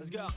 Let's go.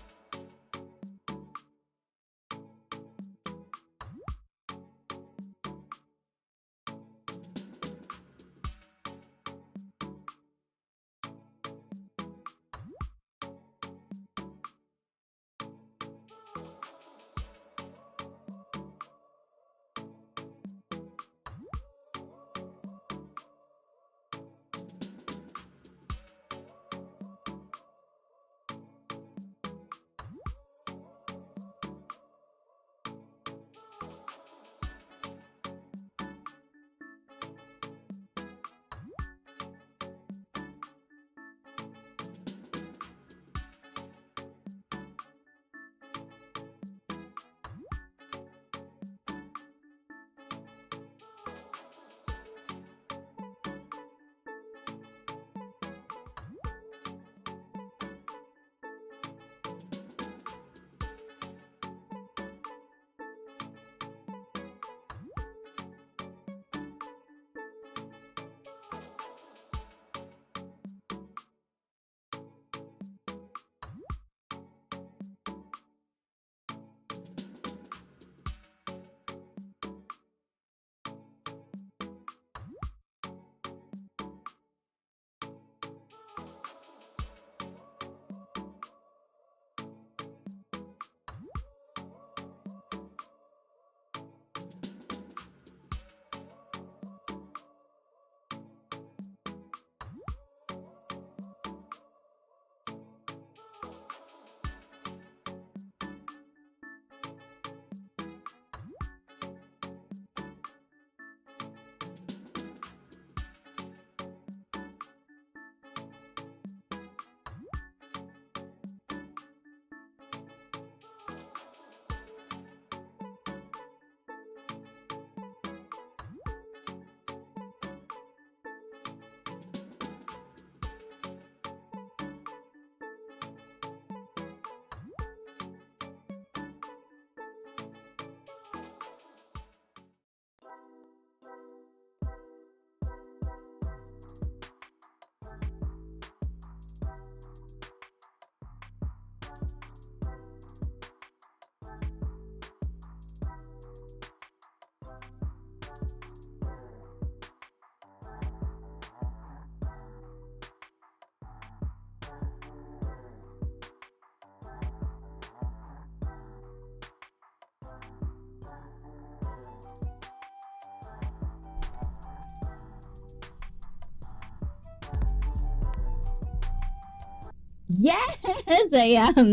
Yes, ayan.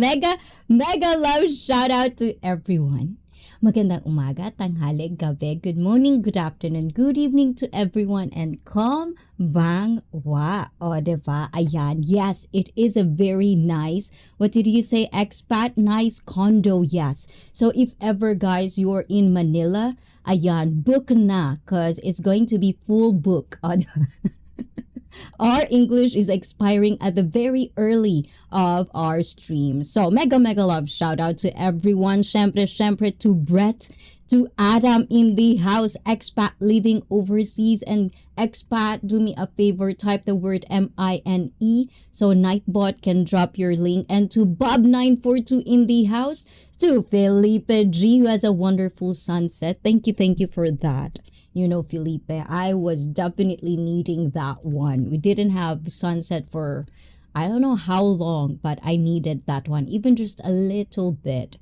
Mega love shout out to everyone. Magandang umaga, tanghali, gabi, good morning, good afternoon, good evening to everyone, and come bang wa. O, diba? Ayan. Yes, it is a very nice, what did you say, expat? Nice condo, yes. So if ever, guys, you're in Manila, ayan, book na, cause it's going to be full book. O, diba? Our English is expiring at the very early of our stream. So mega love shout out to everyone. Syempre to Brett, to Adam in the house, expat living overseas, and expat, do me a favor, type the word MINE so Nightbot can drop your link. And to Bob942 in the house, to Felipe G who has a wonderful sunset. Thank you for that. You know, Felipe, I was definitely needing that one. We didn't have sunset for I don't know how long, but I needed that one, even just a little bit.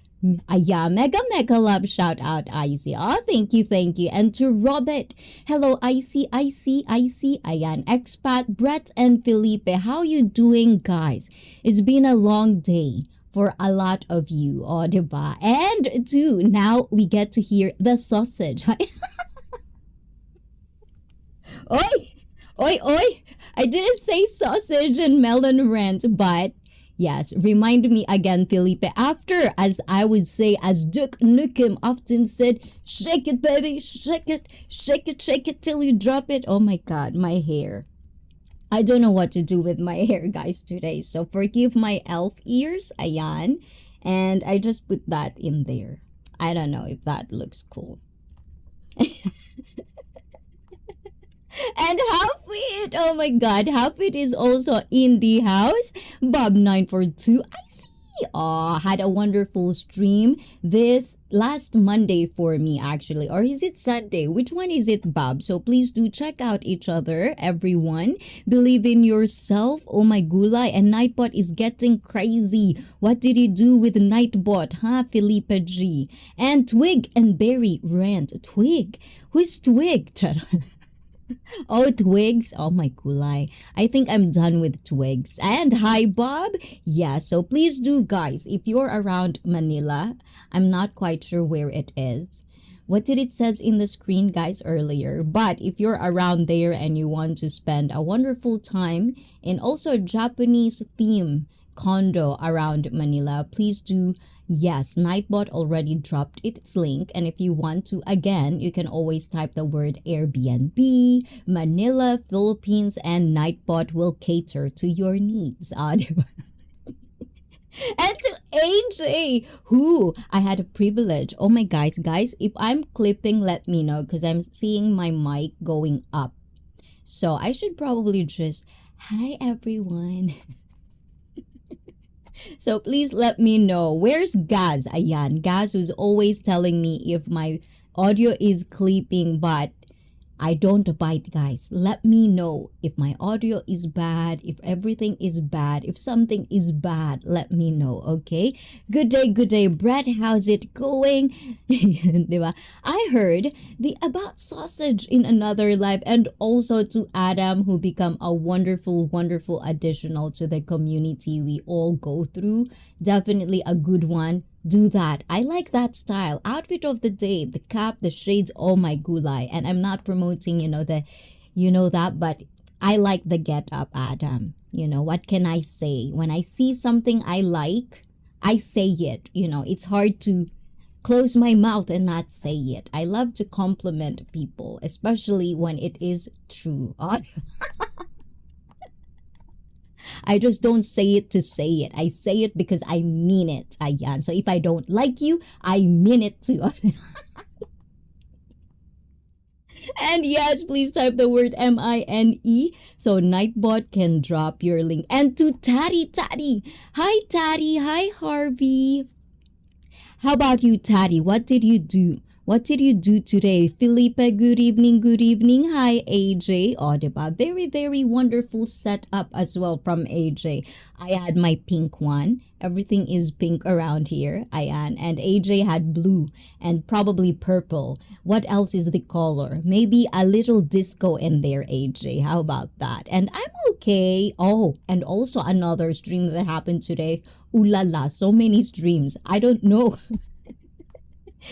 Yeah, mega love shout out, Icy. Oh, thank you. And to Robert, hello, Icy. Ayan, expat, Brett and Felipe. How you doing, guys? It's been a long day for a lot of you, oh, diba? And too, now we get to hear the sausage. Oi! Oi! I didn't say sausage and melon rant, but yes, remind me again, Felipe. After, as I would say, as Duke Nukem often said, shake it, baby, shake it till you drop it. Oh my god, my hair. I don't know what to do with my hair, guys, today. So forgive my elf ears, ayan. And I just put that in there. I don't know if that looks cool. And Hafid, oh my god, Hafid is also in the house. Bob942, I see. Had a wonderful stream this last Monday for me, actually. Or is it Sunday? Which one is it, Bob? So please do check out each other, everyone. Believe in yourself. Oh my gulay. And Nightbot is getting crazy. What did you do with Nightbot, huh, Felipe G? And Twig and Berry rant. Twig? Who's Twig? Oh, Twigs. Oh my gulay. I think I'm done with Twigs. And hi, Bob. Yeah, so please do, guys, if you're around Manila, I'm not quite sure where it is. What did it says in the screen, guys, earlier? But if you're around there and you want to spend a wonderful time in also a Japanese theme condo around Manila, please do. Yes, Nightbot already dropped its link, and if you want to, again, you can always type the word Airbnb, Manila, Philippines, and Nightbot will cater to your needs. Diba? And to AJ, who I had a privilege. Oh my guys, if I'm clipping, let me know because I'm seeing my mic going up. So I should probably just, hi everyone. So please let me know. Where's Gaz? Ayan, Gaz who's always telling me if my audio is clipping, but I don't bite, guys. Let me know if my audio is bad, if everything is bad, if something is bad. Let me know, okay? Good day, Brett. How's it going? Diba? I heard about sausage in another life, and also to Adam, who become a wonderful additional to the community we all go through. Definitely a good one. Do that. I like that style. Outfit of the day, the cap, the shades, oh my gulay. And I'm not promoting, that, but I like the get up, Adam. What can I say? When I see something I like, I say it. It's hard to close my mouth and not say it. I love to compliment people, especially when it is true. I just don't say it to say it. I say it because I mean it. Ayan. So if I don't like you, I mean it too. And yes, please type the word MINE so Nightbot can drop your link. And to Taddy. Hi, Taddy. Hi, Harvey. How about you, Taddy? What did you do? What did you do today? Felipe, good evening. Hi, AJ. Diba? Very wonderful setup as well from AJ. I had my pink one. Everything is pink around here. And AJ had blue and probably purple. What else is the color? Maybe a little disco in there, AJ. How about that? And I'm okay. Oh, and also another stream that happened today. Ooh la la, so many streams. I don't know.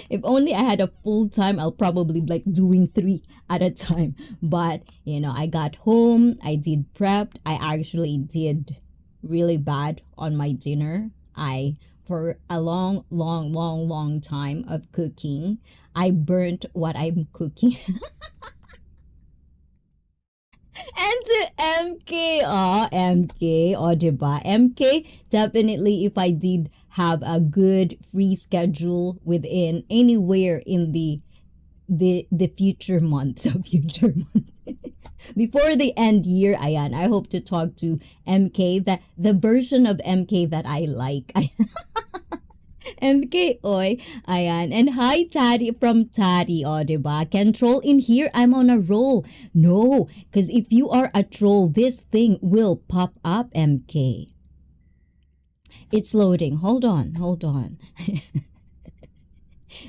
If only I had a full time, I'll probably like doing 3 at a time. But, I got home, I did prepped. I actually did really bad on my dinner. For a long time of cooking, I burnt what I'm cooking. And to MK, diba? MK, definitely if I did have a good free schedule within anywhere in the future months before the end year, ayan, I hope to talk to MK, that the version of MK that I like. MK Oy, ayan. And hi, Taddy from Taddy, diba? Can troll in here? I'm on a roll. No, because if you are a troll, this thing will pop up, MK. It's loading. Hold on.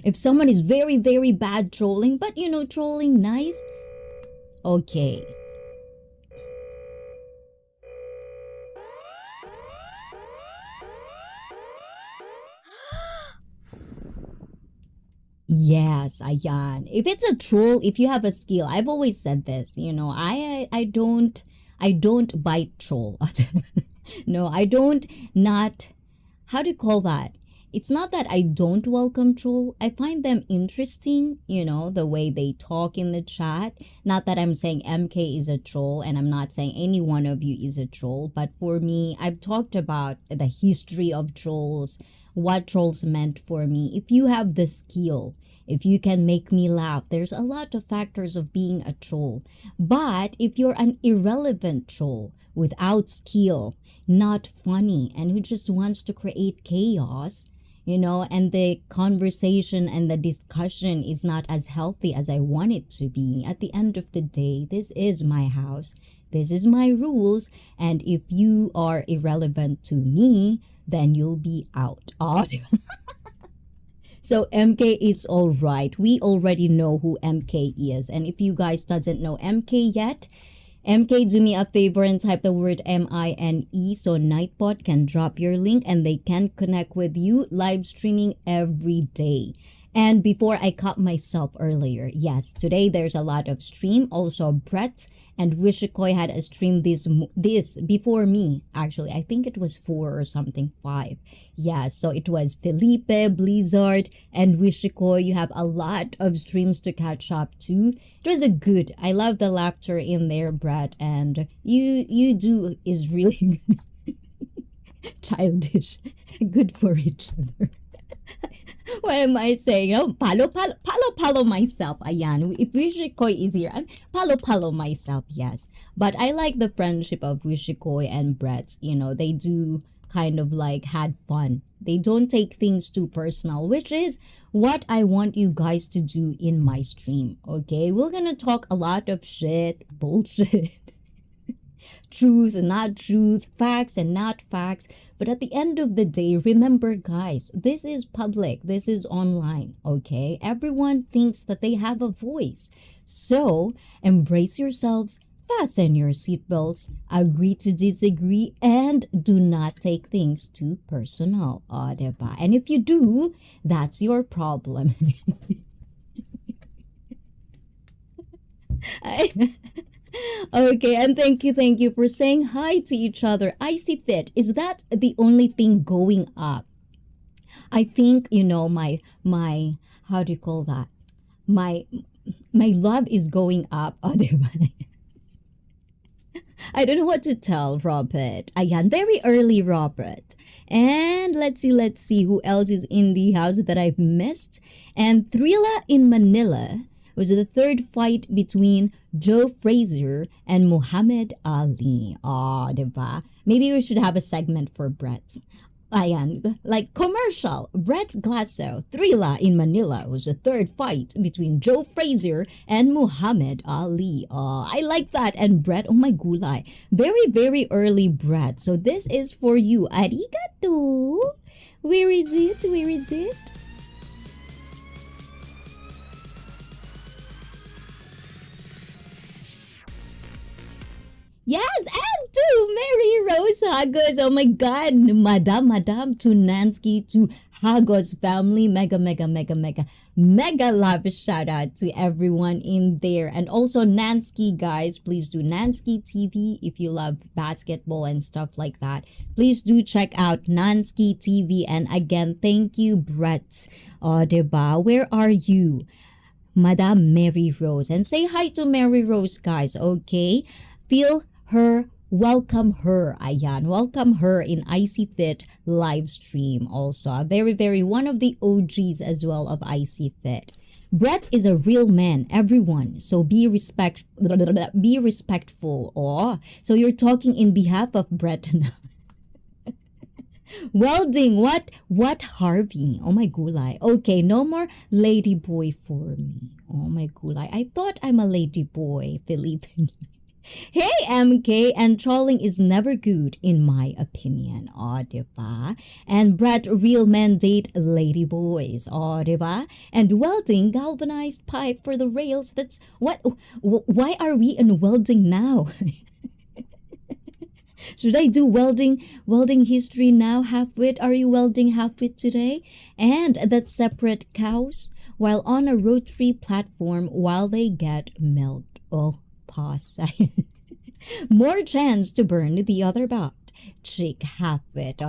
If someone is very bad trolling, but trolling nice, okay. Yes, ayan. If it's a troll, if you have a skill, I've always said this, I don't bite troll. No, I don't not, how do you call that? It's not that I don't welcome troll. I find them interesting, the way they talk in the chat. Not that I'm saying MK is a troll, and I'm not saying any one of you is a troll. But for me, I've talked about the history of trolls, what trolls meant for me. If you have the skill, if you can make me laugh, there's a lot of factors of being a troll. But if you're an irrelevant troll, without skill, not funny, and who just wants to create chaos, and the conversation and the discussion is not as healthy as I want it to be. At the end of the day, this is my house. This is my rules. And if you are irrelevant to me, then you'll be out. Oh. So MK is all right. We already know who MK is. And if you guys doesn't know MK yet, MK, do me a favor and type the word MINE so Nightbot can drop your link and they can connect with you, live streaming every day. And before I caught myself earlier, yes, today there's a lot of stream. Also, Brett and Wishikoy had a stream this before me. Actually, I think it was 4 or something, 5. Yeah, so it was Felipe, Blizzard, and Wishikoy. You have a lot of streams to catch up to. It was a good. I love the laughter in there, Brett, and you do is really childish. Good for each other. What am I saying? Oh, palo myself. Ayan. If Wishikoy is here, I'm palo myself, yes. But I like the friendship of Wishikoy and Brett. They do kind of like had fun. They don't take things too personal, which is what I want you guys to do in my stream, okay? We're gonna talk a lot of shit, bullshit. Truth and not truth, facts and not facts. But at the end of the day, remember guys, this is public, this is online, okay? Everyone thinks that they have a voice. So embrace yourselves, fasten your seatbelts, agree to disagree, and do not take things too personal. Diba? And if you do, that's your problem. Okay, and thank you for saying hi to each other. Icy Fit, is that the only thing going up? I think, my how do you call that? My love is going up. I don't know what to tell, Robert. Ayan, very early, Robert. And let's see who else is in the house that I've missed. And Thrilla in Manila was the third fight between Joe Frazier and Muhammad Ali. Diba? Maybe we should have a segment for Brett. Ayan, like commercial. Brett Glasso, Thrilla in Manila was the third fight between Joe Frazier and Muhammad Ali. I like that. And Brett, oh my gulay. Very, very early, Brett. So this is for you. Arigato. Where is it? Yes, and to Mary Rose Hagos. Oh my God, Madam, to Nansky, to Hagos family. Mega love shout out to everyone in there. And also Nansky, guys, please do Nansky TV if you love basketball and stuff like that. Please do check out Nansky TV. And again, thank you, Brett. Diba, where are you? Madam Mary Rose. And say hi to Mary Rose, guys, okay? Feel her, welcome her, ayan, welcome her in Icy Fit live stream also. Very, very one of the OGs as well of Icy Fit. Brett is a real man, everyone. So be respectful. So you're talking in behalf of Brett now. Welding, what Harvey? Oh my gulay. Okay, no more lady boy for me. Oh my gulay. I thought I'm a lady boy, Felipe. Hey MK, and trolling is never good in my opinion. Diba? And Brett, real men date lady boys. Diba? And welding, galvanized pipe for the rails. That's what. Why are we in welding now? Should I do welding history now? Half-wit? Are you welding half-wit today? And that's separate cows while on a rotary platform while they get milked. Oh, pause. More chance to burn the other butt. Chick half-wit.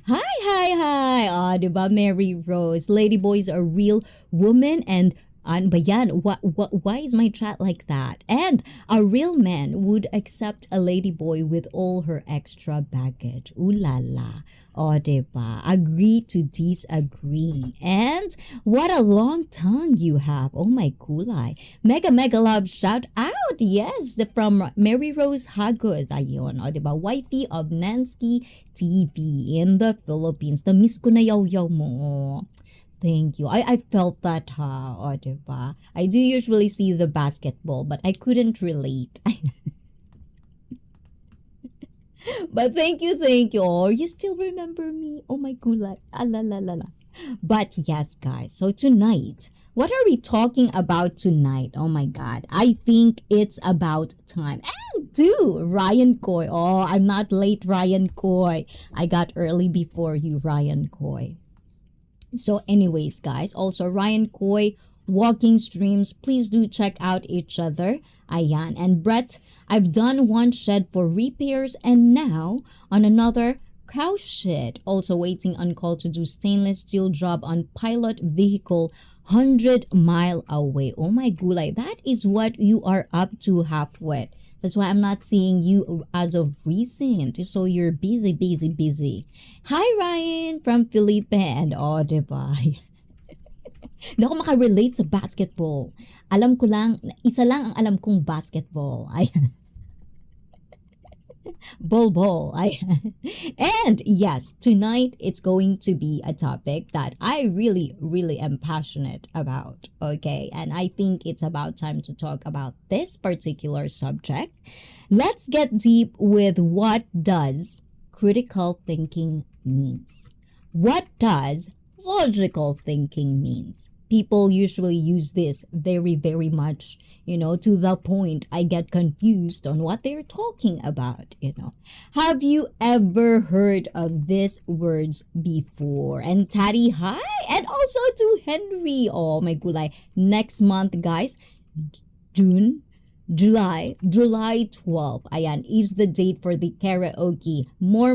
Hi. Diba, Mary Rose. Ladyboys are real women and Ano ba yan? Why is my chat like that? And a real man would accept a ladyboy with all her extra baggage. Ooh la la. O, diba? Agree to disagree. And what a long tongue you have. Oh my kulay. Mega mega love shout out. Yes, from Mary Rose Hagos. Ayun. O, diba? Wifey of Nansky TV in the Philippines. Na-miss ko na yaw-yaw mo. Thank you. I felt that, ha. O, diba? I do usually see the basketball, but I couldn't relate. But thank you, thank you. Oh, you still remember me? Oh my gulay. Ah, la la la la. But yes, guys. So tonight, what are we talking about tonight? Oh my God. I think it's about time. And do Ryan Coy. Oh, I'm not late, Ryan Coy. I got early before you, Ryan Coy. So anyways, guys, also Ryan Coy, walking streams, please do check out each other. Ayan. And Brett, I've done one shed for repairs and now on another cow shed. Also waiting on call to do stainless steel job on pilot vehicle 100-mile away. Oh my gulay, that is what you are up to halfway. That's why I'm not seeing you as of recent. So you're busy, busy, busy. Hi Ryan from Felipe and diba? Hindi ako makarelate sa basketball. Alam ko lang, isa lang ang alam kong basketball. Ayan. Ball. Ayan. And yes, tonight it's going to be a topic that I really, really am passionate about. Okay, and I think it's about time to talk about this particular subject. Let's get deep with what does critical thinking means. What does logical thinking means? People usually use this very, very much, to the point I get confused on what they're talking about, Have you ever heard of these words before? And Taddy, hi! And also to Henry. Oh my gulay. Next month, guys, July 12. Ayan, is the date for the karaoke. More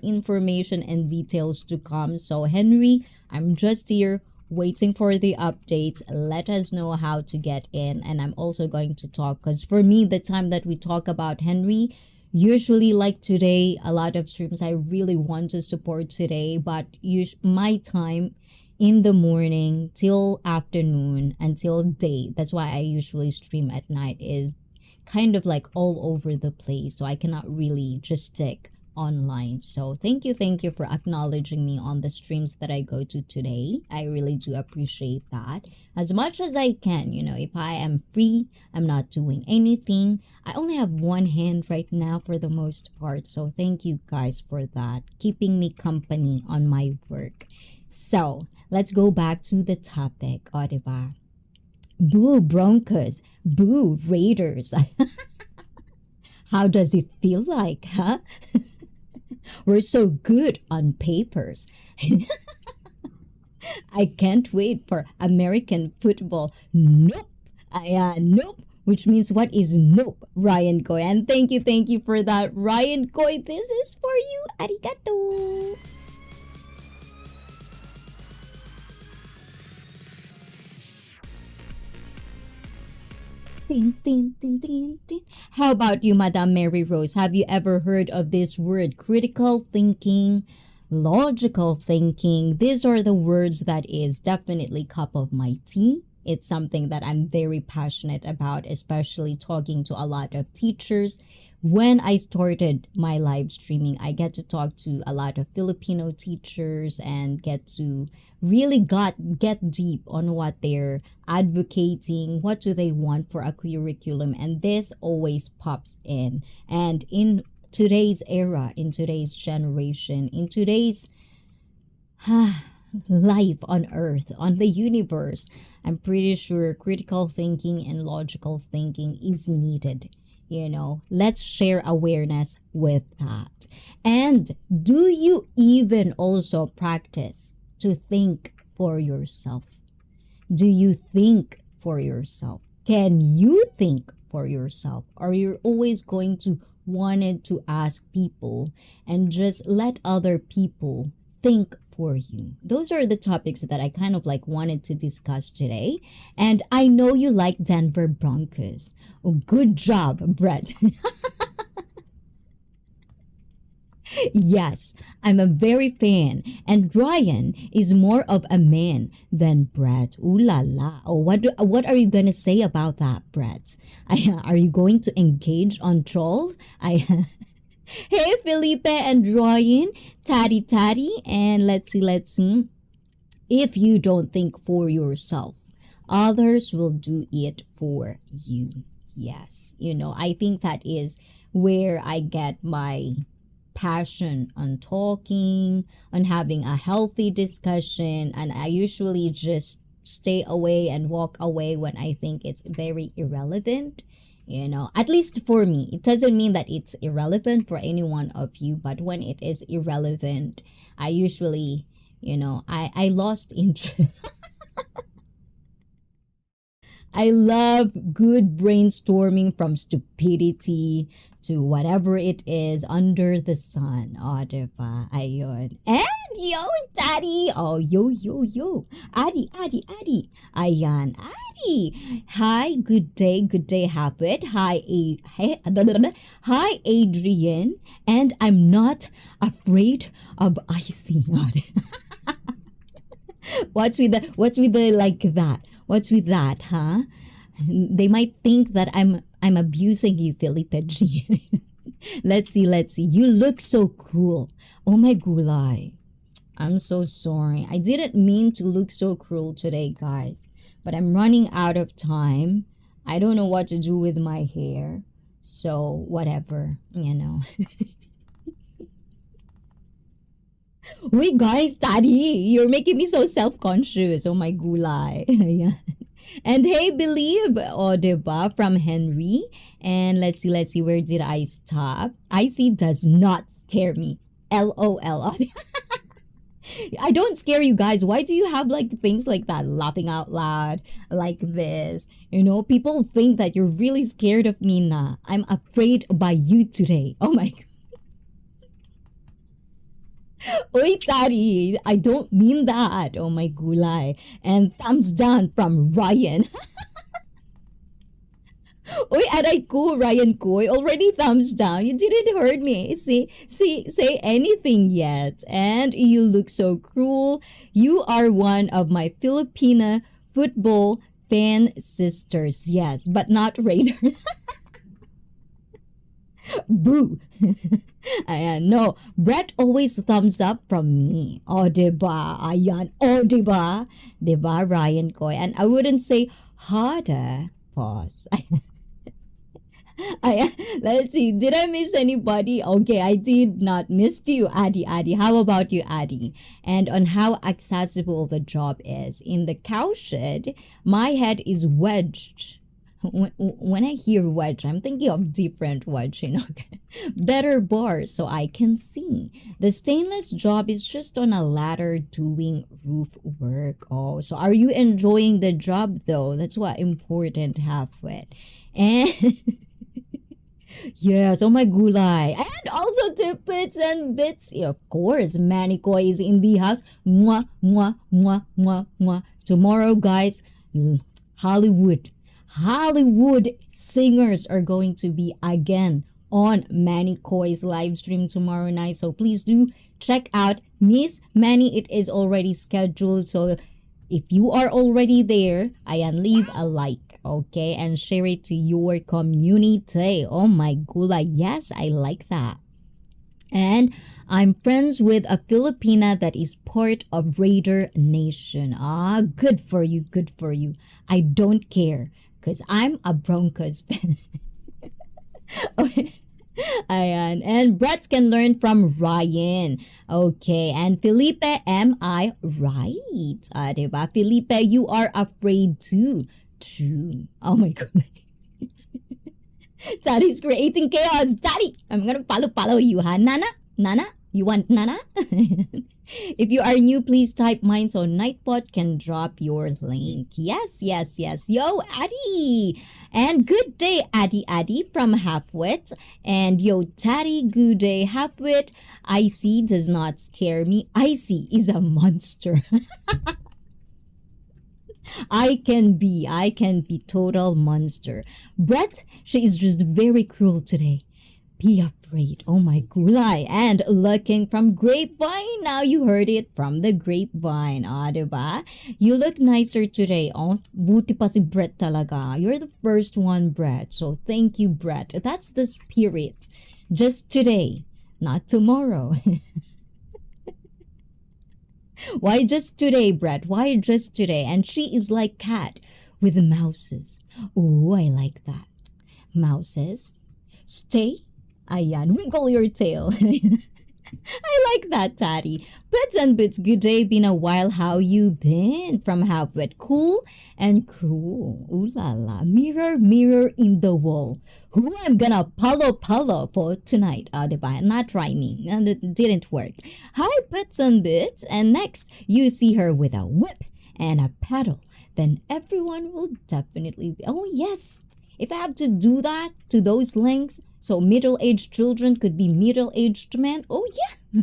information and details to come. So Henry, I'm just here waiting for the updates. Let us know how to get in. And I'm also going to talk because for me, the time that we talk about Henry, usually like today, a lot of streams I really want to support today, but my time in the morning till afternoon until day, that's why I usually stream at night, is kind of like all over the place. So I cannot really just stick online. So thank you for acknowledging me on the streams that I go to today. I really do appreciate that as much as I can. If I am free, I'm not doing anything, I only have one hand right now for the most part. So thank you guys for that, keeping me company on my work. So let's go back to the topic. O, diba? Boo Broncos, boo Raiders. How does it feel like, huh? We're so good on papers. I can't wait for American football. Nope. Nope. Which means what is nope, Ryan Coy. And thank you for that, Ryan Coy. This is for you. Arigato. How about you, Madam Mary Rose? Have you ever heard of this word, critical thinking, logical thinking? These are the words that is definitely cup of my tea. It's something that I'm very passionate about, especially talking to a lot of teachers. When I started my live streaming, I get to talk to a lot of Filipino teachers and get to really get deep on what they're advocating, what do they want for a curriculum, and this always pops in. And in today's era, in today's generation, in today's life on earth, on the universe, I'm pretty sure critical thinking and logical thinking is needed. Let's share awareness with that. And do you even also practice to think for yourself? Do you think for yourself? Can you think for yourself? Or you're always going to wanted to ask people and just let other people think for you? Those are the topics that I kind of like wanted to discuss today. And I know you like Denver Broncos. Oh, good job, Brett. Yes, I'm a very fan. And Ryan is more of a man than Brett. Ooh la la. Oh, what are you going to say about that, Brett? Are you going to engage on troll? Hey, Felipe and Ryan, Taddy, and let's see. If you don't think for yourself, others will do it for you. Yes, I think that is where I get my passion on talking, on having a healthy discussion, and I usually just stay away and walk away when I think it's very irrelevant. At least for me. It doesn't mean that it's irrelevant for any one of you, but when it is irrelevant, I usually, I lost interest. I love good brainstorming from stupidity to whatever it is under the sun. O, diba? Ayun. And yo, Daddy! Oh, yo. Adi. Ayan, Adi. Hi, good day, Hafid. Hi, Adrian. And I'm not afraid of icy. What's with the like that? What's with that, huh? They might think that I'm abusing you, Felipe G. Let's see. You look so cruel. Oh my gulay. I'm so sorry. I didn't mean to look so cruel today, guys. But I'm running out of time. I don't know what to do with my hair. So, whatever. Wait, guys, Daddy, you're making me so self-conscious. Oh my gulay. Yeah. And hey, believe, o diba, from Henry. And let's see, where did I stop? Icy does not scare me. LOL. I don't scare you guys. Why do you have like things like that, laughing out loud like this? People think that you're really scared of me na. I'm afraid by you today. Oh my God. Oy, Tari, I don't mean that. Oh my gulay. And thumbs down from Ryan. Oy, aray ko, Ryan Koy. Already thumbs down. You didn't hurt me. Say anything yet. And you look so cruel. You are one of my Filipina football fan sisters. Yes, but not Raiders. Boo. Ayan, no. Brett always thumbs up from me. Oh, diba? Ayan. Oh, diba? Diba, Ryan Koy? And I wouldn't say harder. Pause. Ayan. Let's see. Did I miss anybody? Okay, I did not miss you, Adi. How about you, Adi? And on how accessible the job is. In the cowshed, my head is wedged. When I hear wedge, I'm thinking of different wedge, better bars so I can see. The stainless job is just on a ladder doing roof work. Oh, so are you enjoying the job though? That's what important halfway. And yes, oh my gulay. And also Tippets and Bits. Of course, Manikoy is in the house. Mwah, mwah, mwah, mwah, mwah. Tomorrow, guys, Hollywood singers are going to be again on Manny Koy's live stream tomorrow night. So please do check out Miss Manny. It is already scheduled. So if you are already there, leave a like, okay? And share it to your community. Oh my gula. Yes, I like that. And I'm friends with a Filipina that is part of Raider Nation. Ah, good for you. I don't care because I'm a Broncos fan. Okay. Ayan. And Brett can learn from Ryan. Okay. And Felipe, am I right? Diba? Felipe, you are afraid too. True. Oh my God. Daddy's creating chaos. Daddy, I'm gonna follow you, huh? Nana? You want Nana? If you are new, please type mine so Nightbot can drop your link. Yes. Yo, Addy. And good day, Addy from Halfwit. And yo, Taddy, good day, Halfwit. Icy does not scare me. Icy is a monster. I can be total monster. Brett, she is just very cruel today. Be afraid. Oh my gulay. And looking from grapevine. Now you heard it from the grapevine. Diba? You look nicer today. Oh, buti pa si Brett talaga. You're the first one, Brett. So thank you, Brett. That's the spirit. Just today, not tomorrow. Why just today, Brett? Why just today? And she is like cat with the mouses. Oh, I like that. Mouses. Stay. Ayan, wiggle your tail. I like that, Taddy. Bits and Bits, good day. Been a while. How you been? From Halfwit, cool and cruel. Ooh la la. Mirror, mirror in the wall. Who I'm gonna palo for tonight? Diba? Not rhyming. And it didn't work. Hi, Bits and Bits. And next, you see her with a whip and a paddle. Then everyone will definitely be. Oh, yes. If I have to do that to those lengths, so middle-aged children could be middle-aged men. Oh, yeah.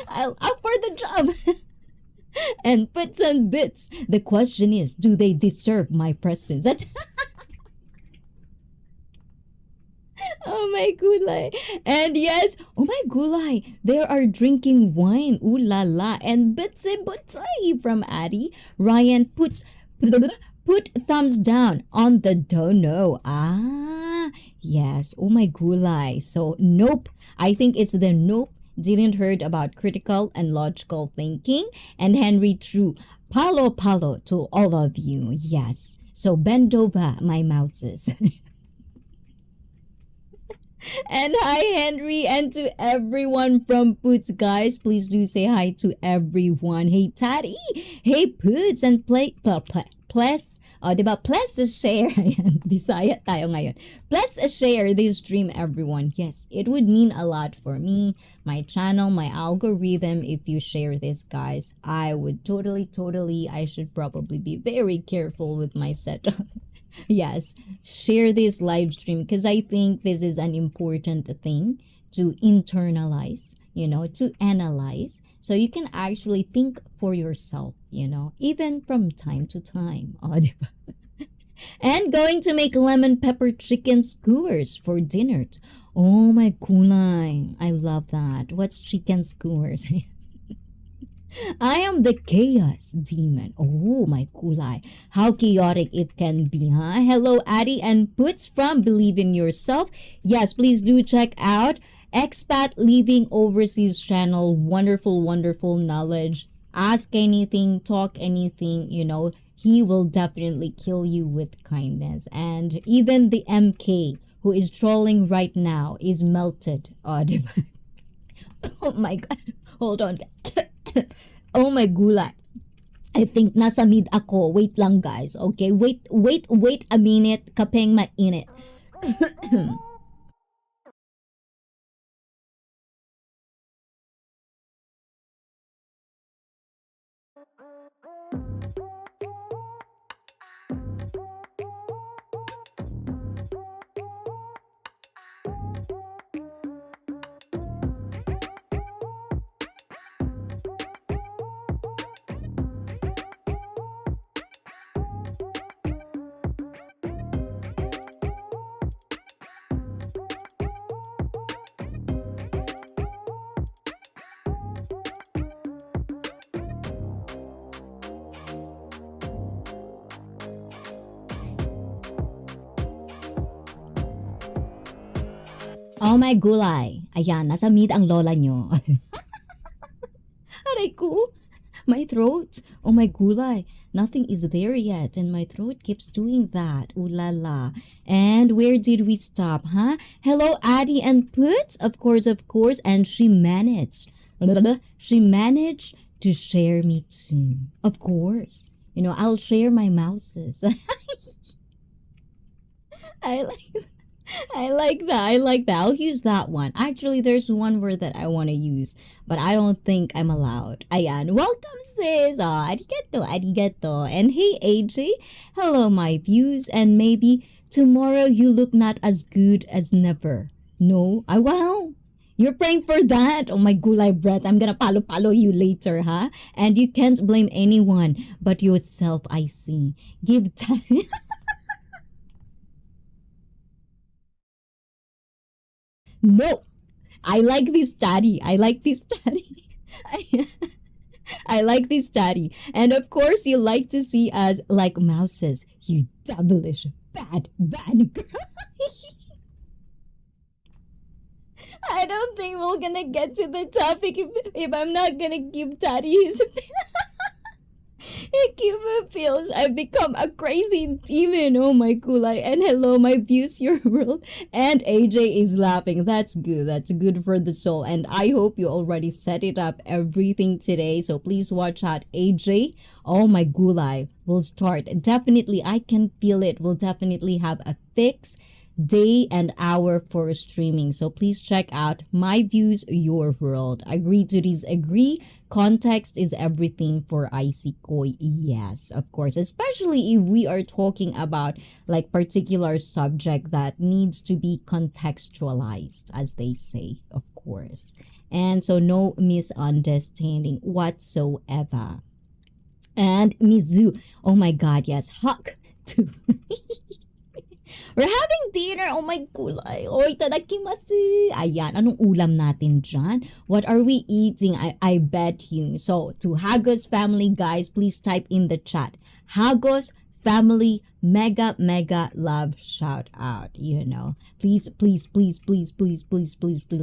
I'll up for the job. And Bits and Bits. The question is, do they deserve my presence? Oh my gulay. And yes, oh my gulay, they are drinking wine. Ooh la la. And Bitsy Butsay from Addy. Ryan put thumbs down on the dono. Yes. Oh my gulay. So nope. I think it's the nope. Didn't heard about critical and logical thinking. And Henry True. Palo to all of you. Yes. So bend over, my mouses. And hi, Henry, and to everyone from Poots, guys. Please do say hi to everyone. Hey, Taddy. Hey, Poots, and plus, diba? Plus share. Ayan, Bisaya tayo ngayon. Plus share this stream, everyone. Yes, it would mean a lot for me, my channel, my algorithm. If you share this, guys, I would totally, I should probably be very careful with my setup. Yes, share this live stream because I think this is an important thing to internalize, to analyze. So you can actually think for yourself, even from time to time. Oh, diba? And going to make lemon pepper chicken skewers for dinner. Oh my kunai. I love that. What's chicken skewers? I am the chaos demon. Oh my kulay. How chaotic it can be, huh? Hello, Addy and Puts from Believe in Yourself. Yes, please do check out Expat Living Overseas channel. Wonderful, wonderful knowledge. Ask anything, talk anything, he will definitely kill you with kindness. And even the MK who is trolling right now is melted. Oh, oh my God. Hold on. Oh my gulay. I think nasa mid ako. Wait lang, guys. Okay, wait a minute. Kapeng mainit. Oh my gulay. Ayan, nasa mid ang lola nyo. Aray ko. My throat. Oh my gulay. Nothing is there yet and my throat keeps doing that. Ooh la la. And where did we stop, huh? Hello, Addy and Puts. Of course. And she managed. She managed to share me too. Of course. I'll share my mouses. I like I like that. I like that. I'll use that one. Actually, there's one word that I want to use, but I don't think I'm allowed. Ayan. Welcome, sis. Oh, arigato, arigato. And hey, AJ. Hello, my views. And maybe tomorrow you look not as good as never. No? I wow. You're praying for that? Oh my gulay bread. I'm gonna palo you later, huh? And you can't blame anyone but yourself, I see. Give time. No, I like this study. I like this study. I, I like this study. And of course, you like to see us like mouses. You devilish, bad girl. I don't think we're gonna get to the topic if I'm not gonna give Daddy his Cuba feels I've become a crazy demon. Oh my kulay. And hello, my views, your world. And AJ is laughing. That's good. That's good for the soul. And I hope you already set it up everything today. So please watch out, AJ. Oh my gulay. We'll start. Definitely, I can feel it. We'll definitely have a fix day and hour for streaming. So please check out My Views, Your World. Agree to disagree. Context is everything for Icy Koi. Yes, of course. Especially if we are talking about like particular subject that needs to be contextualized, as they say, of course. And so no misunderstanding whatsoever. And Mizu, oh my god, yes, hawk too. We're having dinner. Oh my gulay. Oy, tadakimasu. Ayan, anong ulam natin dyan? What are we eating? I bet you. So, to Hagos family, guys, please type in the chat. Hagos family, mega love shout out. You know, please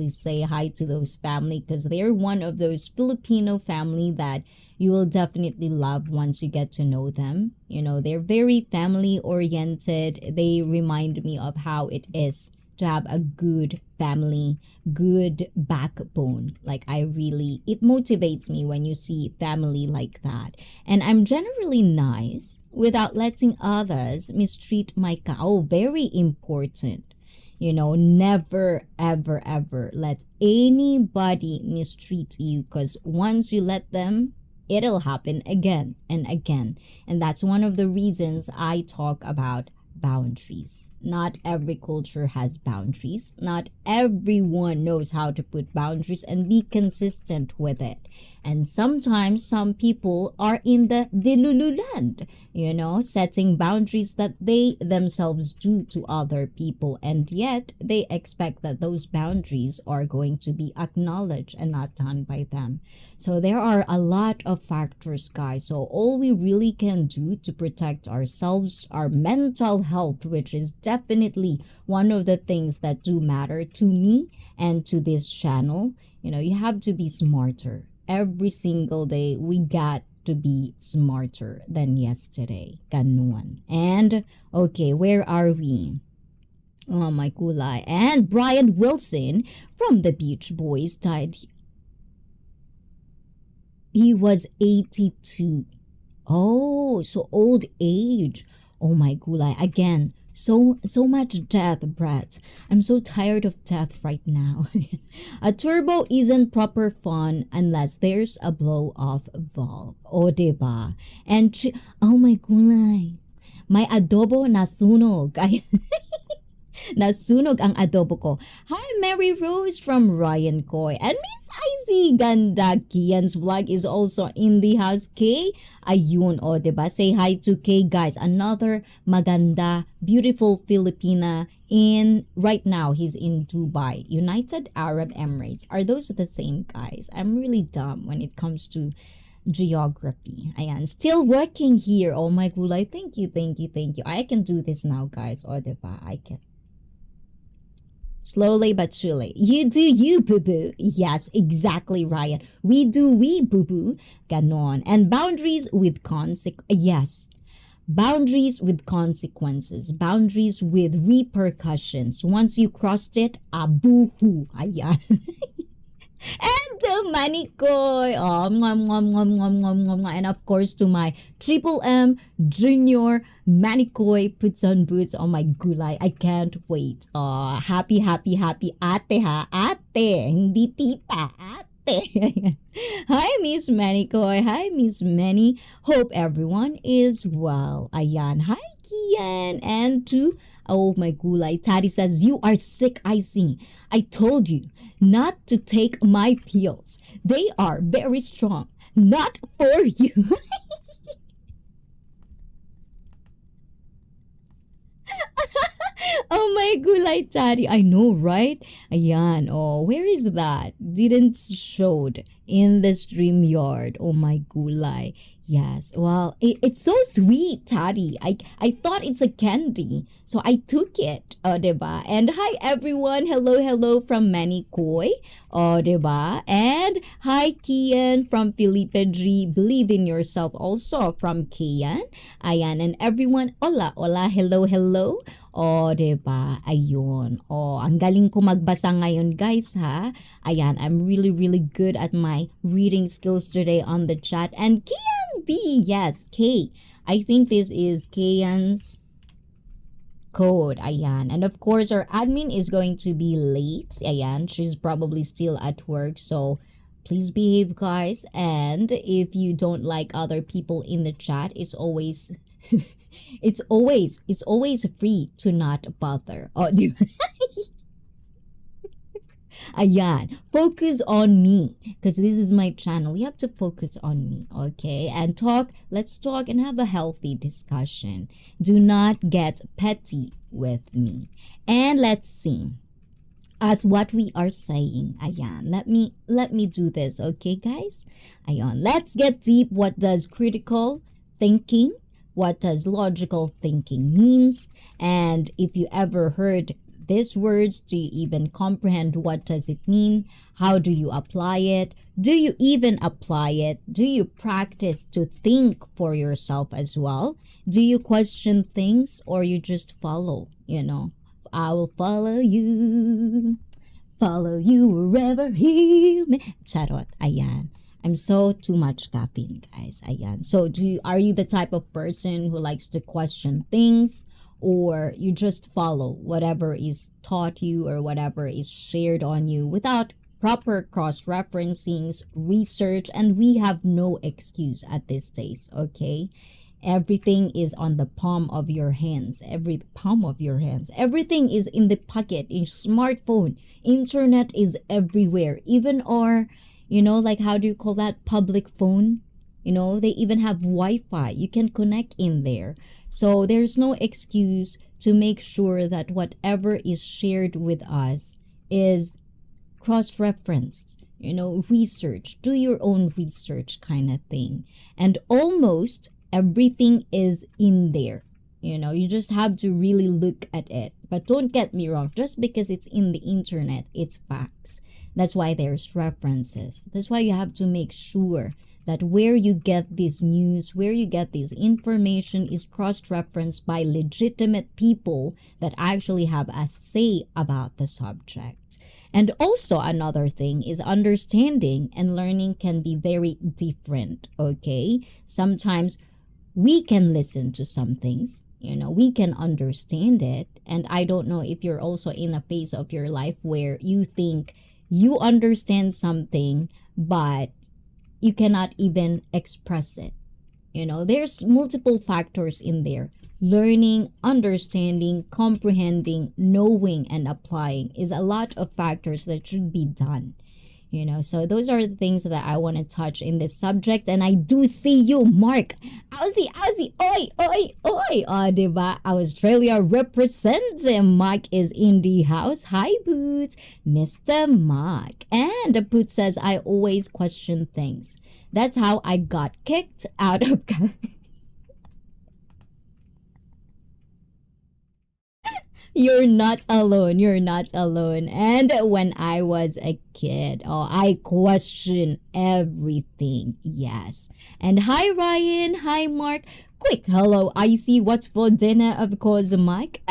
say hi to those family because they're one of those Filipino family that you will definitely love once you get to know them. You know, they're very family oriented. They remind me of how it is to have a good family, good backbone. Like it motivates me when you see family like that. And I'm generally nice without letting others mistreat my Oh, very important. You know, never, ever let anybody mistreat you because once you let them, it'll happen again and again. And that's one of the reasons I talk about boundaries. Not every culture has boundaries. Not everyone knows how to put boundaries and be consistent with it. And sometimes some people are in the Lululand, you know, setting boundaries that they themselves do to other people. And yet they expect that those boundaries are going to be acknowledged and not done by them. So there are a lot of factors, guys. So all we really can do to protect ourselves, our mental health, which is definitely one of the things that do matter to me and to this channel, you know, you have to be smarter. Every single day, we got to be smarter than yesterday. Ganon. And, okay, where are we? Oh my kulay. And Brian Wilson from the Beach Boys died. He was 82. Oh, so old age. Oh my gulay. Again, so much death, Brett. I'm so tired of death right now. A turbo isn't proper fun unless there's a blow-off valve. O, diba? And, oh my gulay. May adobo na sunog. Nasunog ang adobo ko. Hi, Mary Rose from Ryan Coy. And Miss Icy Ganda. Kian's vlog is also in the house. Kay, ayun, o, diba? Say hi to Kay, guys. Another maganda, beautiful Filipina right now, he's in Dubai, United Arab Emirates. Are those the same, guys? I'm really dumb when it comes to geography. Ayan, still working here. Oh my gulay. Thank you. I can do this now, guys. O, diba? I can. Slowly but surely. You do you, boo-boo. Yes, exactly, Ryan. We do we, boo-boo. Ganon. And boundaries with yes. Boundaries with consequences. Boundaries with repercussions. Once you crossed it, boo-hoo. Ayan. And to Manikoy. Oh, mwah, mwah, mwah, mwah, mwah, mwah, mwah. And of course to my Triple M Junior Manikoy puts on boots. Oh my gulay. I can't wait. Oh, happy, happy, happy ate ha. Ate. Hindi tita. Ate. Hi, Miss Manikoy. Hi, Miss Manny. Hope everyone is well. Ayan. Hi, Kian. And to oh my gulay. Tari says, you are sick, I see. I told you not to take my pills. They are very strong. Not for you. Oh my gulay, Tari. I know, right? Ayan. Oh, where is that? Didn't showed in the stream yard. Oh my gulay. Yes. Well, it's so sweet, Tari. I thought it's a candy. So I took it. Oh, diba? And hi, everyone. Hello, hello from Manikoy. Oh, diba? And hi, Kian from Felipe G. Believe in yourself also from Kian. Ayan. And everyone, hola, hola, hello, hello. Oh, diba? Ayun. Oh, ang galing ko magbasa ngayon, guys, ha? Ayan, I'm really, really good at my reading skills today on the chat. And Kian B, yes, K. I think this is Kian's code. Ayan. And of course, our admin is going to be late. Ayan, she's probably still at work. So, please behave, guys. And if you don't like other people in the chat, it's always... it's always free to not bother. Oh, ayan, focus on me because this is my channel. You have to focus on me, okay? And let's talk and have a healthy discussion. Do not get petty with me. And let's see. As what we are saying, ayan, let me do this, okay, guys? Ayan, let's get deep. What does critical thinking, what does logical thinking means? And if you ever heard these words, do you even comprehend what does it mean? How do you apply it? Do you even apply it? Do you practice to think for yourself as well? Do you question things or you just follow, I will follow you wherever you may. Charot, ayan. I'm so too much caffeine, guys. Ayan. So, are you the type of person who likes to question things, or you just follow whatever is taught you or whatever is shared on you without proper cross-referencing, research, and we have no excuse at this stage, okay? Everything is on the palm of your hands. Everything is in the pocket, in smartphone. Internet is everywhere. Even our like how do you call that, public phone, they even have Wi-Fi. You can connect in there. So there's no excuse to make sure that whatever is shared with us is cross-referenced, research. Do your own research kind of thing. And almost everything is in there. You just have to really look at it. But don't get me wrong, just because it's in the internet, it's facts. That's why there's references. That's why you have to make sure that where you get this news, where you get this information is cross-referenced by legitimate people that actually have a say about the subject. And also another thing is understanding and learning can be very different, okay? Sometimes we can listen to some things, we can understand it. And I don't know if you're also in a phase of your life where you think you understand something, but you cannot even express it. There's multiple factors in there. Learning, understanding, comprehending, knowing, and applying is a lot of factors that should be done. So those are the things that I want to touch in this subject. And I do see you, Mark. Aussie, oi, oi, oi. Diba? Australia representing. Mark is in the house. Hi, Boots. Mr. Mark. And the Boots says, I always question things. That's how I got kicked out of... You're not alone. You're not alone. And when I was a kid, I question everything. Yes. And hi, Ryan. Hi, Mark. Quick, hello, I see what's for dinner, of course, Mike.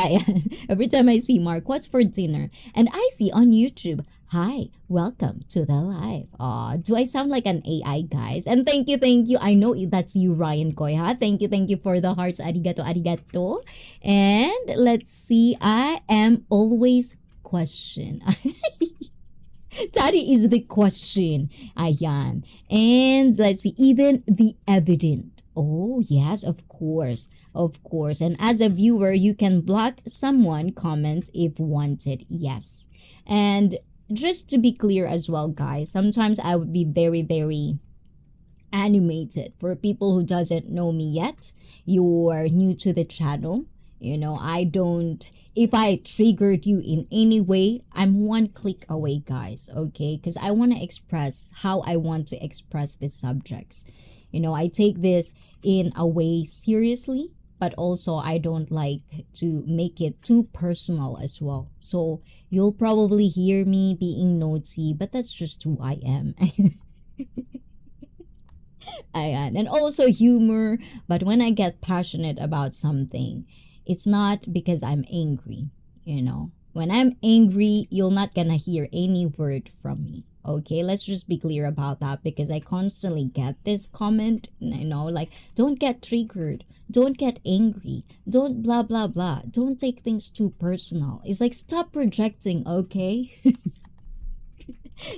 Every time I see Mark, what's for dinner? And I see on YouTube, Hi, welcome to the live. Do I sound like an AI, guys? And thank you, thank you. I know that's you, Ryan Koyha. Thank you for the hearts. Arigato, arigato. And let's see. I am always question. Tari is the question. Ayan. And let's see, even the evident. Oh, yes, of course. Of course. And as a viewer, you can block someone comments if wanted. Yes. And just to be clear as well, guys, sometimes I would be very, very animated. For people who doesn't know me yet, you're new to the channel. I don't, if I triggered you in any way, I'm one click away, guys, okay? Because I want to express how I want to express these subjects. I take this in a way seriously, but also I don't like to make it too personal as well. So you'll probably hear me being naughty, but that's just who I am. And also humor, but when I get passionate about something, it's not because I'm angry. When I'm angry, you're not gonna hear any word from me. Okay, let's just be clear about that, because I constantly get this comment, like, don't get triggered, don't get angry, don't blah blah blah, don't take things too personal. It's like, stop projecting, okay?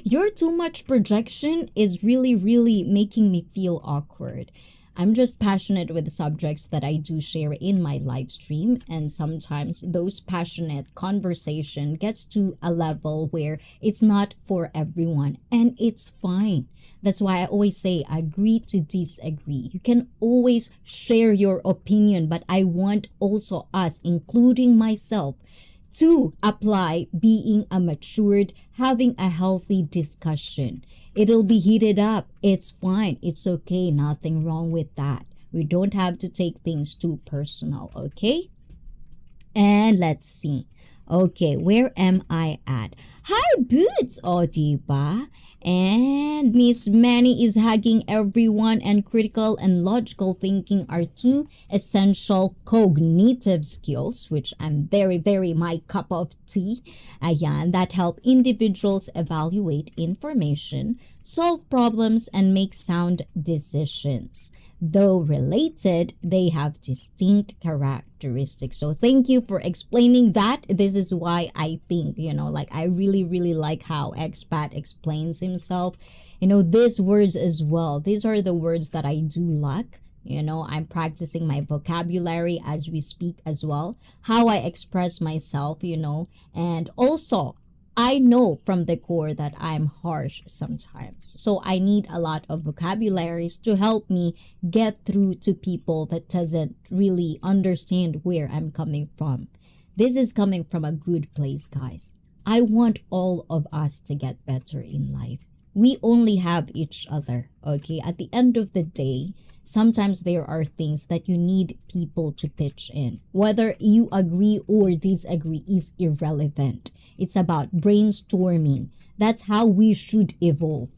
Your too much projection is really, really making me feel awkward. I'm just passionate with the subjects that I do share in my live stream, and sometimes those passionate conversation gets to a level where it's not for everyone, and it's fine. That's why I always say agree to disagree. You can always share your opinion, but I want also us, including myself, to apply being a matured, having a healthy discussion. It'll be heated up. It's fine. It's okay. Nothing wrong with that. We don't have to take things too personal, okay? And let's see. Okay, where am I at? Hi, Boots! O, diba? And Miss Manny is hugging everyone, and critical and logical thinking are two essential cognitive skills, which I'm very, very my cup of tea. Ayan, that help individuals evaluate information, solve problems, and make sound decisions. Though related, they have distinct characteristics. So thank you for explaining that. This is why I think, like, I really, really like how Expat explains himself. These words as well. These are the words that I do lack. I'm practicing my vocabulary as we speak as well. How I express myself, and also I know from the core that I'm harsh sometimes. So I need a lot of vocabularies to help me get through to people that doesn't really understand where I'm coming from. This is coming from a good place, guys. I want all of us to get better in life. We only have each other, okay? At the end of the day, sometimes there are things that you need people to pitch in. Whether you agree or disagree is irrelevant. It's about brainstorming. That's how we should evolve.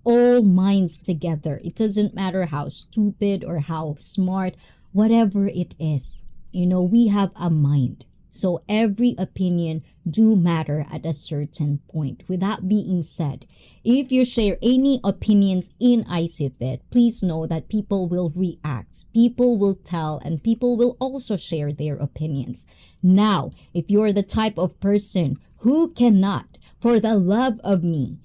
All minds together. It doesn't matter how stupid or how smart, whatever it is. We have a mind. So every opinion do matter at a certain point. With that being said, if you share any opinions in ICFIT, please know that people will react, people will tell, and people will also share their opinions. Now, if you're the type of person who cannot, for the love of me,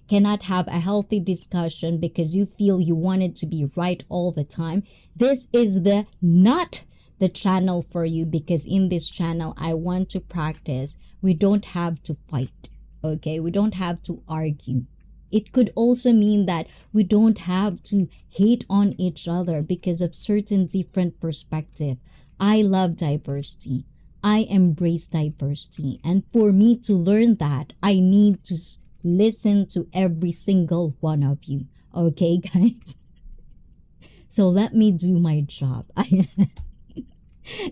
cannot have a healthy discussion because you feel you want it to be right all the time, this is not the channel for you, because in this channel I want to practice. We don't have to fight, okay? We don't have to argue. It could also mean that we don't have to hate on each other because of certain different perspective. I love diversity. I embrace diversity. And for me to learn that, I need to listen to every single one of you, okay, guys? So let me do my job.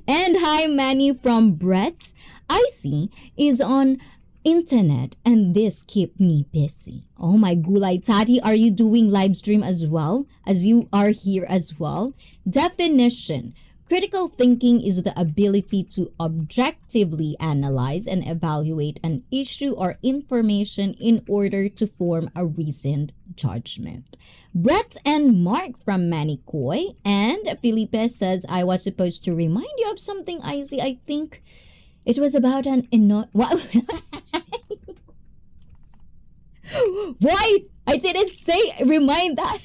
And hi, Manny from Brett. I see is on internet, and this keep me busy. Oh my gulay, Tati, are you doing live stream as well as you are here as well? Definition: Critical thinking is the ability to objectively analyze and evaluate an issue or information in order to form a reasoned judgment. Brett and Mark from Manikoy, and Felipe says, I was supposed to remind you of something, Izzy. I think it was about an what? Why? I didn't say remind that.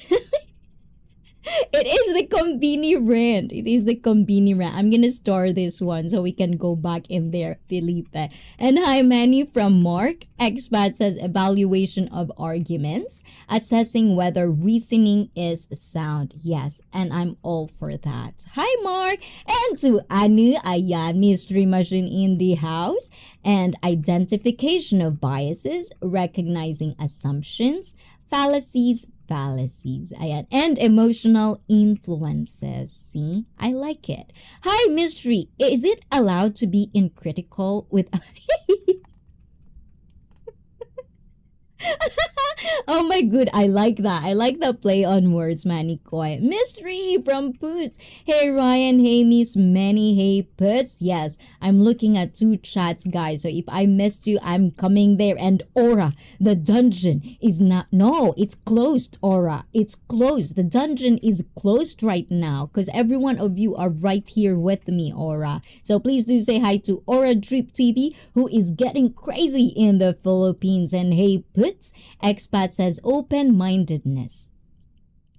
It is the Combini rant. It is the Combini rant. I'm gonna store this one so we can go back in there, Felipe. And hi, Manny from Mark. Expat says evaluation of arguments, assessing whether reasoning is sound. Yes, and I'm all for that. Hi, Mark. And to Anu, ayan, mystery machine in the house. And identification of biases, recognizing assumptions, fallacies, ayan, and emotional influences. See, I like it. Hi, mystery. Is it allowed to be in critical with oh my good, I like that. I like the play on words, Manikoy. Mystery from Poots. Hey Ryan, hey Miss Manny, hey Poots. Yes, I'm looking at 2 chats, guys. So if I missed you, I'm coming there. And Aura, the dungeon is not, no, it's closed, Aura. It's closed. The dungeon is closed right now because every one of you are right here with me, Aura. So please do say hi to Aura Drip TV, who is getting crazy in the Philippines. And hey Poots, Expat says open-mindedness,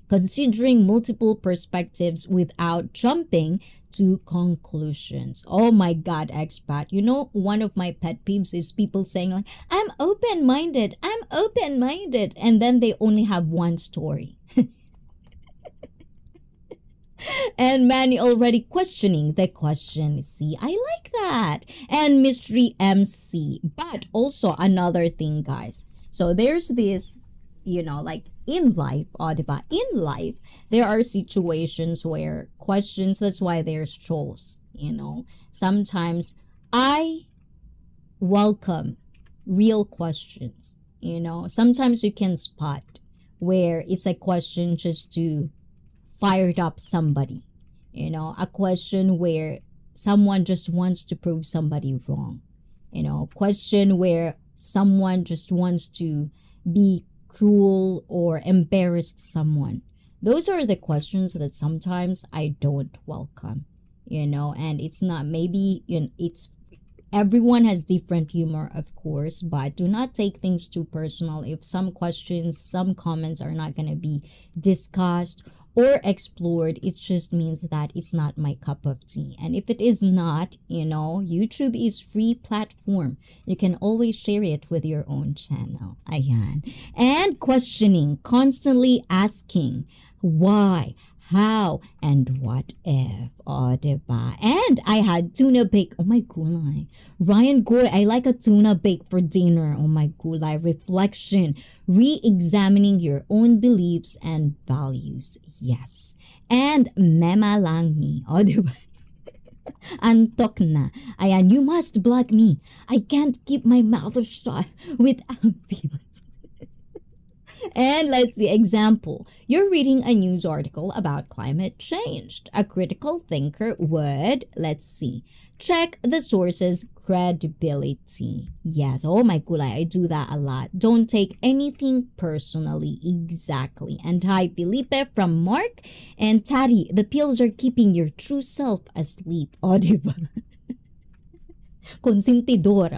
considering multiple perspectives without jumping to conclusions. Oh my God, Expat. You know, one of my pet peeves is people saying like, I'm open-minded, and then they only have one story. And Manny already questioning the question. See, I like that. And Mystery MC. But also another thing, guys. So there's this, you know, like in life, diba? In life, there are situations where questions, that's why there's trolls, you know. Sometimes I welcome real questions, you know. Sometimes you can spot where it's a question just to fired up somebody, you know, a question where someone just wants to prove somebody wrong, you know, question where someone just wants to be cruel or embarrass someone. Those are the questions that sometimes I don't welcome, you know, and it's not, maybe, you know, it's, everyone has different humor, of course, but do not take things too personal. If some questions, some comments are not going to be discussed or explored, it just means that it's not my cup of tea. And if it is not, you know, YouTube is free platform. You can always share it with your own channel. Ayan. And questioning, constantly asking why, how, and what if. Oh, diba? And I had tuna bake. Oh my gulay. Ryan Goy, I like a tuna bake for dinner. Oh my gulay. Reflection. Re-examining your own beliefs and values. Yes. And mema lang mi. Oh, diba? Antok na. Ayan, you must block me. I can't keep my mouth shut without feelings. And let's see, example. You're reading a news article about climate change. A critical thinker would, let's see, check the source's credibility. Yes, oh my gulay, I do that a lot. Don't take anything personally. Exactly. And hi, Felipe from Mark. And Tari, the pills are keeping your true self asleep. Oh, diba? Konsentidor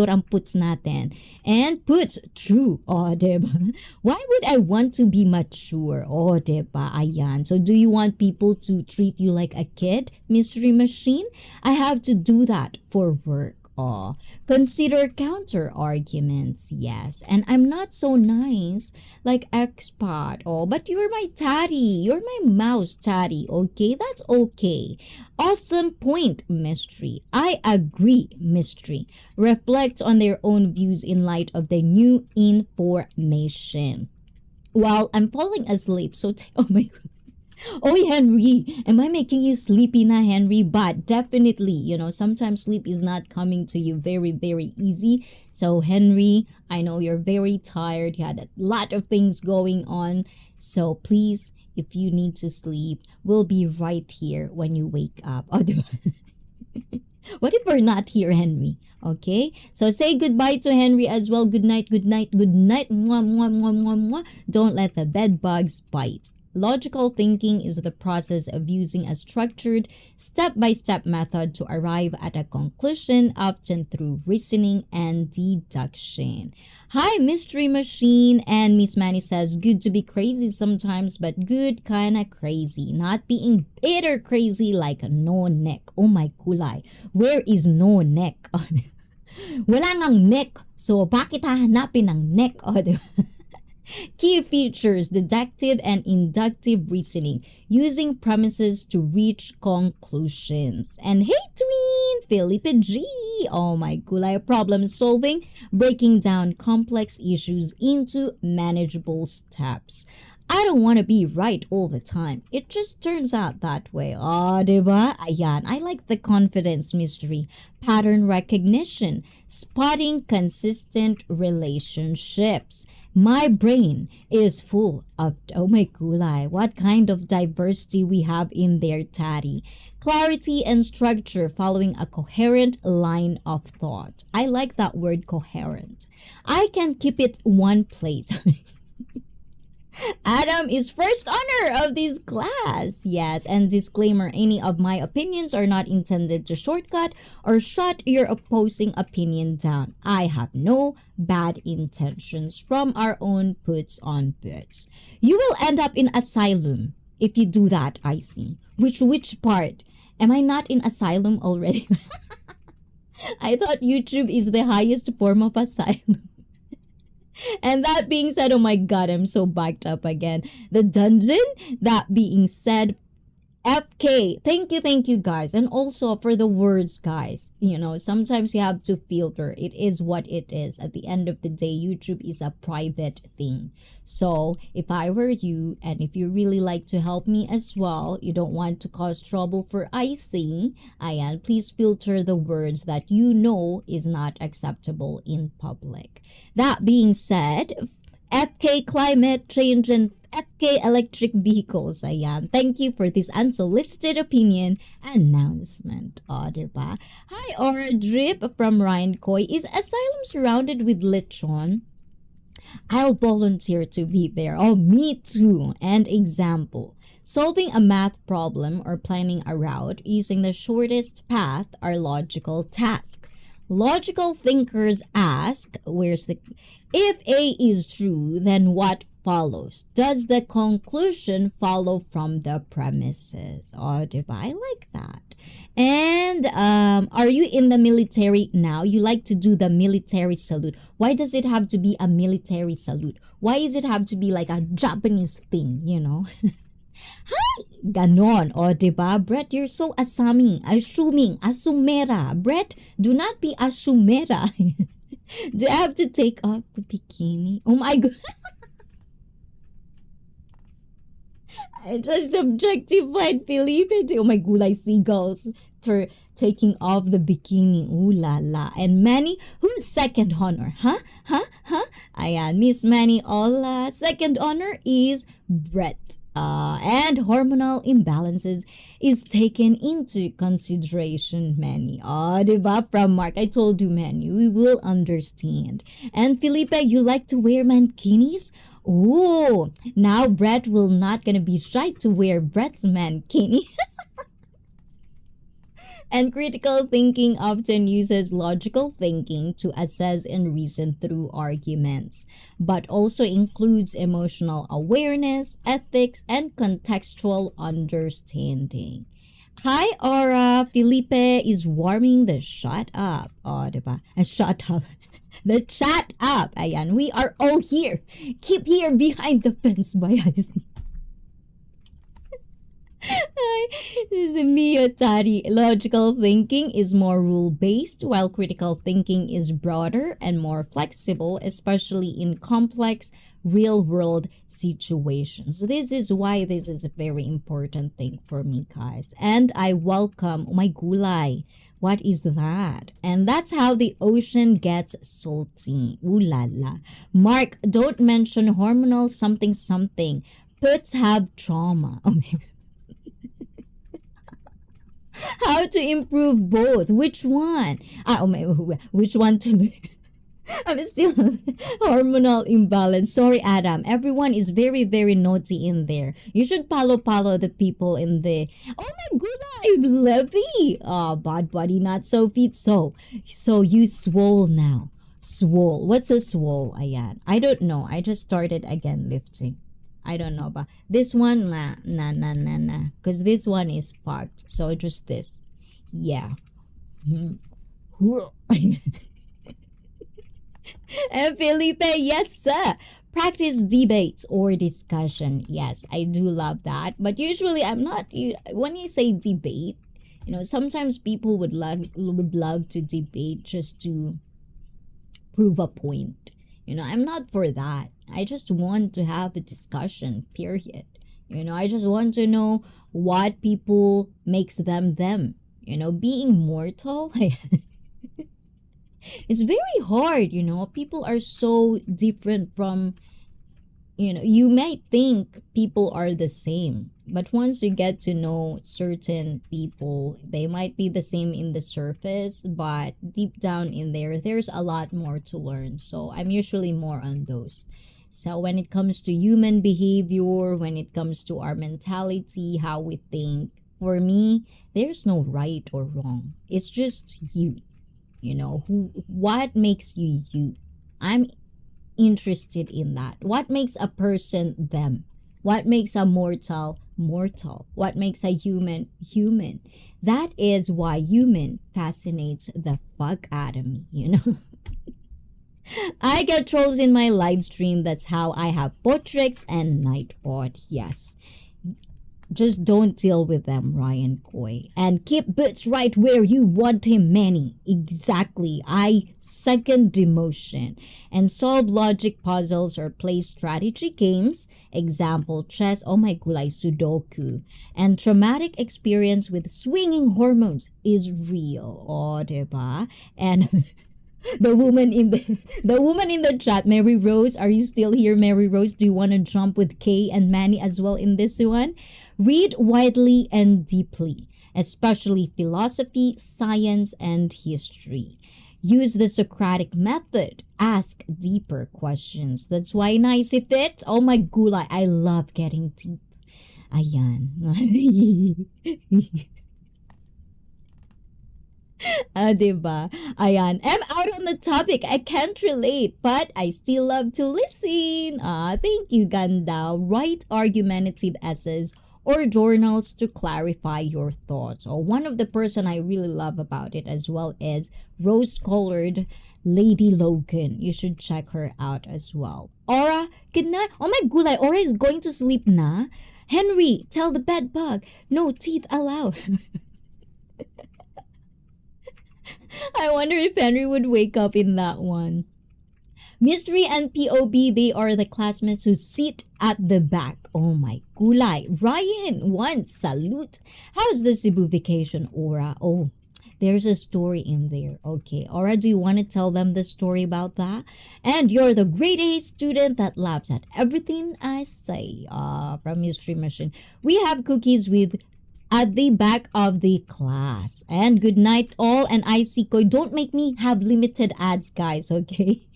ang puts natin. And puts, true. Oh, diba? Why would I want to be mature? Oh, diba? Ayan. So do you want people to treat you like a kid, Mystery Machine? I have to do that for work. Oh, consider counter arguments. Yes. And I'm not so nice like expat. Oh, but you're my Tari. You're my mouse, Tari. Okay, that's okay. Awesome point, Mystery. I agree, Mystery. Reflect on their own views in light of the new information. Well, I'm falling asleep, so oh my God. Oh, Henry, am I making you sleepy na, Henry? But definitely, you know, sometimes sleep is not coming to you very, very easy. So, Henry, I know you're very tired. You had a lot of things going on. So please, if you need to sleep, we'll be right here when you wake up. Oh, diba? What if we're not here, Henry? Okay? So say goodbye to Henry as well. Good night, good night, good night. Mwah, mwah, mwah, mwah, mwah. Don't let the bed bugs bite. Logical thinking is the process of using a structured, step-by-step method to arrive at a conclusion, often through reasoning and deduction. Hi, Mystery Machine. And Miss Manny says, good to be crazy sometimes, but good kinda crazy. Not being bitter crazy like no neck. Oh my kulay. Where is no neck? Wala ngang neck. So, bakit hahanapin ng neck? Oh, diba? Key features: deductive and inductive reasoning, using premises to reach conclusions. And hey, twin, Felipe G! Oh my gulay, problem solving, breaking down complex issues into manageable steps. I don't want to be right all the time. It just turns out that way. Oh, diba? Ayan, I like the confidence mystery. Pattern recognition, spotting consistent relationships. My brain is full of, oh my gulay, what kind of diversity we have in there, Taddy. Clarity and structure, following a coherent line of thought. I like that word, coherent. I can keep it one place. Adam is first honor of this class. Yes, and disclaimer, any of my opinions are not intended to shortcut or shut your opposing opinion down. I have no bad intentions from our own puts on puts. You will end up in asylum if you do that, I see. Which part? Am I not in asylum already? I thought YouTube is the highest form of asylum. And that being said, oh my god, I'm so backed up again. The dungeon, that being said, FK, thank you guys. And also for the words, guys, you know, sometimes you have to filter. It is what it is. At the end of the day, YouTube is a private thing. So if I were you, and if you really like to help me as well, you don't want to cause trouble for IC, ayan, please filter the words that you know is not acceptable in public. That being said, FK climate change and FK electric vehicles. Ayan. Thank you for this unsolicited opinion announcement. O, diba? Hi, Aura Drip from Ryan Coy. Is asylum surrounded with lechon? I'll volunteer to be there. Oh, me too. And example. Solving a math problem or planning a route using the shortest path are logical tasks. Logical thinkers ask, if A is true, then what follows? Does the conclusion follow from the premises? Oh, diba? I like that. And are you in the military now? You like to do the military salute. Why does it have to be a military salute? Why does it have to be like a Japanese thing, you know? Hi! Ganon. O, diba? Brett, you're so assuming, asumera. Brett, do not be asumera. Do I have to take off the bikini? Oh my god. I just objectified Felipe. Oh my gulay seagulls taking off the bikini. Ooh la la. And Manny, who's second honor? Huh? Ayan, Miss Manny, hola. Second honor is Brett. And hormonal imbalances is taken into consideration, Manny. Diba? From Mark, I told you, Manny, we will understand. And Felipe, you like to wear mankinis? Ooh, now Brett will not gonna be shy to wear Brett's mankini. And critical thinking often uses logical thinking to assess and reason through arguments, but also includes emotional awareness, ethics, and contextual understanding. Hi, Aura. Felipe is warming the shut up. Oh, diba? Shut up. The chat up. Ayan, we are all here. Keep here behind the fence by Ice. This is Mio Tari. Logical thinking is more rule-based, while critical thinking is broader and more flexible, especially in complex real-world situations. This is why this is a very important thing for me, guys. And I welcome, oh my gulay, what is that? And that's how the ocean gets salty. Ooh la la. Mark, don't mention hormonal something. Pets have trauma. Oh my. How to improve both? Which one? Oh my, which one to? I'm still hormonal imbalance. Sorry, Adam. Everyone is very, very naughty in there. You should follow the people in the. Oh my goodness, Levy. Oh, bad body, not so fit. So you swole now. Swole. What's a swole? Ayan. I don't know. I just started again lifting. I don't know, but this one, nah. Because this one is fucked. So just this. Yeah. And Felipe, yes, sir. Practice debates or discussion. Yes, I do love that. But usually, I'm not. When you say debate, sometimes people would love to debate just to prove a point. I'm not for that. I just want to have a discussion, period. I just want to know what people makes them them. Being mortal, it's very hard. People are so different from, you might think people are the same. But once you get to know certain people, they might be the same in the surface, but deep down in there's a lot more to learn. So I'm usually more on those. So when it comes to human behavior, when it comes to our mentality, how we think, for me, there's no right or wrong. It's just you. What makes you you? I'm interested in that. What makes a person them? What makes a mortal mortal? What makes a human human? That is why human fascinates the fuck out of me, I get trolls in my live stream. That's how I have Botrix and Nightbot. Yes. Just don't deal with them, Ryan Coy. And keep Boots right where you want him, Manny. Exactly. I second demotion. And solve logic puzzles or play strategy games. Example, chess, oh my gulay, Sudoku. And traumatic experience with swinging hormones is real. Oh, diba? And the woman in the chat, Mary Rose, are you still here, Mary Rose? Do you want to jump with Kay and Manny as well in this one? Read widely and deeply, especially philosophy, science, and history. Use the Socratic method. Ask deeper questions. That's why nice if it. Oh my gulay, I love getting deep. Ayan. Diba? Ayan. I'm out on the topic. I can't relate, but I still love to listen. Thank you, Ganda. Write argumentative essays or journals to clarify your thoughts. Or one of the person I really love about it as well is rose-colored Lady Logan. You should check her out as well. Aura, good night. Oh my gulay, Aura is going to sleep na. Henry, tell the bed bug, no teeth allowed. I wonder if Henry would wake up in that one. Mystery and POB, they are the classmates who sit at the back. Oh my gulay. Ryan, one salute. How's the Cebu vacation, Aura? Oh, there's a story in there. Okay, Aura, do you want to tell them the story about that? And you're the grade A student that laughs at everything I say. From Mystery Mission. We have cookies with at the back of the class. And good night all, and I see Koy. Don't make me have limited ads, guys, okay?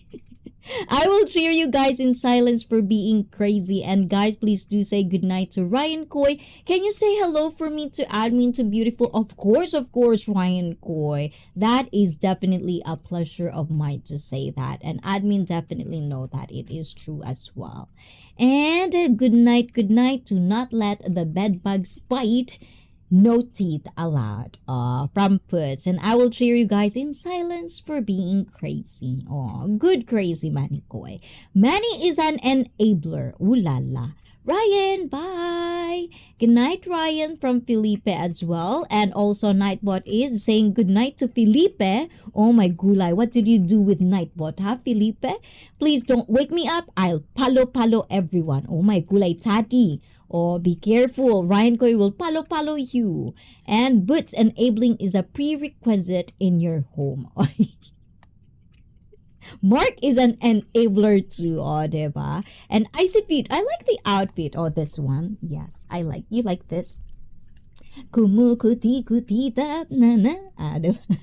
I will cheer you guys in silence for being crazy. And guys, please do say goodnight to Ryan Coy. Can you say hello for me to admin to beautiful? Of course, Ryan Coy. That is definitely a pleasure of mine to say that. And admin definitely know that it is true as well. And good night. Do not let the bed bugs bite. No teeth allowed. From Puts. And I will cheer you guys in silence for being crazy. Good crazy Manny Koy. Manny is an enabler. Ooh la la. Ryan, bye. Good night, Ryan, from Felipe as well. And also Nightbot is saying good night to Felipe. Oh my gulay, what did you do with Nightbot, huh, Felipe? Please don't wake me up. I'll palo everyone. Oh my gulay, Tati. Be careful. Ryan Koy will palo you. And Boots enabling is a prerequisite in your home. Mark is an enabler too, diba? And Icy Feet, I like the outfit. Oh, this one. Yes, I like. You like this? Kumukutitap na na. Diba?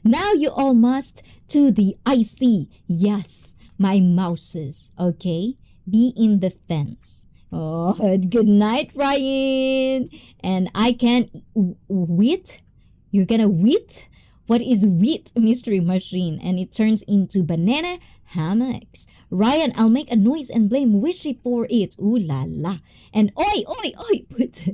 Now you all must to the icy. Yes, my mouses. Okay? Be in the fence. Oh, good night, Ryan. And I can wheat. You're gonna wheat? What is wheat, mystery machine? And it turns into banana hammocks. Ryan, I'll make a noise and blame Wishy for it. Ooh la la. And oi, oi, oi, put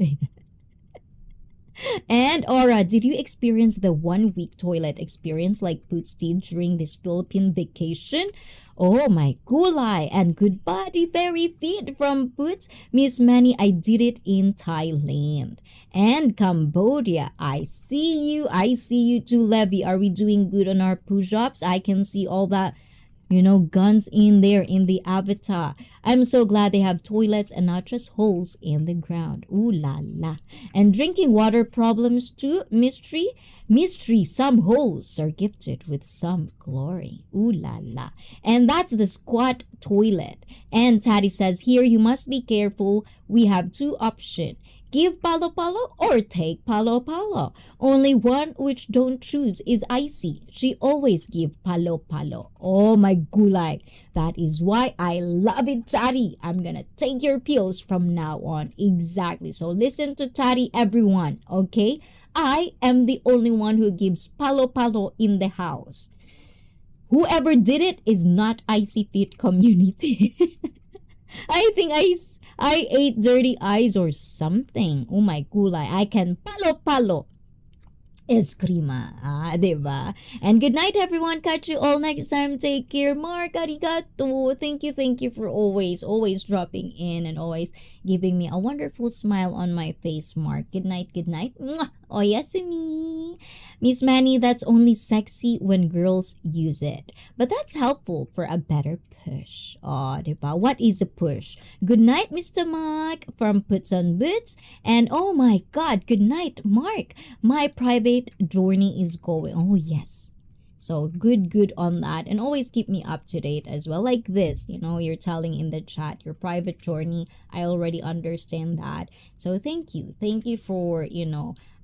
And Aura, did you experience the 1 week toilet experience like Boots did during this Philippine vacation? Oh my gulay and good body very fit from Boots. Miss Manny, I did it in Thailand. And Cambodia, I see you too, Levy. Are we doing good on our push-ups? I can see all that guns in there in the avatar. I'm so glad they have toilets and not just holes in the ground. Ooh la la. And drinking water problems too, mystery. Mystery, some holes are gifted with some glory. Ooh la la. And that's the squat toilet. And Taddy says, here you must be careful. We have 2 options. Give palo palo or take palo palo. Only one which don't choose is Icy. She always give palo palo. Oh my gulay. That is why I love it, Tari. I'm gonna take your pills from now on. Exactly. So listen to Tari, everyone. Okay? I am the only one who gives palo palo in the house. Whoever did it is not Icy Fit community. I think I ate dirty eyes or something. Oh my gulay. I can palo palo. Eskrima. Diba? And good night, everyone. Catch you all next time. Take care. Mark, arigato. Thank you for always dropping in and always giving me a wonderful smile on my face, Mark. Good night. Mwah. Oyasumi. Miss Manny, that's only sexy when girls use it. But that's helpful for a better push. Oh, diba? What is a push? Good night, Mr. Mark from Puts on Boots. And oh my God, good night, Mark. My private journey is going. Oh, yes. So good on that. And always keep me up to date as well. Like this, you're telling in the chat, your private journey. I already understand that. So thank you. Thank you for,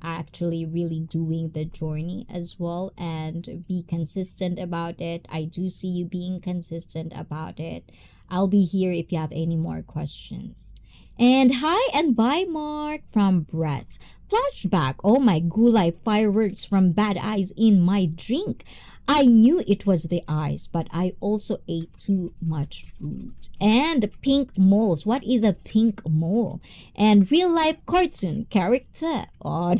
actually really doing the journey as well and be consistent about it. I do see you being consistent about it. I'll be here if you have any more questions. And hi and bye, Mark from Brett. Flashback. Oh my gulay, fireworks from bad eyes in my drink. I knew it was the eyes, but I also ate too much fruit. And pink moles. What is a pink mole? And real life cartoon character. Oh,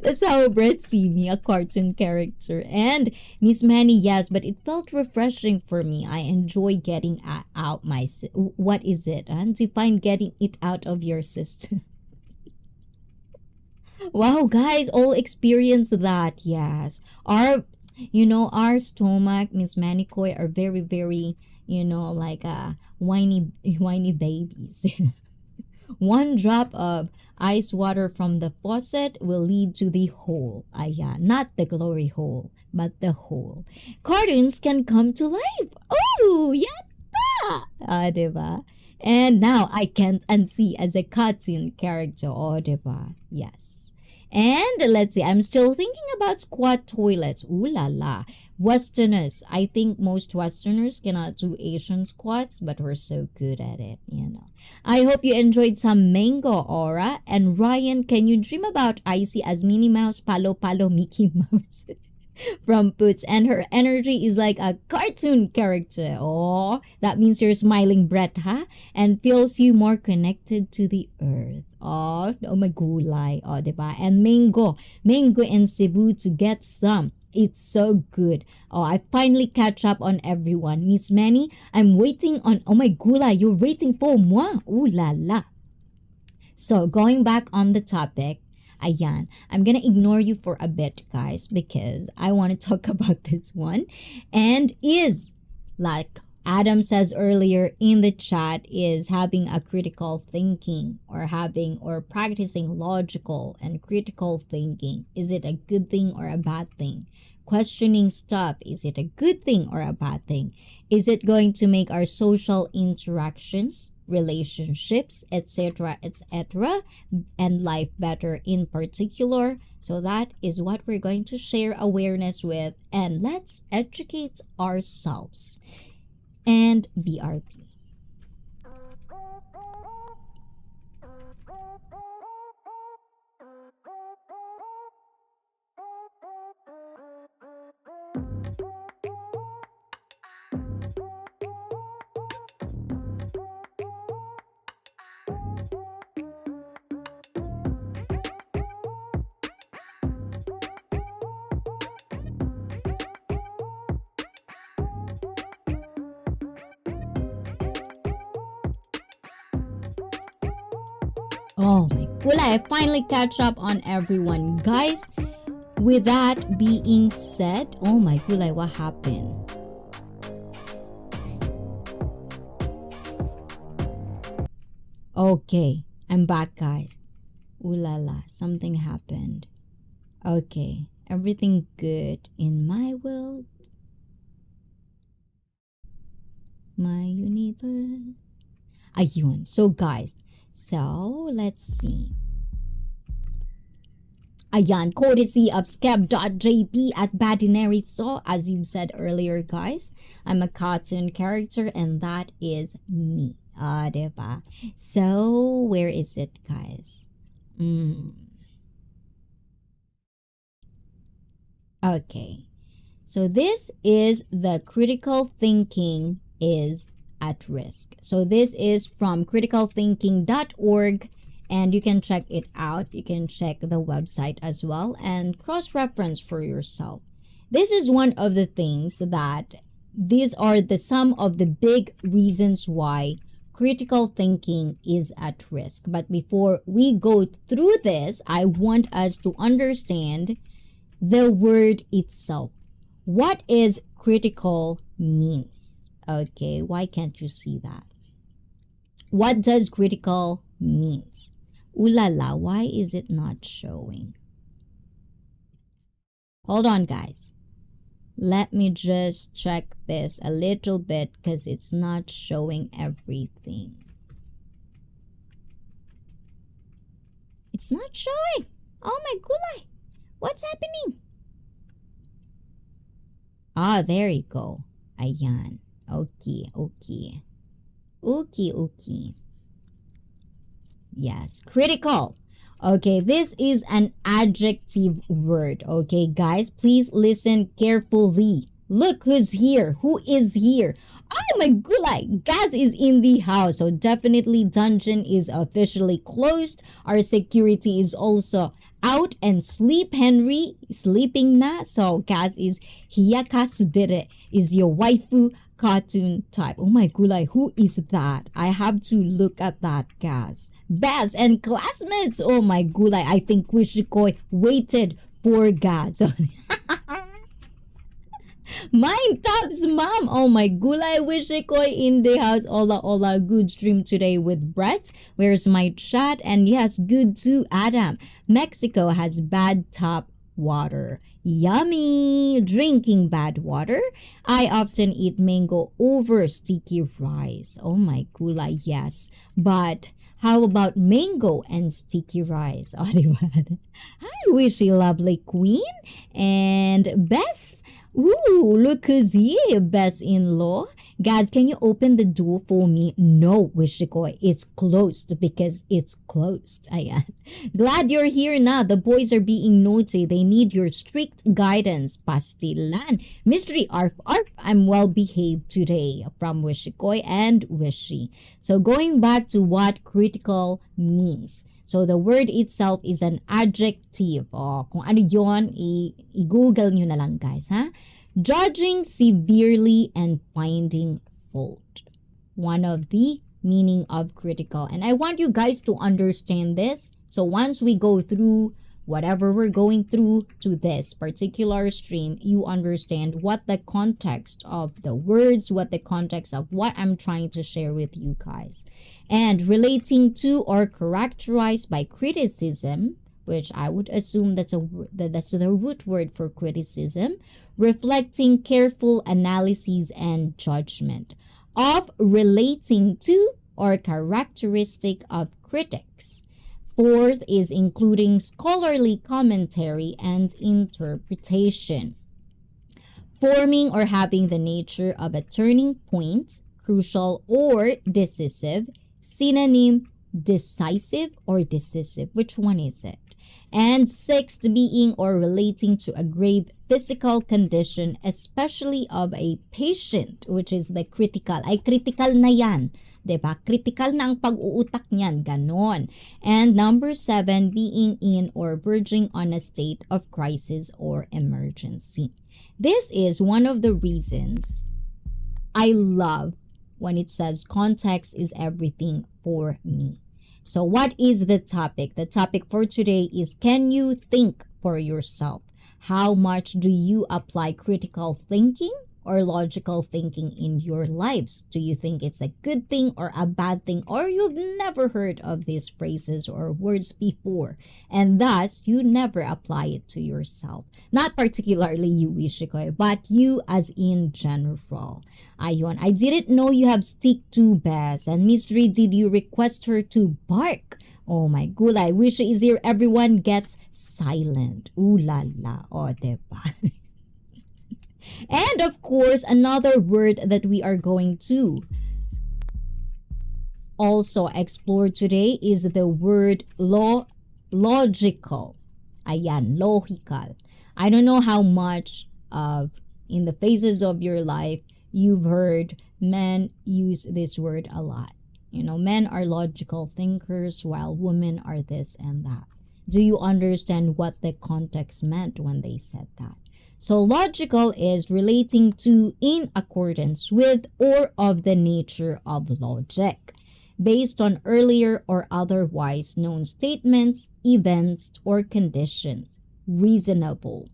that's how Brett see me, a cartoon character. And Miss Manny, yes, but it felt refreshing for me. I enjoy getting out my... What is it? And define getting it out of your system. Wow, guys, all experience that. Yes. Our stomach, Miss Manicoy, are very, very, like whiny babies. One drop of ice water from the faucet will lead to the hole. Yeah, not the glory hole, but the hole. Cartoons can come to life. Oh, yatta! Diba? And now I can't unsee as a cartoon character. Oh, diba? Yes. And let's see, I'm still thinking about squat toilets. Ooh la la. Westerners. I think most Westerners cannot do Asian squats, but we're so good at it, I hope you enjoyed some mango, Aura. And Ryan, can you dream about Icy as Minnie Mouse, Palo Palo, Mickey Mouse? From Puts, and her energy is like a cartoon character. Oh, that means you're smiling, Brett, huh? And feels you more connected to the earth. Oh my gulay. Oh, diba? And mango in Cebu to get some. It's so good. Oh, I finally catch up on everyone. Miss Manny, I'm waiting on... Oh my gulay, you're waiting for moi. Ooh la la. So, going back on the topic, ayan, I'm gonna ignore you for a bit, guys, because I want to talk about this one. And is, like Adam says earlier in the chat, is having a critical thinking or practicing logical and critical thinking. Is it a good thing or a bad thing? questioning stuff. Is it a good thing or a bad thing? Is it going to make our social interactions, relationships, etc., etc., and life better in particular? So that is what we're going to share awareness with, and let's educate ourselves. And BRP. Oh my god, I finally catch up on everyone. Guys, with that being said, oh my god, what happened? Okay, I'm back, guys. Ooh la la, something happened. Okay, everything good in my world, my universe. Ayun. So guys, so let's see. Ayan, courtesy of skeb.jp at Badinary. So as you said earlier, guys, I'm a cartoon character and that is me. Diba? So where is it, guys? Okay. So this is the critical thinking is at risk. So this is from criticalthinking.org, and you can check it out. You can check the website as well and cross-reference for yourself. This is one of the things that these are some of the big reasons why critical thinking is at risk. But before we go through this, I want us to understand the word itself. What is critical means? Okay, why can't you see that? What does critical means? Ooh la la, why is it not showing? Hold on, guys. Let me just check this a little bit because it's not showing everything. It's not showing. Oh my gulay. What's happening? Ah, there you go. Ayan. Okay. Okay. Yes, critical. Okay, this is an adjective word. Okay, guys, please listen carefully. Look who's here. Who is here? Oh my god, Gaz is in the house. So definitely dungeon is officially closed. Our security is also out and sleep. Henry sleeping na. So Gaz is hiyaka sudere is your waifu cartoon type. Oh my gulay, who is that? I have to look at that, guys. Baz and classmates. Oh my gulay, I think Wishikoi waited for Gaz. Mine Top's mom. Oh my gulay, Wishikoi in the house. Hola, good stream today with Brett. Where's my chat? And yes, good too, Adam. Mexico has bad top water. Yummy! Drinking bad water. I often eat mango over sticky rice. Oh my gulay, yes. But how about mango and sticky rice? Oh, diba? Hi, Wishy lovely queen. And Bess. Ooh, look who's here, best-in-law. Guys, can you open the door for me? No, Wishikoy, it's closed because it's closed. Ayan. Glad you're here now. The boys are being naughty. They need your strict guidance. Pastilan. Mystery Arf. I'm well behaved today from Wishikoy and Wishy. So going back to what critical means. So the word itself is an adjective. Kung ano yon, i-google nyo na lang, guys, ha? Judging severely and finding fault. One of the meaning of critical. And I want you guys to understand this. So once we go through whatever we're going through to this particular stream, you understand what the context of the words, what the context of what I'm trying to share with you guys. And relating to or characterized by criticism, which I would assume that's the root word for criticism, reflecting careful analysis and judgment of relating to or characteristic of critics. Fourth is including scholarly commentary and interpretation. Forming or having the nature of a turning point, crucial or decisive. Synonym, decisive or decisive. Which one is it? And sixth, being or relating to a grave physical condition, especially of a patient, which is the critical. Ay, critical na yan. Diba? Critical na ang pag-uutak niyan. Ganon. And number 7, being in or verging on a state of crisis or emergency. This is one of the reasons I love when it says context is everything for me. So what is the topic? The topic for today is, can you think for yourself? How much do you apply critical thinking or logical thinking in your lives? Do you think it's a good thing or a bad thing, or you've never heard of these phrases or words before, and thus you never apply it to yourself? Not particularly you, Ishikoy, but you as in general. Ayon, I didn't know you have stick to Bess, and Miss Dre, did you request her to bark? Oh my gulay, wish easier everyone gets silent. Ooh la la, oh diba? And of course, another word that we are going to also explore today is the word logical. Ayan, logical. I don't know how much of in the phases of your life you've heard men use this word a lot. You know, men are logical thinkers while women are this and that. Do you understand what the context meant when they said that? So logical is relating to, in accordance with, or of the nature of logic, based on earlier or otherwise known statements, events, or conditions. Reasonable.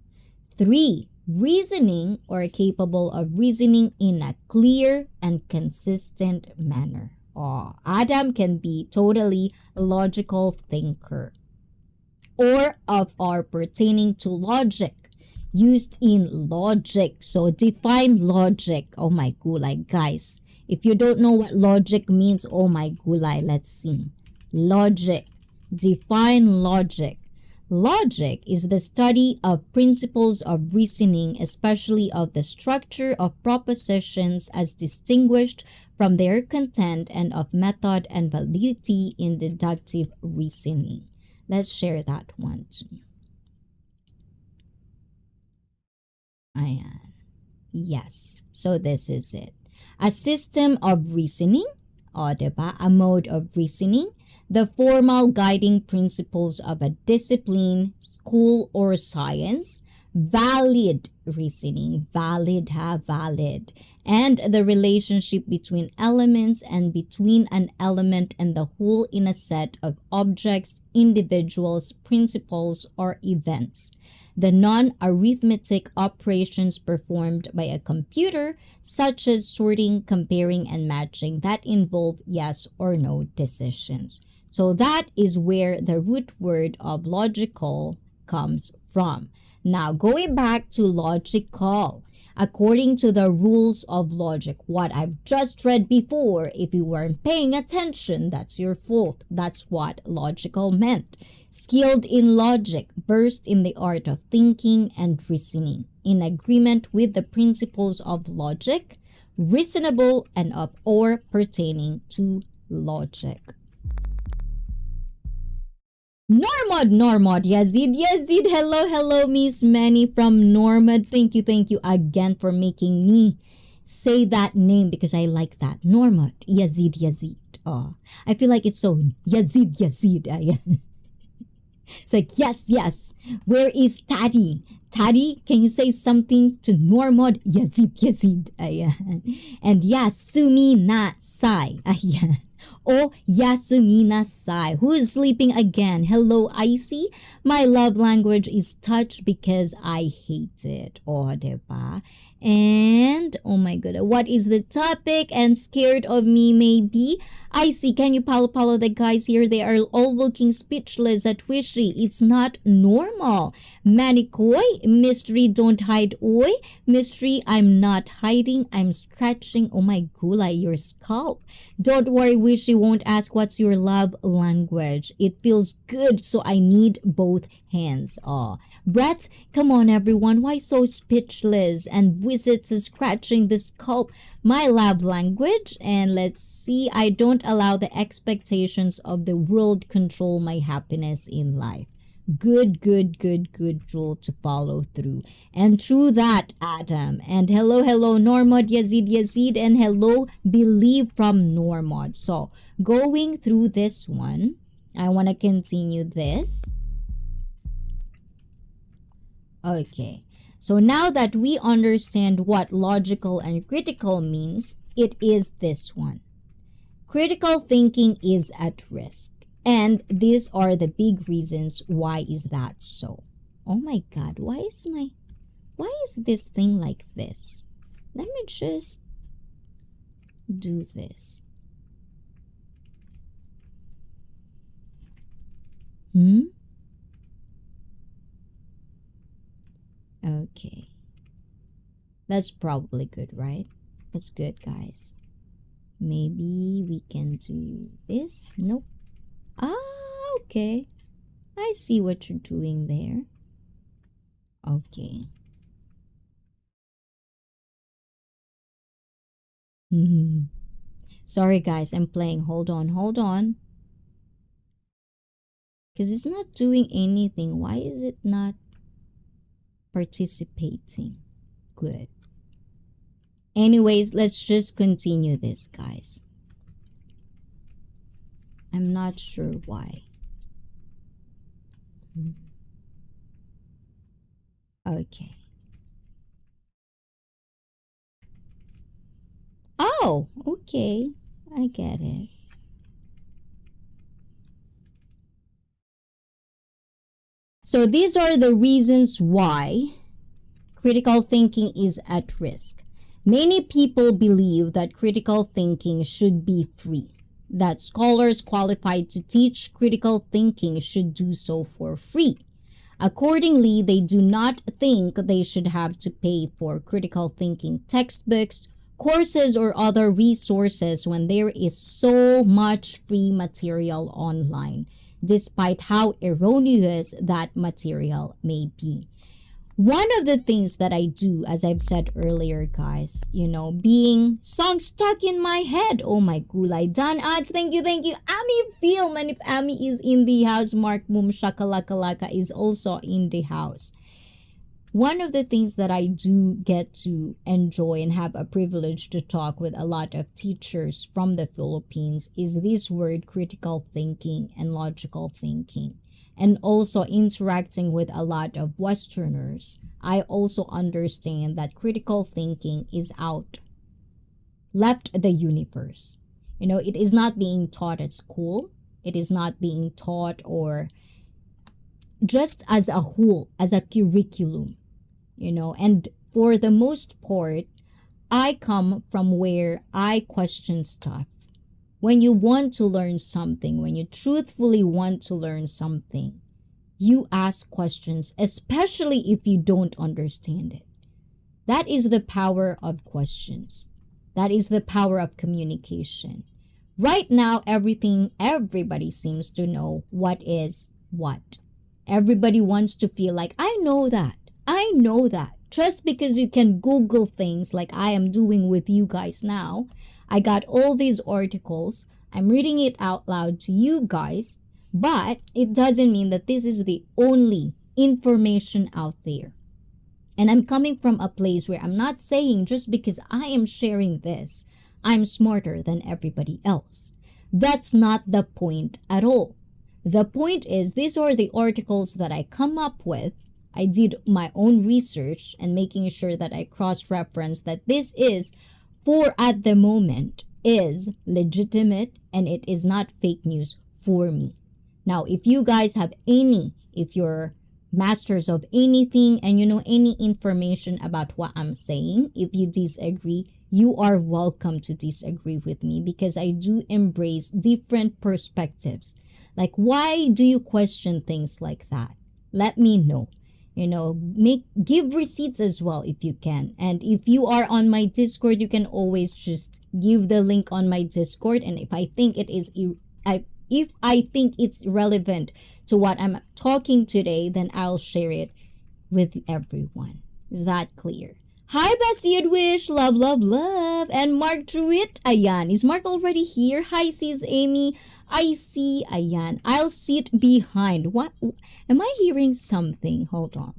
3. Reasoning or capable of reasoning in a clear and consistent manner. Oh, Adam can be totally logical thinker. Or of or pertaining to logic. Used in logic. So define logic. Oh my gulay, guys. If you don't know what logic means, oh my gulay, let's see. Logic. Define logic. Logic is the study of principles of reasoning, especially of the structure of propositions as distinguished from their content, and of method and validity in deductive reasoning. Let's share that one too. Ayan. Yes. So this is it. A system of reasoning, o diba? A mode of reasoning, the formal guiding principles of a discipline, school, or science, valid reasoning, valid, and the relationship between elements and between an element and the whole in a set of objects, individuals, principles, or events. The non-arithmetic operations performed by a computer, such as sorting, comparing, and matching, that involve yes or no decisions. So that is where the root word of logical comes from. Now, going back to logical, according to the rules of logic, what I've just read before, if you weren't paying attention, that's your fault. That's what logical meant. Skilled in logic, versed in the art of thinking and reasoning, in agreement with the principles of logic, reasonable, and of or pertaining to logic. Normod, Yazid, hello, Miss Manny from Normod. Thank you again for making me say that name because I like that. Normod, Yazid. Oh, I feel like it's so Yazid. It's like, yes. Where is Taddy? Taddy, can you say something to Normod? Yazid. Ayan. And yes, Sumi na Sai. Ayan. O yasumi nasai. Who is sleeping again? Hello, Icy. My love language is touch because I hate it. Oh, diba? And, oh my goodness, what is the topic? And scared of me maybe? I see. Can you follow the guys here? They are all looking speechless at Wishy. It's not normal. Manikoy, mystery, don't hide. Oi, mystery, I'm not hiding. I'm scratching. Oh my gulay, your scalp. Don't worry, Wishy won't ask what's your love language. It feels good, so I need both hands. Oh, Brett, come on everyone. Why so speechless? And visits scratching the scalp. My love language, and let's see, I don't allow the expectations of the world control my happiness in life. Good rule to follow through. And through that, Adam. And hello, Normod, Yazid, and hello, Believe from Normod. So, going through this one, I want to continue this. Okay. So now that we understand what logical and critical means, it is this one. Critical thinking is at risk. And these are the big reasons why is that so. Oh my God, why is this thing like this? Let me just do this. Okay. That's probably good, right? That's good, guys. Maybe we can do this. Nope. Okay. I see what you're doing there. Okay. Sorry, guys. I'm playing. Hold on. Because it's not doing anything. Why is it not participating? Good. Anyways, let's just continue this, guys. I'm not sure why. Okay. Oh, okay. I get it. So these are the reasons why critical thinking is at risk. Many people believe that critical thinking should be free, that scholars qualified to teach critical thinking should do so for free. Accordingly, they do not think they should have to pay for critical thinking textbooks, courses, or other resources when there is so much free material online, despite how erroneous that material may be. One of the things that I do, as I've said earlier, guys, being song stuck in my head. Oh my gulay. Dan ads, thank you. Ami film, and if Ami is in the house, Mark Boom Shakalakalaka is also in the house. One of the things that I do get to enjoy and have a privilege to talk with a lot of teachers from the Philippines is this word critical thinking and logical thinking. And also interacting with a lot of Westerners, I also understand that critical thinking is out, left the universe. It is not being taught at school. It is not being taught or just as a whole, as a curriculum, and for the most part, I come from where I question stuff. When you want to learn something, when you truthfully want to learn something, you ask questions, especially if you don't understand it. That is the power of questions. That is the power of communication. Right now, everybody seems to know what is what. Everybody wants to feel like, I know that. Just because you can Google things like I am doing with you guys now. I got all these articles. I'm reading it out loud to you guys, but it doesn't mean that this is the only information out there. And I'm coming from a place where I'm not saying just because I am sharing this, I'm smarter than everybody else. That's not the point at all. The point is, these are the articles that I come up with. I did my own research and making sure that I cross-reference that this is for at the moment is legitimate and it is not fake news for me. Now, if you guys have if you're masters of anything and you know any information about what I'm saying, if you disagree, you are welcome to disagree with me because I do embrace different perspectives. Like, why do you question things like that? Let me know. Give receipts as well if you can. And if you are on my Discord, you can always just give the link on my Discord. And if I think it's relevant to what I'm talking today, then I'll share it with everyone. Is that clear? Hi, Bessie Edwish. Love, love, love. And Mark Truitt. Ayan. Is Mark already here? Hi, sis Amy. I see. Ayan. I'll sit behind. What? Am I hearing something? Hold on.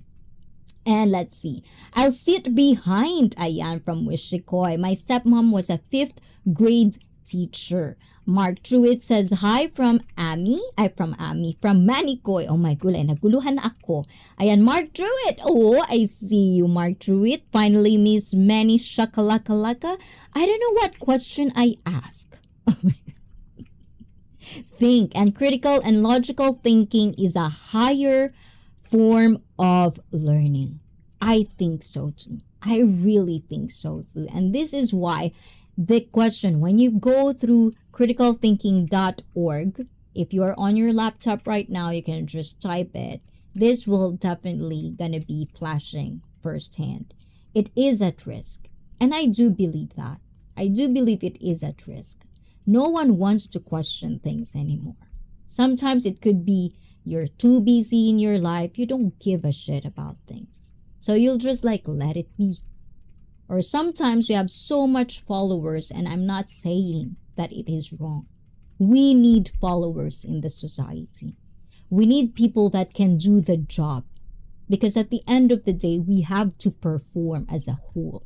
And let's see. I'll sit behind. Ayan from Wishikoy. My stepmom was a 5th grade teacher. Mark Truitt says hi from Ami. From Manikoy. Oh my gulay, naguluhan ako. Ayan, Mark Truitt. Oh, I see you, Mark Truitt. Finally, Miss Manny Shakalakalaka. I don't know what question I ask. Think, and critical and logical thinking is a higher form of learning. I think so too. I really think so too. And this is why the question, when you go through criticalthinking.org, if you are on your laptop right now, you can just type it. This will definitely gonna be flashing firsthand. It is at risk. And I do believe that. I do believe it is at risk. No one wants to question things anymore. Sometimes it could be you're too busy in your life. You don't give a shit about things. So you'll just let it be. Or sometimes we have so much followers, and I'm not saying that it is wrong. We need followers in the society. We need people that can do the job. Because at the end of the day, we have to perform as a whole.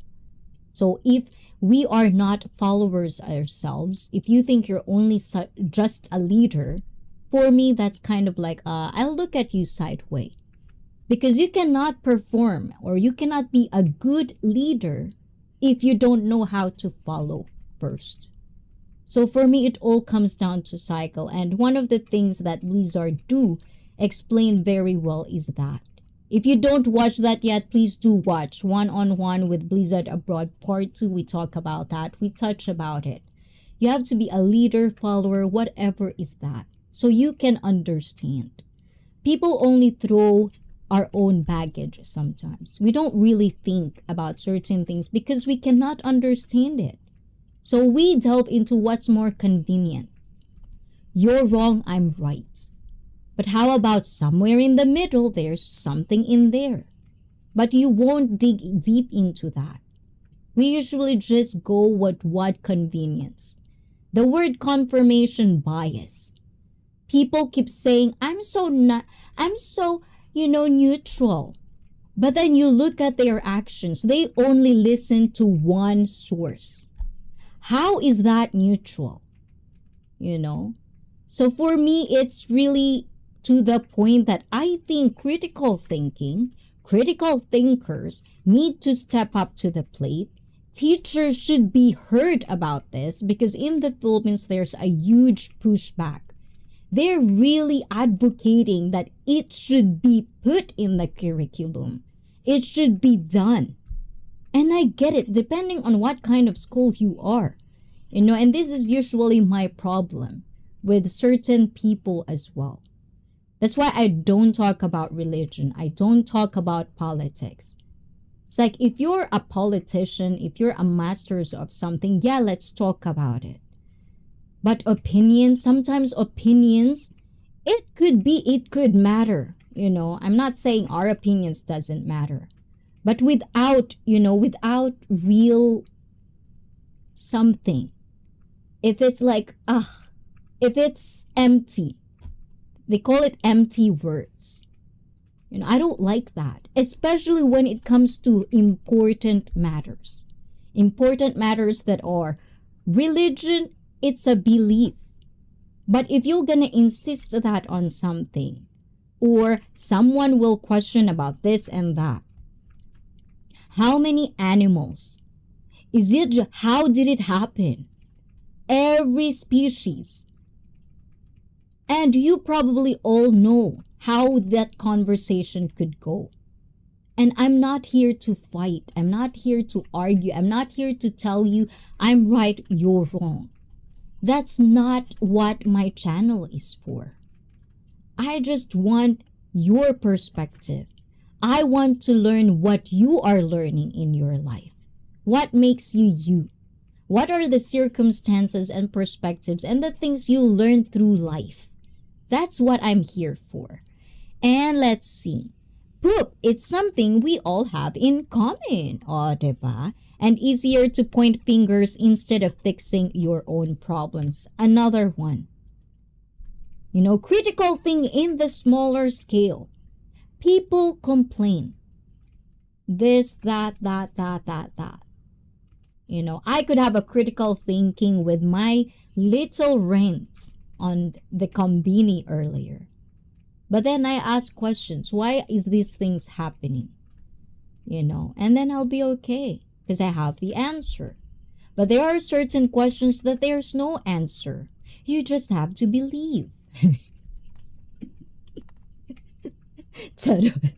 So if we are not followers ourselves, if you think you're only just a leader, for me, that's kind of like, I'll look at you sideways. Because you cannot perform or you cannot be a good leader if you don't know how to follow first. So for me, it all comes down to cycle. And one of the things that Blizzard do explain very well is that. If you don't watch that yet, please do watch One-on-One with Blizzard Abroad Part 2. We talk about that. We touch about it. You have to be a leader, follower, whatever is that. So you can understand. People only throw our own baggage sometimes. We don't really think about certain things because we cannot understand it. So we delve into what's more convenient. You're wrong, I'm right. But how about somewhere in the middle, there's something in there. But you won't dig deep into that. We usually just go with what convenience. The word confirmation bias. People keep saying, I'm so neutral. But then you look at their actions. They only listen to one source. How is that neutral? So for me, it's really to the point that I think critical thinkers need to step up to the plate. Teachers should be heard about this because in the Philippines, there's a huge pushback. They're really advocating that it should be put in the curriculum. It should be done. And I get it, depending on what kind of school you are. And this is usually my problem with certain people as well. That's why I don't talk about religion. I don't talk about politics. It's like if you're a politician, if you're a master of something, yeah, let's talk about it. But sometimes opinions, it could matter. I'm not saying our opinions doesn't matter. But without real something, if it's if it's empty, they call it empty words. I don't like that, especially when it comes to important matters. Important matters that are religion, it's a belief. But if you're gonna insist that on something, or someone will question about this and that, how many animals? How did it happen? every species. And you probably all know how that conversation could go. And I'm not here to fight. I'm not here to argue. I'm not here to tell you I'm right, you're wrong. That's not what my channel is for. I just want your perspective. I want to learn what you are learning in your life. What makes you you? What are the circumstances and perspectives and the things you learn through life? That's what I'm here for. And let's see. Poop, it's something we all have in common. O, diba? And easier to point fingers instead of fixing your own problems. Another one. Critical thing in the smaller scale. People complain. This, that. I could have a critical thinking with my little rant on the Combini earlier. But then I ask questions. Why is these things happening? And then I'll be okay because I have the answer. But there are certain questions that there's no answer. You just have to believe. Charot.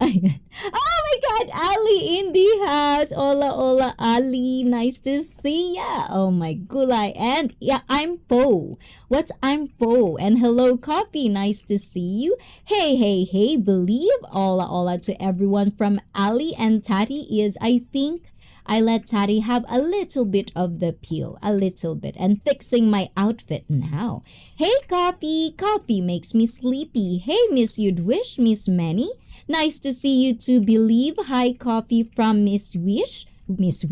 Ayan. Oh my God, Ali in the house. Hola, Ali. Nice to see ya. Oh my gulay. And yeah, I'm Po. What's I'm Po? And hello, Coffee. Nice to see you. Hey. Believe. Hola to everyone from Ali and Tati is, I think, I let Tati have a little bit of the peel, a little bit, and fixing my outfit now. Hey, Coffee makes me sleepy. Hey, Miss You'd Wish, Miss Manny. Nice to see you too, Believe. Hi, Coffee from Miss Wish. Miss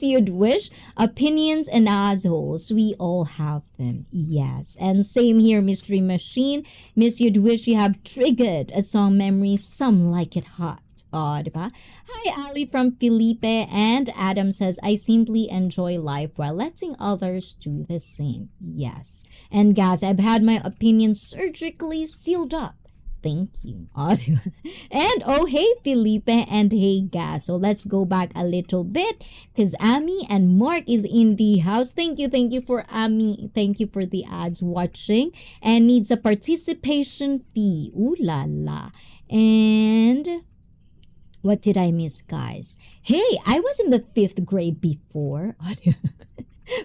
You'd Wish. Opinions and assholes. We all have them. Yes. And same here, Mystery Machine. Miss You'd Wish, you have triggered a song memory. Some like it hot. Oh, diba? Hi, Ali from Felipe. And Adam says, I simply enjoy life while letting others do the same. Yes. And guys, I've had my opinion surgically sealed up. Thank you. And hey, Felipe, and hey, Gas. So let's go back a little bit because Ami and Mark is in the house. Thank you for Ami. Thank you for the ads watching. And needs a participation fee. Ooh la la. And what did I miss, guys? Hey, I was in the 5th grade before.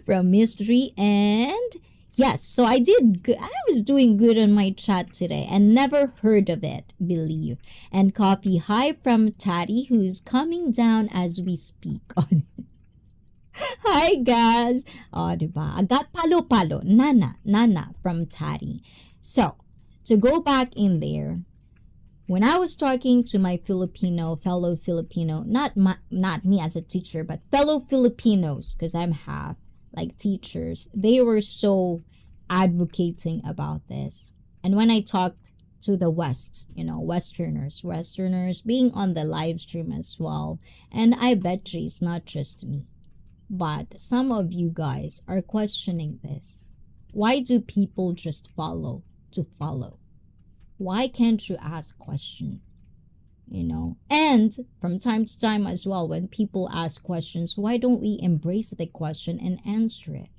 From Mystery and... Yes, so I did good. I was doing good on my chat today and never heard of it, Believe. And Coffee hi from Tati, who's coming down as we speak. Hi, guys. Diba? I got palo. Nana from Tati. So, to go back in there, when I was talking to my fellow Filipino, not me as a teacher, but fellow Filipinos, because I'm half, like teachers, they were so advocating about this. And when I talked to the West, Westerners being on the live stream as well, and I bet you it's not just me, but some of you guys are questioning this. Why do people just follow to follow? Why can't you ask questions? And from time to time as well, when people ask questions, why don't we embrace the question and answer it?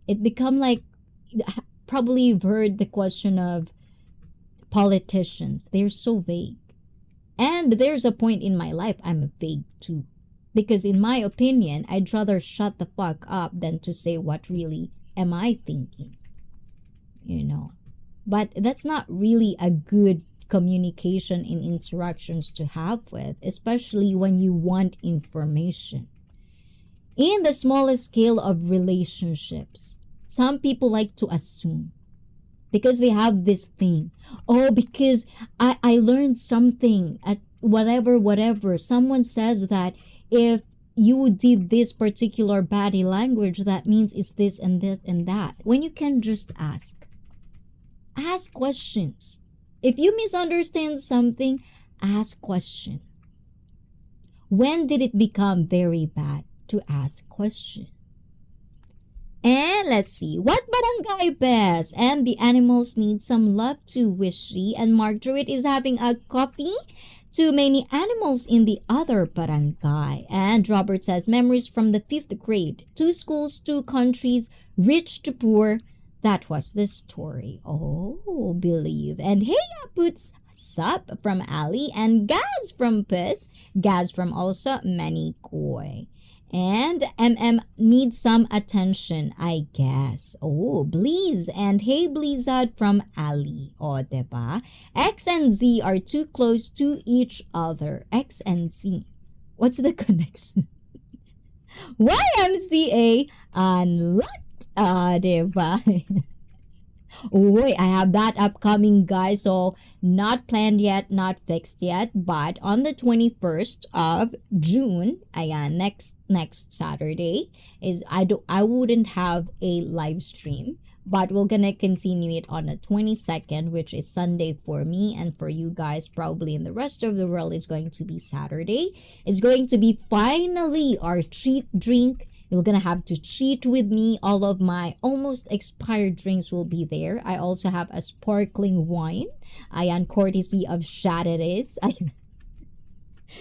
It become like, probably you've heard the question of politicians. They're so vague. And there's a point in my life I'm vague too. Because in my opinion, I'd rather shut the fuck up than to say what really am I thinking. But that's not really a good communication in interactions to have with, especially when you want information. In the smallest scale of relationships, some people like to assume because they have this thing. Because I learned something at whatever. Someone says that if you did this particular body language, that means it's this and this and that. When you can just ask questions. If you misunderstand something, ask question. When did it become very bad to ask question? And let's see, what barangay best? And the animals need some love too, Wishy. And Mark Druid is having a coffee Too many animals in the other barangay. And Robert says, memories from the 5th grade. 2 schools, 2 countries, rich to poor. That was the story. Oh, believe. And hey, puts sup from Ali and Gaz from Puss. Gaz from also Manikoy. And needs some attention, I guess. Oh, Bleeze. And hey, Blizzard from Ali. O, diba? X and Z are too close to each other. X and Z. What's the connection? YMCA unlocked. Diba? Oh, I have that upcoming, guys. So, not planned yet, not fixed yet. But on the 21st of June, ayan, next Saturday, I wouldn't have a live stream. But we're gonna continue it on the 22nd, which is Sunday for me. And for you guys, probably in the rest of the world, is going to be Saturday. It's going to be finally our cheat drink. You're gonna have to cheat with me. All of my almost expired drinks will be there. I also have a sparkling wine. Ayan, courtesy of Saturdays.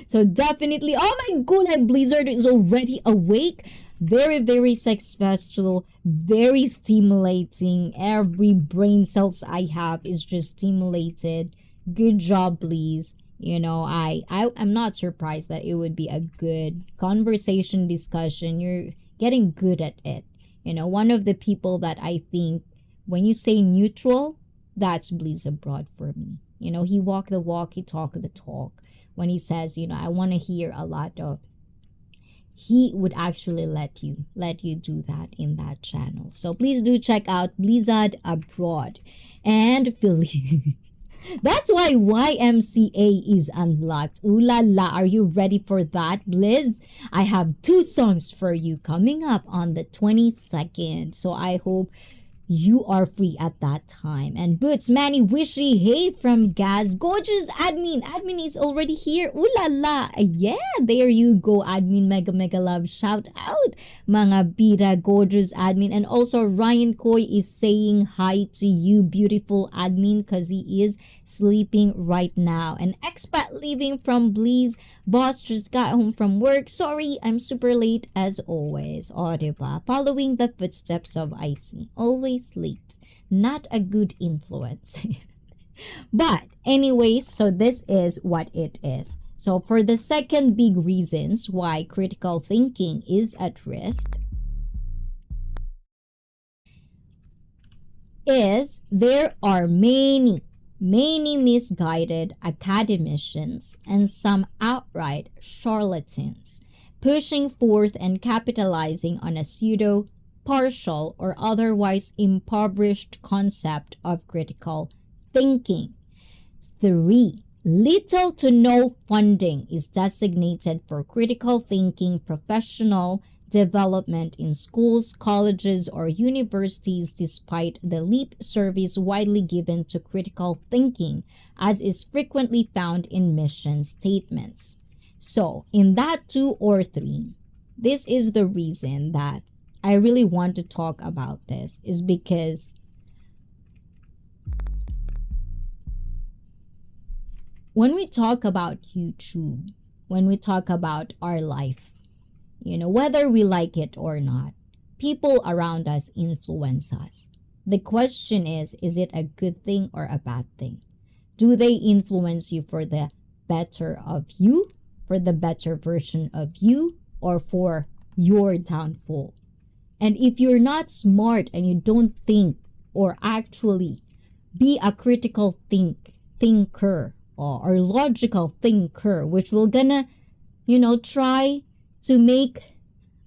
So definitely, oh my god, Blizzard is already awake. Very, very successful, very stimulating. Every brain cells I have is just stimulated. Good job, Blizz. You know, I'm not surprised that it would be a good conversation discussion. You're getting good at it. You know, one of the people that I think when you say neutral, that's Blizz abroad for me. You know, he walk the walk, he talk the talk. When he says, you know, I want to hear a lot of, he would actually let you do that in that channel. So please do check out Blizzard Abroad and Philly. That's why YMCA is unlocked. Ooh la la, are you ready for that, Blizz? I have 2 songs for you coming up on the 22nd. So I hope you are free at that time. And Boots, Manny, Wishy, hey from Gaz. Gorgeous admin. Admin is already here. Ooh la la. Yeah, there you go, admin. Mega mega love. Shout out, mga bida, gorgeous admin. And also Ryan Coy is saying hi to you, beautiful admin, because he is sleeping right now. And expat leaving from Bleeze. Boss just got home from work. Sorry, I'm super late as always. O, diba? Following the footsteps of Icy. Always late. Not a good influence. But anyways, so this is what it is. So for the second big reasons why critical thinking is at risk is there are many misguided academicians and some outright charlatans pushing forth and capitalizing on a pseudo, partial, or otherwise impoverished concept of critical thinking. 3. Little to no funding is designated for critical thinking professional development in schools, colleges, or universities, despite the lip service widely given to critical thinking, as is frequently found in mission statements. So, in that 2 or 3, this is the reason that I really want to talk about this, is because when we talk about YouTube, when we talk about our life, you know, whether we like it or not, people around us influence us. The question is it a good thing or a bad thing? Do they influence you for the better of you, for the better version of you, or for your downfall? And if you're not smart and you don't think or actually be a critical thinker or logical thinker, which we're gonna, you know, try to make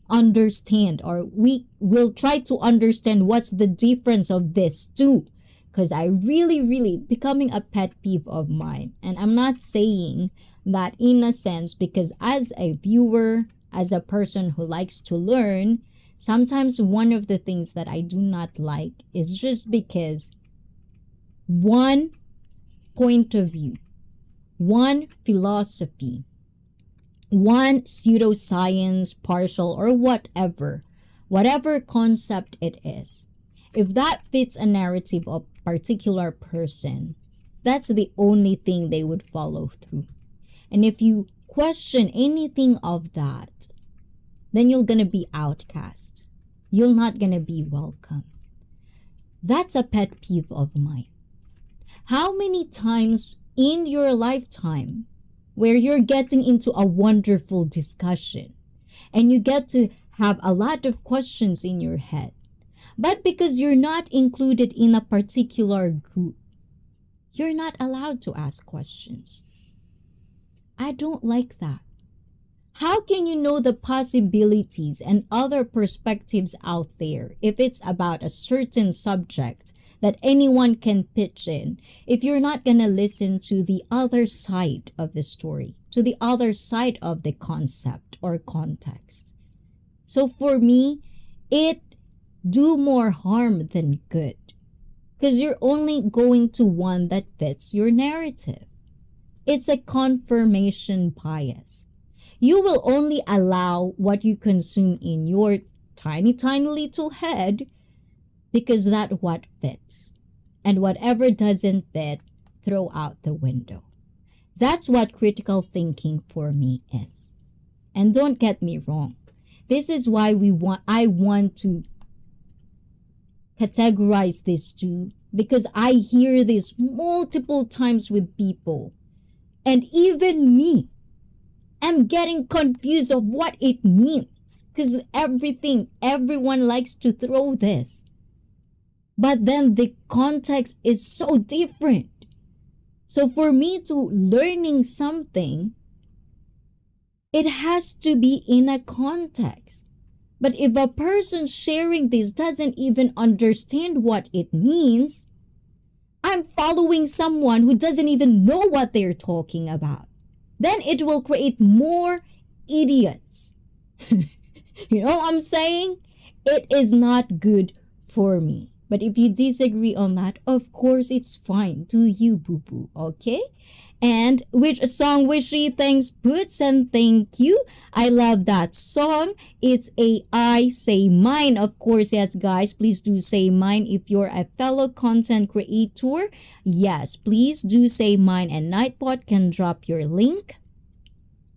understand, or we will try to understand what's the difference of this too, because I really becoming a pet peeve of mine. And I'm not saying that in a sense, because as a viewer, as a person who likes to learn, sometimes one of the things that I do not like is just because one point of view, one philosophy, one pseudoscience, partial, or whatever concept it is, if that fits a narrative of a particular person, that's the only thing they would follow through. And if you question anything of that, then you're gonna be outcast. You're not gonna be welcome. That's a pet peeve of mine. How many times in your lifetime where you're getting into a wonderful discussion and you get to have a lot of questions in your head, but because you're not included in a particular group, you're not allowed to ask questions? I don't like that. How can you know the possibilities and other perspectives out there if it's about a certain subject that anyone can pitch in, if you're not going to listen to the other side of the story, to the other side of the concept or context? So for me, it do more harm than good, because you're only going to one that fits your narrative. It's a confirmation bias. You will only allow what you consume in your tiny little head because that's what fits. And whatever doesn't fit, throw out the window. That's what critical thinking for me is. And don't get me wrong. This is why I want to categorize this too, because I hear this multiple times with people. And even me, I'm getting confused of what it means, because everyone likes to throw this. But then the context is so different. So for me to learning something, it has to be in a context. But if a person sharing this doesn't even understand what it means, I'm following someone who doesn't even know what they're talking about. Then it will create more idiots. You know what I'm saying? It is not good for me. But if you disagree on that, of course, it's fine. Do you, boo-boo, okay? And which song, Wishy? Thanks, Boots, and thank you. I love that song. It's a I Say Mine. Of course, yes, guys, please do say mine if you're a fellow content creator. Yes, please do say mine, and Nightbot can drop your link.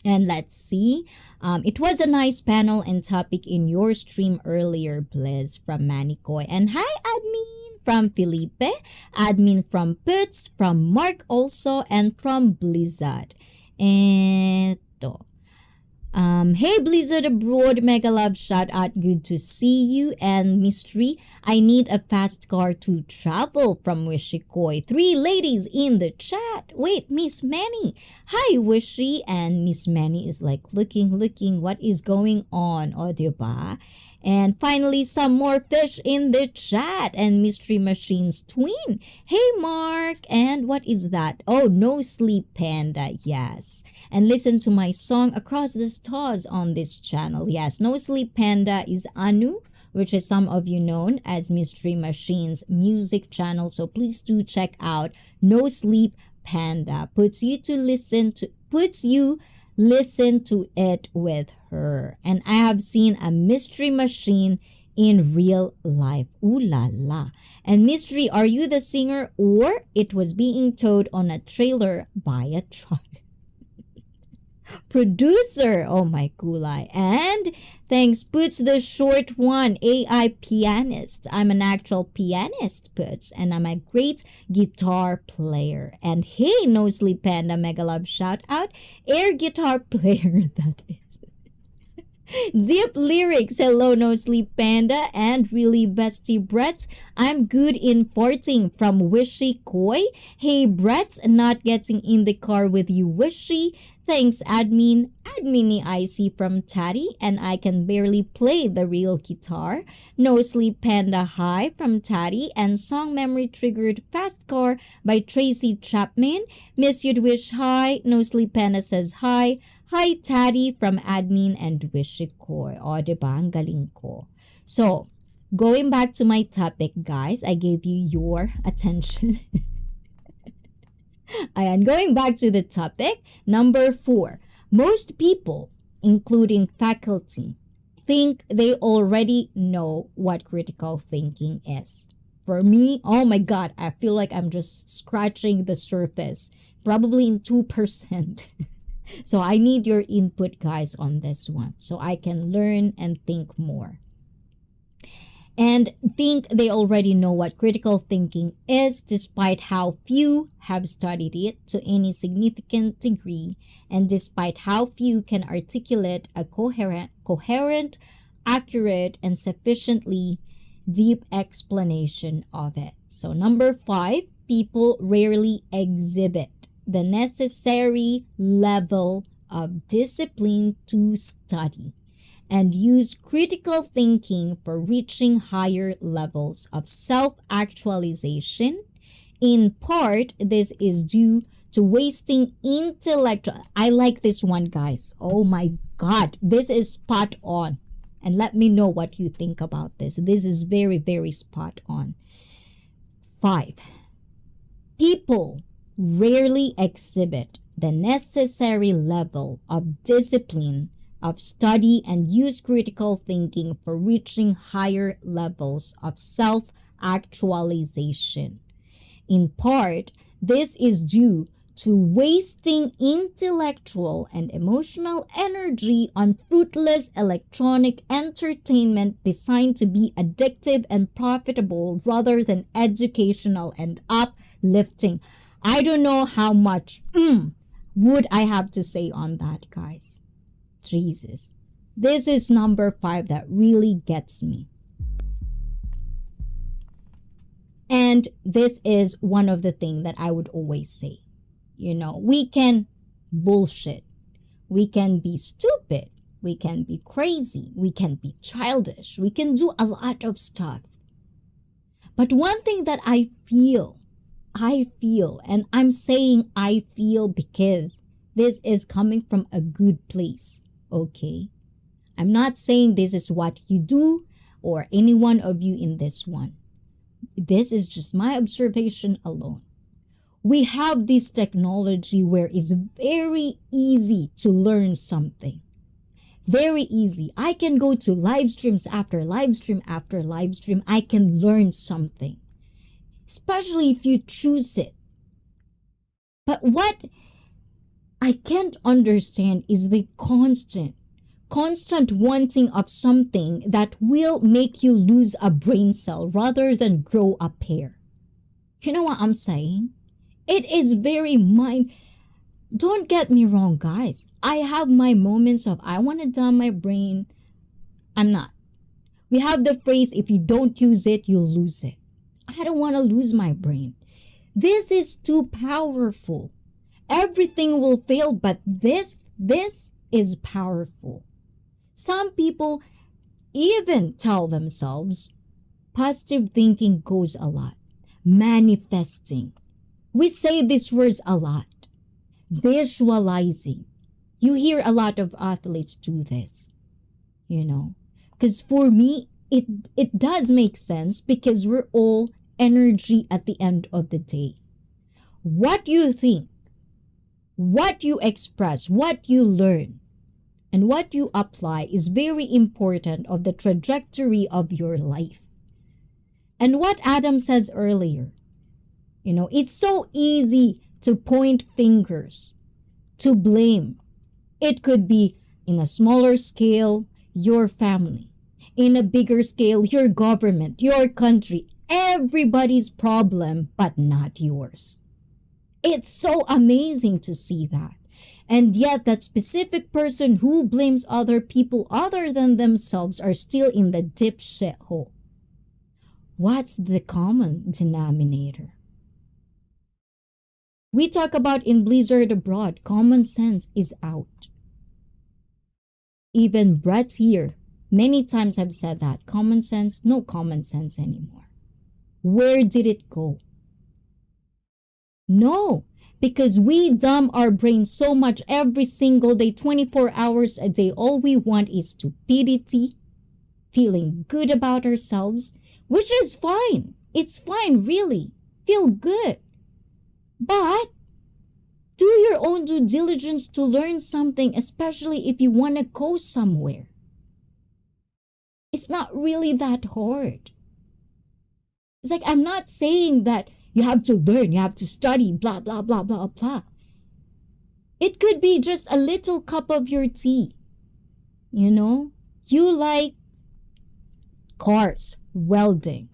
And let's see. It was a nice panel and topic in your stream earlier, Bliss from Manikoy. And hi, admin from Felipe, admin from Puts, from Mark also, and from Blizzard. And hey Blizzard Abroad, mega love shout out, good to see you. And Mystery, I need a fast car to travel from Wishikoy. 3 ladies in the chat. Wait, Miss Manny. Hi Wishy. And Miss Manny is like looking what is going on, o diba? And finally, some more fish in the chat. And Mystery Machine's twin. Hey, Mark. And what is that? Oh, No Sleep Panda. Yes. And listen to my song Across the Stars on this channel. Yes, No Sleep Panda is Anu, which is some of you known as Mystery Machine's music channel. So please do check out No Sleep Panda. Puts you listen to it with her. And I have seen a Mystery Machine in real life. Ooh la la. And Mystery, are you the singer or it was being towed on a trailer by a truck? Producer, oh my gulay. And thanks, Puts the short one, AI pianist. I'm an actual pianist, Puts, and I'm a great guitar player. And hey, No Sleep Panda, mega love shout out, air guitar player, that is. Deep lyrics, hello No Sleep Panda, and really bestie Brett, I'm good in farting from Wishy Koi. Hey Brett, not getting in the car with you Wishy. Thanks admin IC from Taddy, and I can barely play the real guitar. No Sleep Panda hi from Taddy, and song memory triggered Fast Car by Tracy Chapman. Miss You'd Wish hi. No Sleep Panda says hi. Hi, Taddy from admin and Wishikoy. O, diba? Ang galing ko. So, going back to my topic, guys, I gave you your attention. Ayan, going back to the topic, number 4. Most people, including faculty, think they already know what critical thinking is. For me, oh my God, I feel like I'm just scratching the surface, probably in 2%. So I need your input, guys, on this one so I can learn and think more. And think they already know what critical thinking is, despite how few have studied it to any significant degree, and despite how few can articulate a coherent, accurate, and sufficiently deep explanation of it. So number 5, people rarely exhibit the necessary level of discipline to study and use critical thinking for reaching higher levels of self-actualization. In part, this is due to wasting intellectual. I like this one, guys. Oh my God, this is spot on. And let me know what you think about this. This is very, very spot on. 5, people rarely exhibit the necessary level of discipline of study and use critical thinking for reaching higher levels of self-actualization. In part, this is due to wasting intellectual and emotional energy on fruitless electronic entertainment designed to be addictive and profitable rather than educational and uplifting. I don't know how much would I have to say on that, guys. Jesus. This is number 5 that really gets me. And this is one of the things that I would always say. You know, we can bullshit. We can be stupid. We can be crazy. We can be childish. We can do a lot of stuff. But one thing that I feel, and I'm saying I feel because this is coming from a good place. Okay, I'm not saying this is what you do or any one of you in this one. This is just my observation alone. We have this technology where it's very easy to learn something. Very easy. I can go to live streams after live stream after live stream. I can learn something, especially if you choose it. But what I can't understand is the constant wanting of something that will make you lose a brain cell rather than grow a pair. You know what I'm saying? It is very Don't get me wrong, guys. I have my moments of I want to dumb my brain. I'm not. We have the phrase, if you don't use it, you'll lose it. I don't want to lose my brain. This is too powerful. Everything will fail, but this is powerful. Some people even tell themselves positive thinking goes a lot. Manifesting. We say these words a lot. Visualizing. You hear a lot of athletes do this, you know. Because for me, it does make sense because we're all energy at the end of the day. What you think, what you express, what you learn, and what you apply is very important of the trajectory of your life. And what Adam says earlier, you know, it's so easy to point fingers, to blame. It could be in a smaller scale, your family. In a bigger scale, your government, your country. Everybody's problem, but not yours. It's so amazing to see that. And yet that specific person who blames other people other than themselves are still in the deep shit hole. What's the common denominator? We talk about in Blizzard Abroad, common sense is out. Even Brett here, many times have said that, common sense, no common sense anymore. Where did it go? No, because we dumb our brain so much every single day, 24 hours a day. All we want is stupidity, feeling good about ourselves, which is fine. It's fine, really. Feel good. But do your own due diligence to learn something, especially if you want to go somewhere. It's not really that hard. It's like, I'm not saying that you have to learn, you have to study, blah, blah, blah, blah, blah. It could be just a little cup of your tea. You know, you like cars, welding.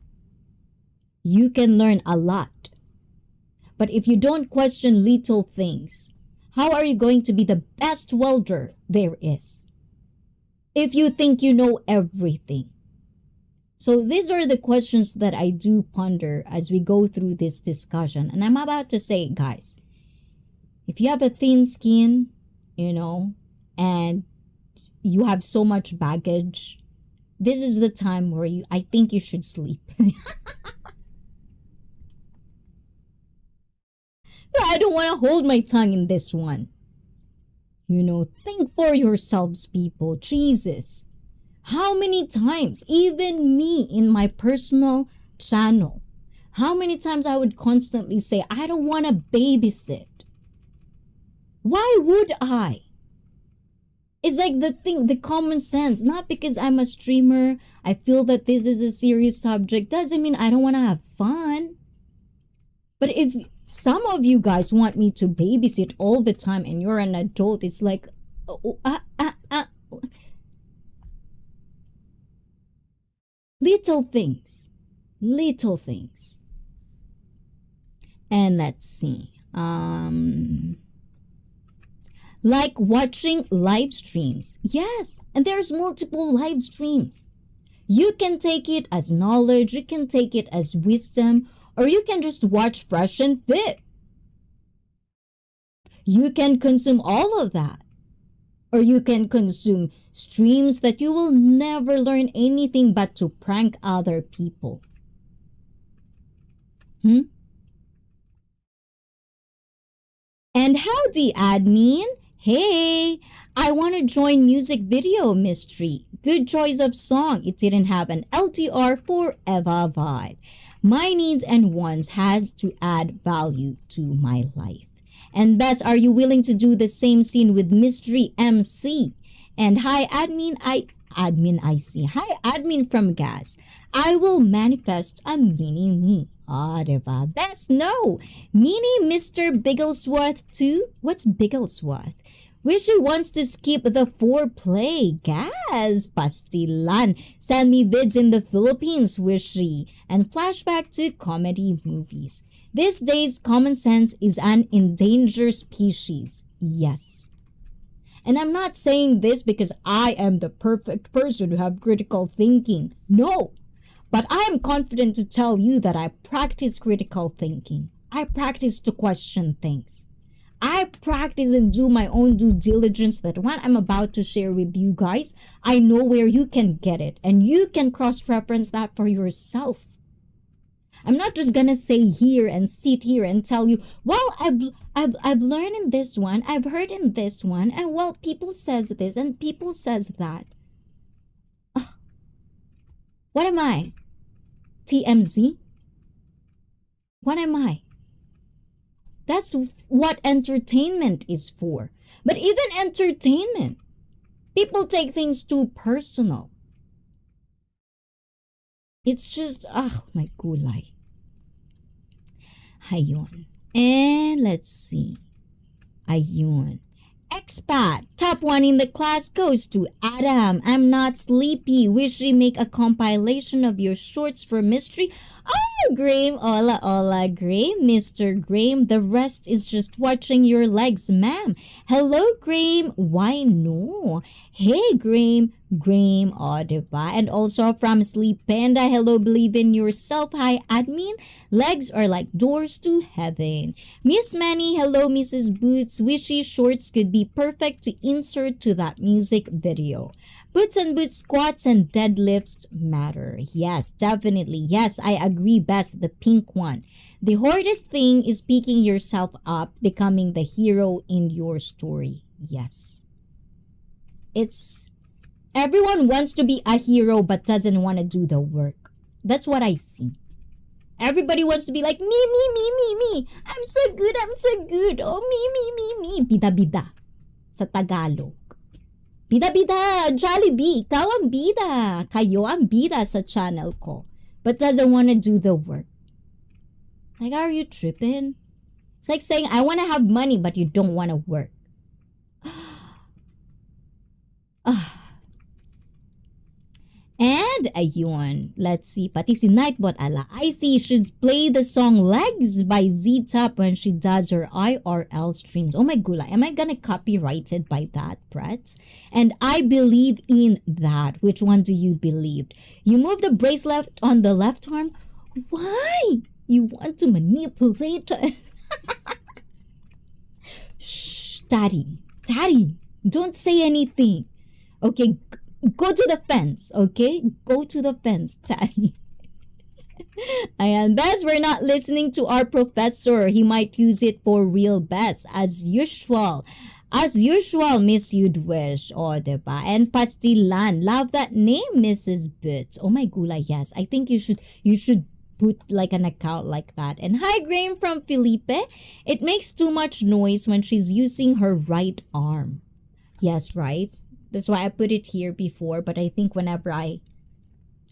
You can learn a lot. But if you don't question little things, how are you going to be the best welder there is? If you think you know everything. So these are the questions that I do ponder as we go through this discussion. And I'm about to say, guys, if you have a thin skin, and you have so much baggage, this is the time where I think you should sleep. I don't want to hold my tongue in this one. Think for yourselves, people. Jesus. How many times, even me in my personal channel, how many times I would constantly say, I don't want to babysit. Why would I? It's like the common sense. Not because I'm a streamer, I feel that this is a serious subject, doesn't mean I don't want to have fun. But if some of you guys want me to babysit all the time and you're an adult, it's like, little things. And let's see. Like watching live streams. Yes, and there's multiple live streams. You can take it as knowledge, you can take it as wisdom, or you can just watch Fresh and Fit. You can consume all of that. Or you can consume streams that you will never learn anything but to prank other people. And howdy, admin. Hey, I want to join music video mystery. Good choice of song. It didn't have an LTR forever vibe. My needs and wants has to add value to my life. And Bess, are you willing to do the same scene with Mystery MC? And hi, admin, I see. Hi, admin from Gas. I will manifest a mini me. Diba? Bess, no. Mini Mr. Bigglesworth too? What's Bigglesworth? Wishy wants to skip the foreplay. Gas, pastilan. Send me vids in the Philippines, Wishy. And flashback to comedy movies. These days, common sense is an endangered species. Yes. And I'm not saying this because I am the perfect person to have critical thinking. No. But I am confident to tell you that I practice critical thinking. I practice to question things. I practice and do my own due diligence that what I'm about to share with you guys, I know where you can get it. And you can cross-reference that for yourself. I'm not just gonna say here and sit here and tell you, well, I've learned in this one, I've heard in this one, and well, people says this and people says that. What am I? TMZ? What am I? That's what entertainment is for. But even entertainment, people take things too personal. It's just, my gulay. Ayun. And let's see. Ayun. Expat. Top 1 in the class goes to Adam. I'm not sleepy. Wish we make a compilation of your shorts for mystery. Oh, Graham. Hola, hola, Graham. Mr. Graham. The rest is just watching your legs, ma'am. Hello, Graham. Why no? Hey, Graham. Graham, diba? And also from Sleep Panda. Hello, believe in yourself. Hi, admin. Legs are like doors to heaven. Miss Manny. Hello, Mrs. Boots. Wishy shorts could be perfect to insert to that music video. Boots and boots squats and deadlifts matter. Yes, definitely. Yes, I agree, best the pink one. The hardest thing is picking yourself up, becoming the hero in your story. Yes. Everyone wants to be a hero but doesn't want to do the work. That's what I see. Everybody wants to be like, me. I'm so good. Oh, me. Bida. Sa Tagalog. Bida, Jollibee, ikaw ang bida. Kayo ang bida sa channel ko. But doesn't want to do the work. It's like, are you tripping? It's like saying, I want to have money, but you don't want to work. And ayun, let's see, pati si Nightbot ala, I see should play the song Legs by Z-Top when she does her IRL streams. Oh my gula, am I gonna copyrighted by that, Brett? And I believe in that. Which one do you believe? You move the bracelet on the left arm? Why? You want to manipulate? Shh, Daddy, don't say anything. Okay, go to the fence, okay? Go to the fence, Daddy. Ayan, Bess, we're not listening to our professor. He might use it for real, Bess, as usual. As usual, Miss You'd-Wish. Oh, diba? And Pastilan. Love that name, Mrs. Boots. Oh my gula, yes. I think you should put like an account like that. And hi, Graham from Felipe. It makes too much noise when she's using her right arm. Yes, right? That's why I put it here before. But I think whenever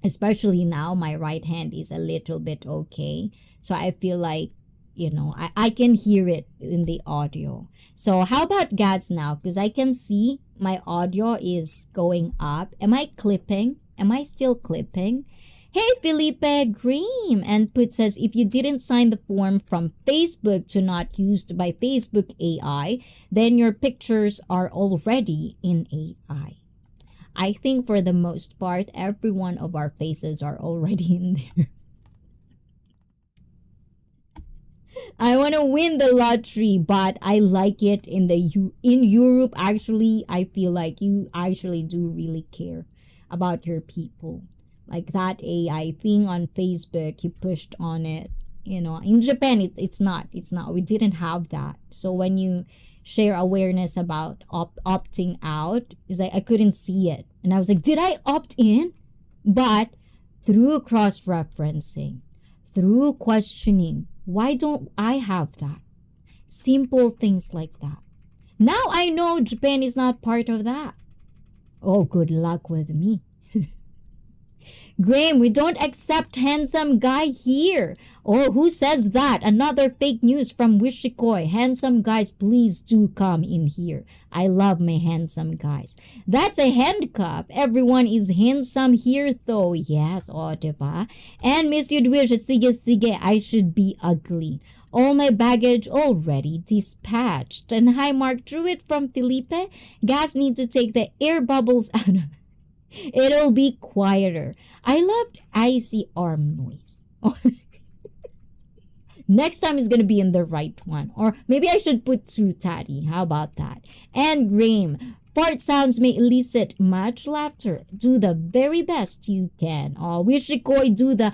especially now, my right hand is a little bit okay. So I feel like, I can hear it in the audio. So how about gas now? Because I can see my audio is going up. Am I clipping? Am I still clipping? Hey, Felipe Green. And Put says, if you didn't sign the form from Facebook to not used by Facebook AI, then your pictures are already in AI. I think for the most part, every one of our faces are already in there. I want to win the lottery, but I like it in Europe. Actually, I feel like you actually do really care about your people. Like that AI thing on Facebook, you pushed on it. In Japan, it's not. We didn't have that. So when you share awareness about opting out, it's like I couldn't see it. And I was like, did I opt in? But through cross-referencing, through questioning, why don't I have that? Simple things like that. Now I know Japan is not part of that. Oh, good luck with me. Graham, we don't accept handsome guy here. Oh, who says that? Another fake news from Wishikoi. Handsome guys, please do come in here. I love my handsome guys. That's a handcuff. Everyone is handsome here though. Yes, oh, diba? And Miss You'd-Wish, sige, I should be ugly. All my baggage already dispatched. And hi, Mark Druitt from Felipe. Gas need to take the air bubbles out of It'll be quieter. I loved icy arm noise. Next time is going to be in the right one. Or maybe I should put two, Taddy. How about that? And Graham, fart sounds may elicit much laughter. Do the very best you can. Wishikoi, do the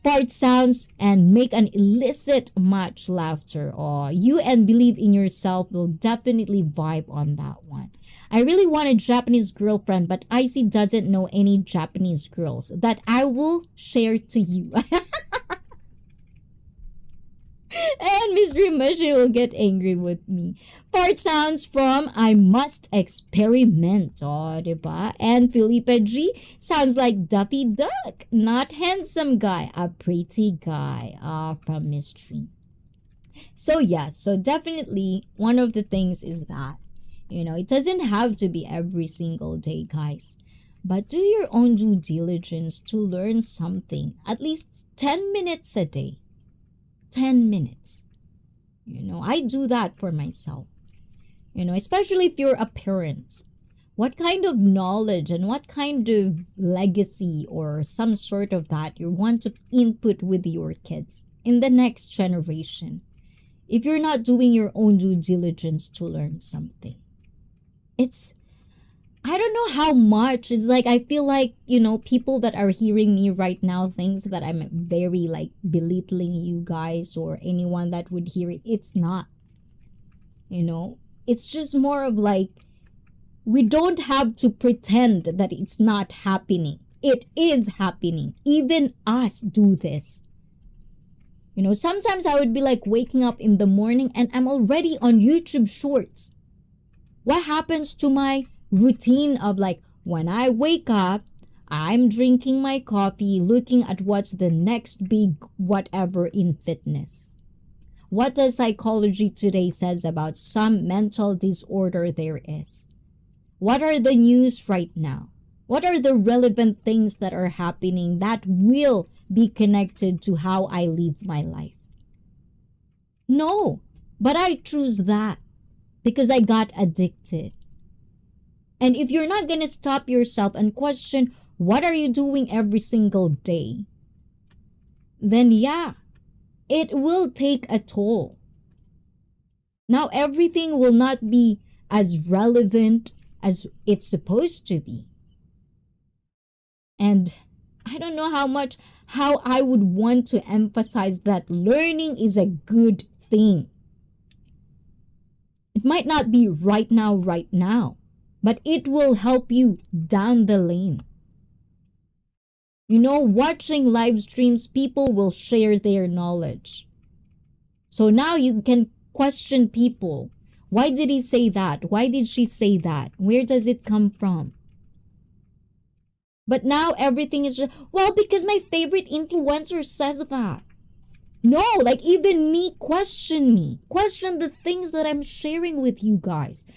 fart sounds and make an illicit much laughter. You and Believe in Yourself will definitely vibe on that one. I really want a Japanese girlfriend, but Icy doesn't know any Japanese girls that I will share to you. And Mystery Machine will get angry with me. Part sounds from I Must Experiment. Diba? And Felipe G sounds like Duffy Duck. Not handsome guy, a pretty guy. From Mystery. So yes, so definitely one of the things is that, it doesn't have to be every single day, guys. But do your own due diligence to learn something. At least 10 minutes a day. 10 minutes. I do that for myself. Especially if you're a parent. What kind of knowledge and what kind of legacy or some sort of that you want to input with your kids in the next generation. If you're not doing your own due diligence to learn something. I don't know how much. It's like, I feel like, people that are hearing me right now thinks that I'm very like belittling you guys or anyone that would hear it. It's not. It's just more of like, we don't have to pretend that it's not happening. It is happening. Even us do this. Sometimes I would be like waking up in the morning and I'm already on YouTube Shorts. What happens to my routine of like when I wake up, I'm drinking my coffee, looking at what's the next big whatever in fitness. What does Psychology Today says about some mental disorder there is? What are the news right now? What are the relevant things that are happening that will be connected to how I live my life? No, but I choose that because I got addicted. And if you're not going to stop yourself and question what are you doing every single day, then yeah, it will take a toll. Now, everything will not be as relevant as it's supposed to be. And I don't know how I would want to emphasize that learning is a good thing. It might not be right now, but it will help you down the lane. You know, watching live streams, people will share their knowledge. So now you can question people. Why did he say that? Why did she say that? Where does it come from? But now everything is just, well, because my favorite influencer says that. No, like even me. Question the things that I'm sharing with you guys.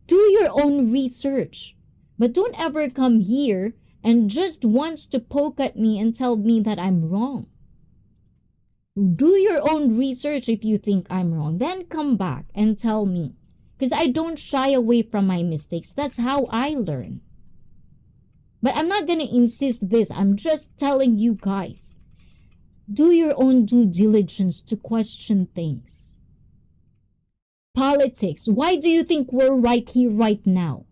Do your own research. But don't ever come here and just wants to poke at me and tell me that I'm wrong. Do your own research if you think I'm wrong. Then come back and tell me. Because I don't shy away from my mistakes. That's how I learn. But I'm not going to insist this. I'm just telling you guys. Do your own due diligence to question things. Politics. Why do you think we're right here, right now?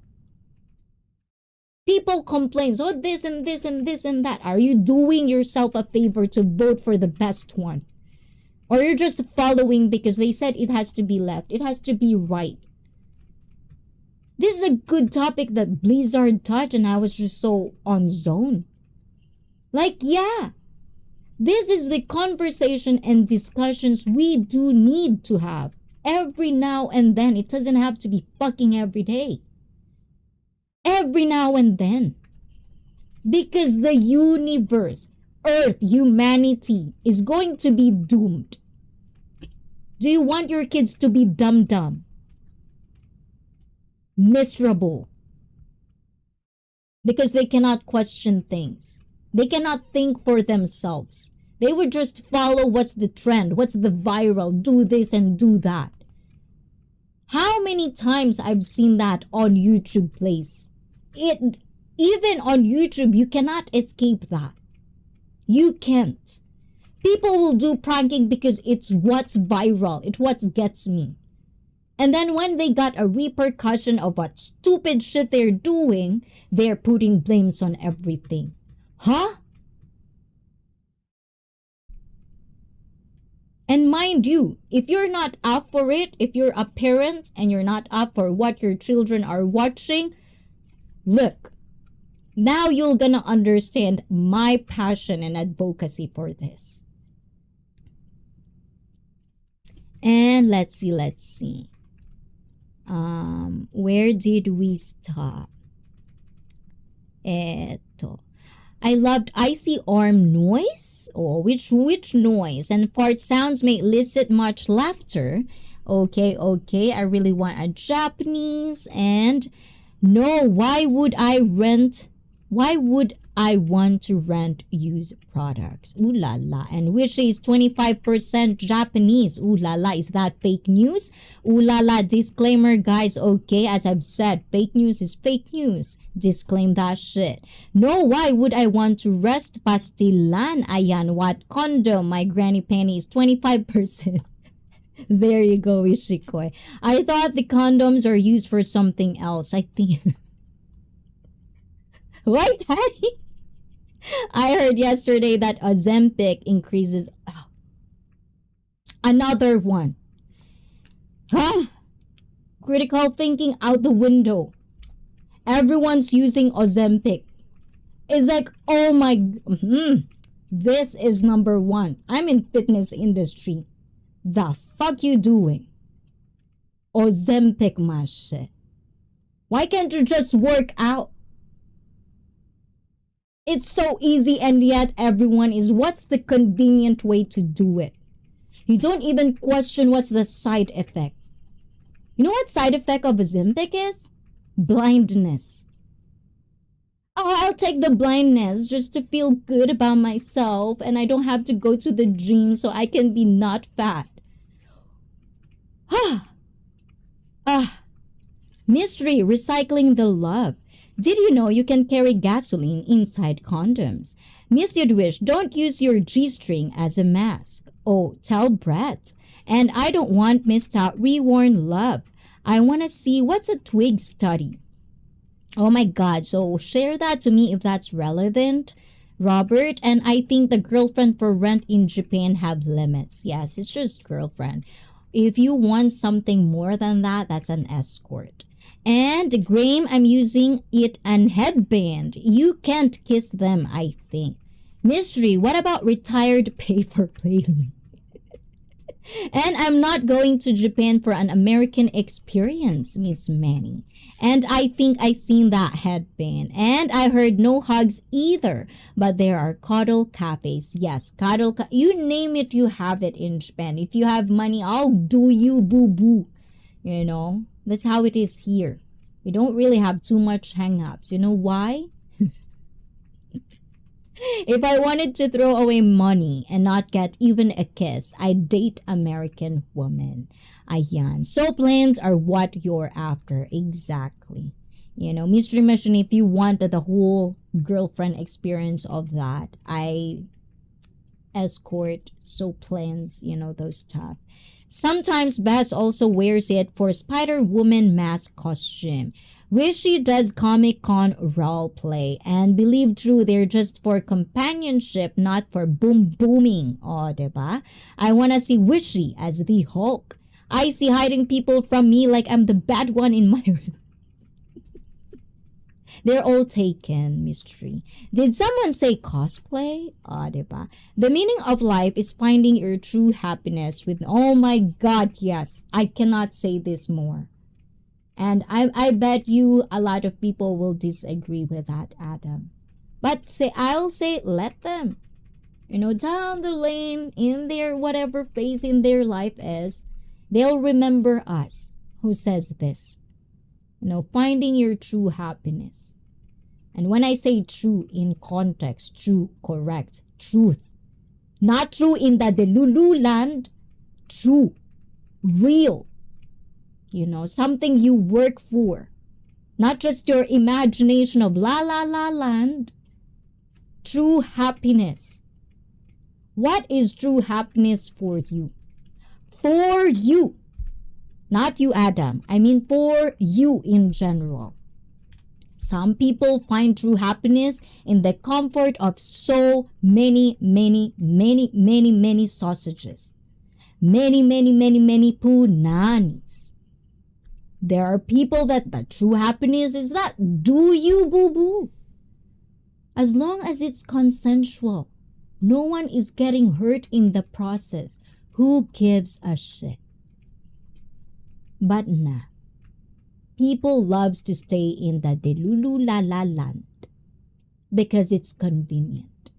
People complain, oh, this and this and this and that. Are you doing yourself a favor to vote for the best one? Or you're just following because they said it has to be left. It has to be right. This is a good topic that Blizzard touched and I was just so on zone. Like, yeah. This is the conversation and discussions we do need to have. Every now and then. It doesn't have to be fucking every day. Every now and then. Because the universe, Earth, humanity is going to be doomed. Do you want your kids to be dumb? Miserable. Because they cannot question things. They cannot think for themselves. They would just follow what's the trend, what's the viral, do this and do that. How many times I've seen that on YouTube plays. Even on YouTube, you cannot escape that. You can't. People will do pranking because it's what's viral. It's what gets me. And then when they got a repercussion of what stupid shit they're doing, they're putting blames on everything. Huh? And mind you, if you're not up for it, if you're a parent and you're not up for what your children are watching, look, now you're gonna understand my passion and advocacy for this. And let's see. Where did we stop? Eto. I loved icy arm noise. Oh, which noise? And fart sounds may elicit much laughter. Okay. I really want a Japanese. And no, why would I want to rent used products? Ooh la la. And which is 25% Japanese. Ooh la la. Is that fake news? Ooh la la. Disclaimer, guys. Okay, as I've said, fake news is fake news. Disclaim that shit. No, why would I want to rest pastilan? Ayan, what condom? My granny penny is 25%. There you go, Ishikoy. I thought the condoms are used for something else. I think... What, Daddy? I heard yesterday that Ozempic increases... Oh. Another one. Huh? Critical thinking out the window. Everyone's using Ozempic. It's like, oh my... This is number one. I'm in fitness industry. The fuck you doing? Ozempic, my shit. Why can't you just work out? It's so easy and yet everyone is, what's the convenient way to do it? You don't even question what's the side effect. You know what side effect of Ozempic is? Blindness. Oh, I'll take the blindness just to feel good about myself and I don't have to go to the gym so I can be not fat. Mystery recycling the love. Did you know you can carry gasoline inside condoms? Miss Yudwish, don't use your G-string as a mask. Oh, tell Brett. And I don't want missed out reworn love. I want to see what's a twig study. Oh my God, so share that to me if that's relevant, Robert. And I think the girlfriend for rent in Japan have limits. Yes, it's just girlfriend. If you want something more than that, that's an escort. And Graham, I'm using it an headband. You can't kiss them, I think. Mystery, what about retired pay-for-play? And I'm not going to Japan for an American experience, Miss Manny. And I think I seen that headband. And I heard no hugs either. But there are cuddle cafes. Yes, you name it, you have it in Japan. If you have money, I'll do you, boo-boo. You know, that's how it is here. We don't really have too much hang-ups. You know why? If I wanted to throw away money and not get even a kiss, I'd date American woman. Ayan. So plans are what you're after. Exactly. You know, Mystery Mission, if you want the whole girlfriend experience of that, I escort, so plans, you know, those stuff. Sometimes Bess also wears it for Spider-Woman mask costume. Wish she does Comic-Con role play and believe true they're just for companionship, not for booming. Oh, diba? I wanna see Wishy as the Hulk. I see hiding people from me like I'm the bad one in my room. They're all taken, Mystery. Did someone say cosplay? Oh, diba? The meaning of life is finding your true happiness with... Oh my God, yes. I cannot say this more. And I bet you a lot of people will disagree with that, Adam. But I'll say let them. You know, down the lane, in their whatever phase in their life is, they'll remember us who says this. You know, finding your true happiness. And when I say true in context, true, correct, truth. Not true in the Delulu land. True, real. You know, something you work for. Not just your imagination of la la la land. True happiness. What is true happiness for you? For you. Not you, Adam. I mean for you in general. Some people find true happiness in the comfort of so many sausages. Many punanis. There are people that the true happiness is that do you, boo-boo. As long as it's consensual, no one is getting hurt in the process. Who gives a shit? But nah. People loves to stay in the delulu la la land because it's convenient.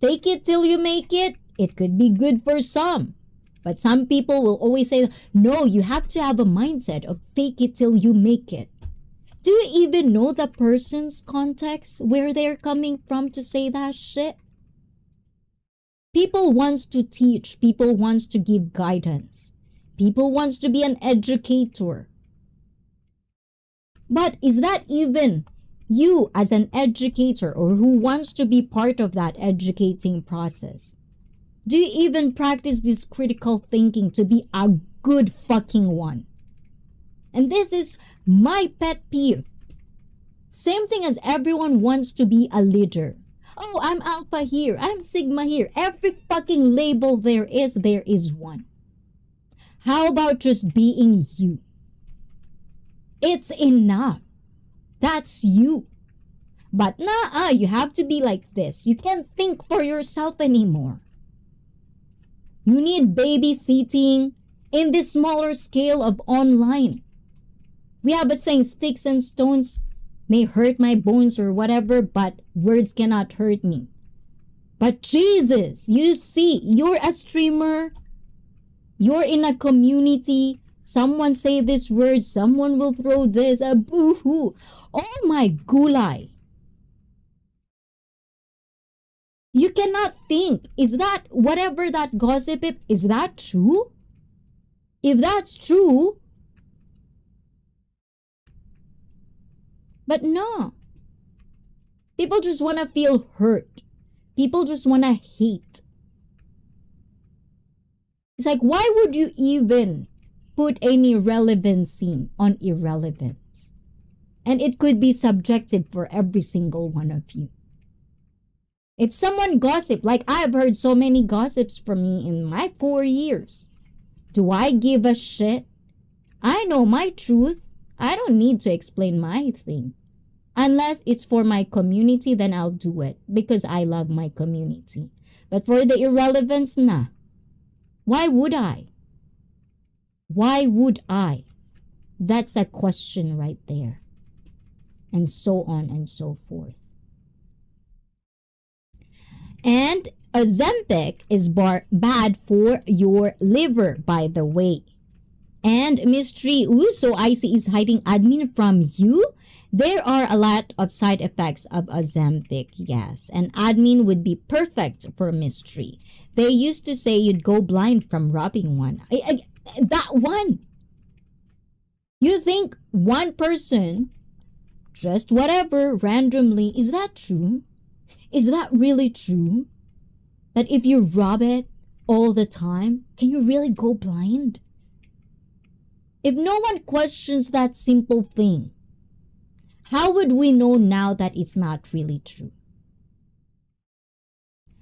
Take it till you make it. It could be good for some. But some people will always say, no, you have to have a mindset of fake it till you make it. Do you even know the person's context, where they're coming from to say that shit? People wants to teach. People wants to give guidance. People wants to be an educator. But is that even you as an educator or who wants to be part of that educating process? Do you even practice this critical thinking to be a good fucking one? And this is my pet peeve. Same thing as everyone wants to be a leader. Oh, I'm Alpha here. I'm Sigma here. Every fucking label there is one. How about just being you? It's enough. That's you. But nah, you have to be like this. You can't think for yourself anymore. You need babysitting in this smaller scale of online. We have a saying, sticks and stones may hurt my bones or whatever, but words cannot hurt me. But Jesus, you see, you're a streamer. You're in a community. Someone say this word, someone will throw this, a boo-hoo. Oh my gulay. You cannot think, is that whatever that gossip is that true? If that's true, but no. People just want to feel hurt. People just want to hate. It's like, why would you even put any relevancy on irrelevance? And it could be subjective for every single one of you. If someone gossip, like I've heard so many gossips from me in my 4 years, do I give a shit? I know my truth. I don't need to explain my thing. Unless it's for my community, then I'll do it because I love my community. But for the irrelevance, nah. Why would I? Why would I? That's a question right there. And so on and so forth. And Ozempic is bad for your liver, by the way. And Mystery Uso, I see, is hiding admin from you. There are a lot of side effects of Ozempic, yes. And admin would be perfect for Mystery. They used to say you'd go blind from rubbing one. That one. You think one person, just whatever, randomly, is that true? Is that really true? That if you rub it all the time, can you really go blind? If no one questions that simple thing, how would we know now that it's not really true?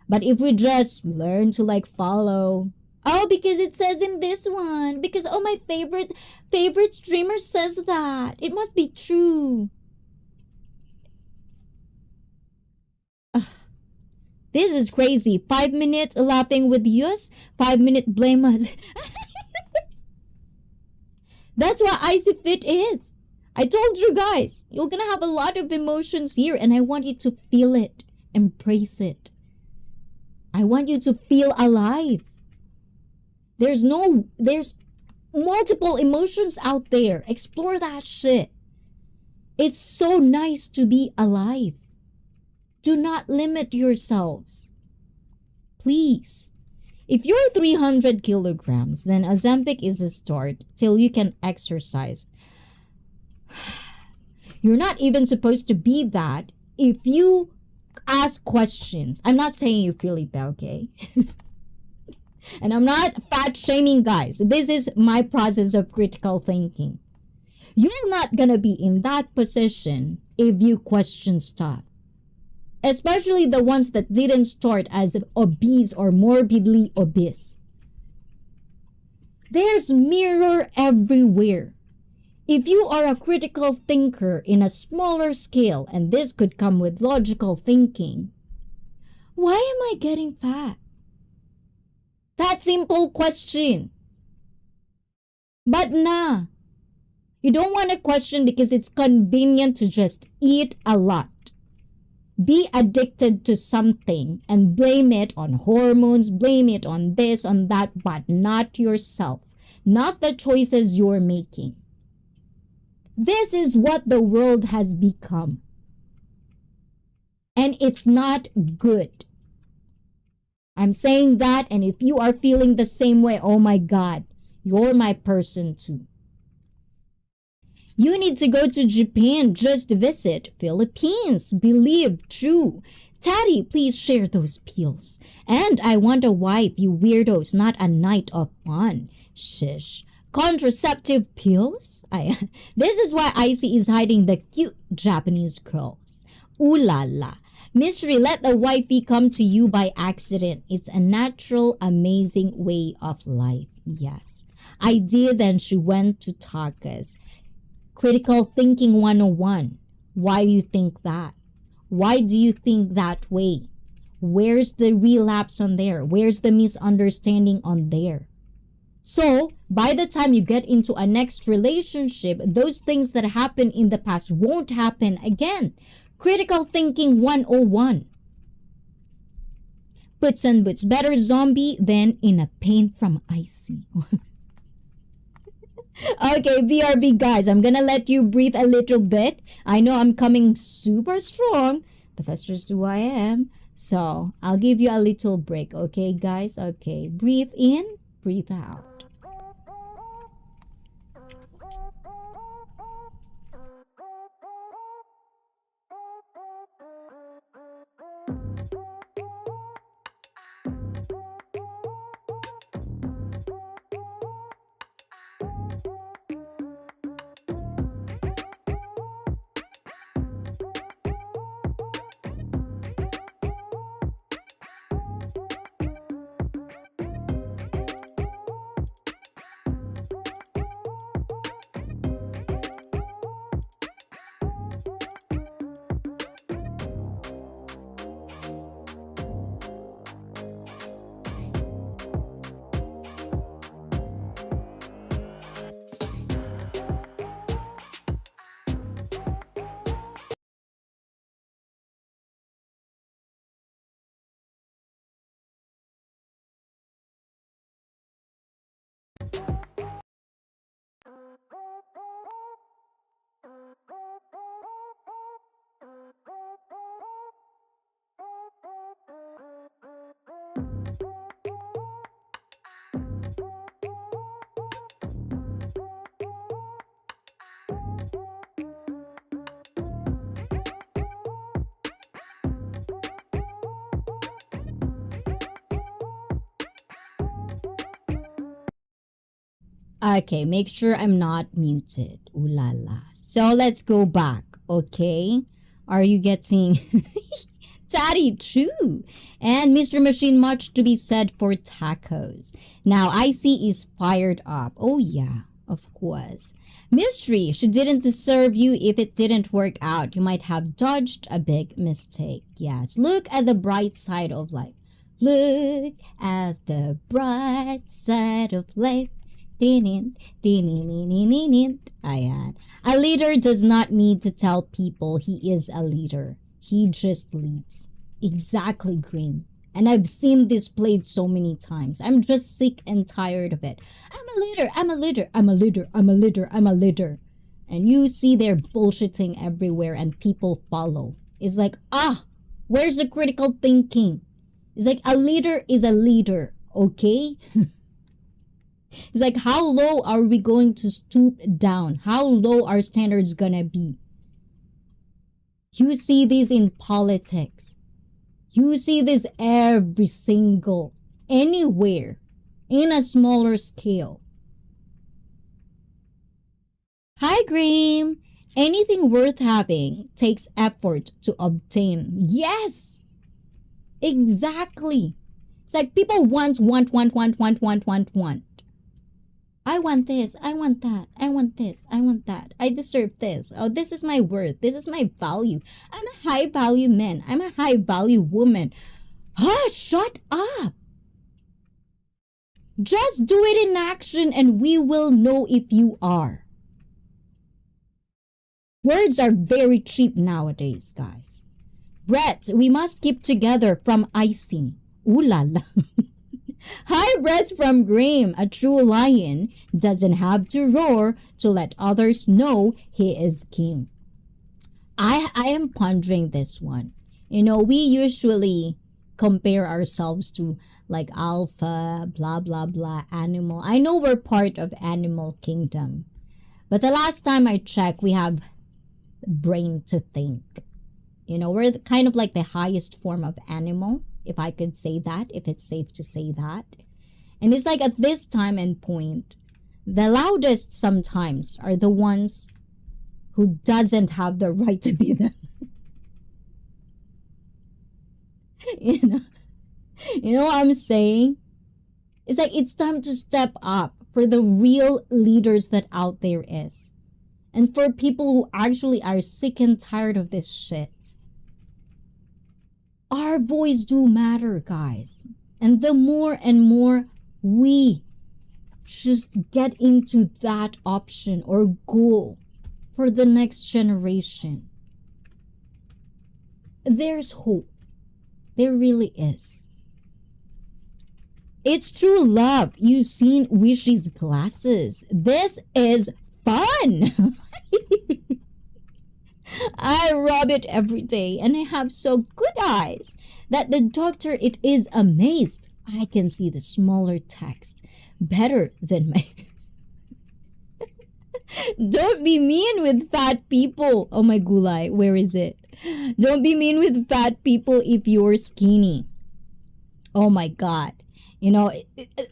But if we just learn to follow, oh, because it says in this one, because oh, my favorite streamer says that, it must be true. This is crazy. 5 minutes laughing with us, 5 minute blame us. That's what Icy Fit is. I told you guys, you're gonna have a lot of emotions here and I want you to feel it, embrace it. I want you to feel alive. There's multiple emotions out there. Explore that shit. It's so nice to be alive. Do not limit yourselves. Please. If you're 300 kilograms, then Ozempic is a start till you can exercise. You're not even supposed to be that if you ask questions. I'm not saying you Felipe, okay? And I'm not fat shaming, guys. This is my process of critical thinking. You're not gonna be in that position if you question stuff. Especially the ones that didn't start as obese or morbidly obese. There's mirror everywhere. If you are a critical thinker in a smaller scale, and this could come with logical thinking, why am I getting fat? That simple question. But nah, you don't want to question because it's convenient to just eat a lot. Be addicted to something and blame it on hormones, blame it on this, on that, but not yourself, not the choices you're making. This is what the world has become. And it's not good. I'm saying that, and if you are feeling the same way, oh my God, you're my person too. You need to go to Japan, just visit Philippines. Believe, true. Taddy, please share those pills. And I want a wife, you weirdos, not a night of fun. Shish. Contraceptive pills? This is why Icy is hiding the cute Japanese girls. Ooh la la. Mystery, let the wifey come to you by accident. It's a natural, amazing way of life. Yes. I did, then she went to Takas. Critical thinking 101. Why do you think that? Why do you think that way? Where's the relapse on there? Where's the misunderstanding on there? So, by the time you get into a next relationship, those things that happened in the past won't happen again. Critical thinking 101. Puts and boots. Better zombie than in a pain from Icy. Okay, BRB guys, I'm gonna let you breathe a little bit. I know I'm coming super strong, but that's just who I am. So I'll give you a little break, okay, guys? Okay, breathe in, breathe out. Okay, make sure I'm not muted. Ooh la la. So let's go back, okay? Are you getting... Daddy, true. And Mr. Machine, much to be said for tacos. Now, IC is fired up. Oh yeah, of course. Mystery, she didn't deserve you if it didn't work out. You might have dodged a big mistake. Yes, look at the bright side of life. Look at the bright side of life. Ayan. A leader does not need to tell people he is a leader. He just leads. Exactly, Green. And I've seen this played so many times. I'm just sick and tired of it. I'm a leader, I'm a leader, I'm a leader, I'm a leader, I'm a leader. And you see they're bullshitting everywhere and people follow. It's like, where's the critical thinking? It's like a leader is a leader, okay? It's like, how low are we going to stoop down? How low are standards gonna be? You see this in politics. You see this every single, anywhere, in a smaller scale. Hi, Graham. Anything worth having takes effort to obtain. Yes! Exactly. It's like people want. I want this, I want that, I want this, I want that. I deserve this. Oh, this is my worth. This is my value. I'm a high value man. I'm a high value woman. Shut up. Just do it in action and we will know if you are. Words are very cheap nowadays, guys. Brett, we must keep together from icing. Ooh la la. Hi, Brett from Graham. A true lion doesn't have to roar to let others know he is king. I am pondering this one. You know, we usually compare ourselves to like alpha, blah, blah, blah, animal. I know we're part of animal kingdom. But the last time I checked, we have brain to think. You know, we're kind of like the highest form of animal. If I could say that, if it's safe to say that. And it's like at this time and point, the loudest sometimes are the ones who doesn't have the right to be them. You know what I'm saying? It's like it's time to step up for the real leaders that out there is. And for people who actually are sick and tired of this shit. Our voice do matter, guys. And the more and more we just get into that option or goal for the next generation, there's hope. There really is. It's true love. You've seen Wishy's glasses. This is fun. I rub it every day and I have so good eyes. that the doctor it is amazed. I can see the smaller text better than my Don't be mean with fat people. Oh my gulay, where is it? Don't be mean with fat people if you're skinny. Oh my god. You know,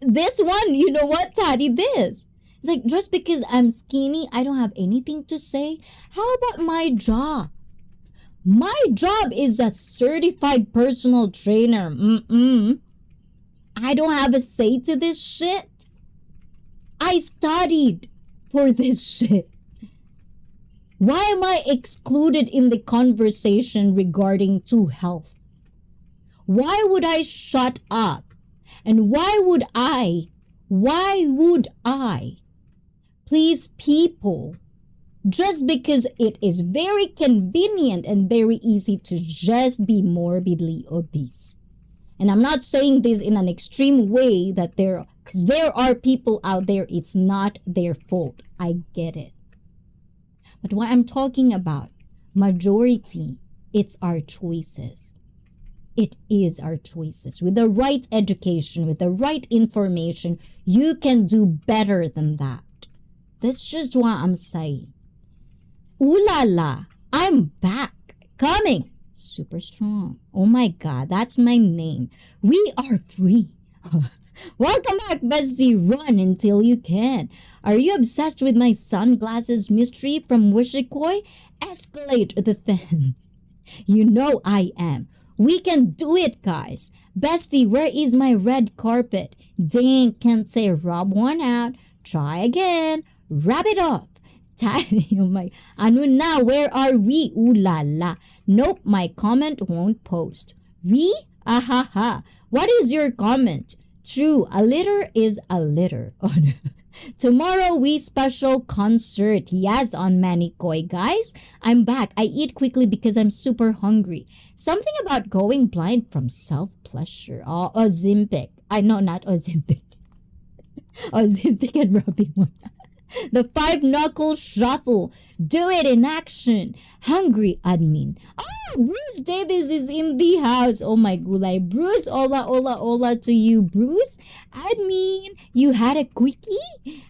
this one, you know what, Taddy, this. It's like, just because I'm skinny, I don't have anything to say. How about my job? My job is a certified personal trainer. I don't have a say to this shit. I studied for this shit. Why am I excluded in the conversation regarding to health? Why would I shut up? And why would I please people just because it is very convenient and very easy to just be morbidly obese? And I'm not saying this in an extreme way that because there are people out there, it's not their fault. I get it. But what I'm talking about, majority, it's our choices. It is our choices. With the right education, with the right information, you can do better than that. That's just what I'm saying. Ooh la la, I'm back. Coming. Super strong. Oh my god, that's my name. We are free. Welcome back, bestie. Run until you can. Are you obsessed with my sunglasses mystery from Wishikoi? Escalate the thing. You know I am. We can do it, guys. Bestie, where is my red carpet? Dang, can't say rub one out. Try again. Wrap it up. Taddy, oh my, ano na, where are we? Ooh la la. Nope, my comment won't post. We? Ahaha. What is your comment? True, a litter is a litter. Tomorrow we special concert. Yes, on Manikoi, guys. I'm back. I eat quickly because I'm super hungry. Something about going blind from self-pleasure. Oh, Ozempic. I know, not Ozempic. Ozempic and rubbing one. The 5-knuckle shuffle. Do it in action. Hungry admin. Oh, Bruce Davis is in the house. Oh my gulay. Bruce, hola to you, Bruce. Admin, you had a quickie?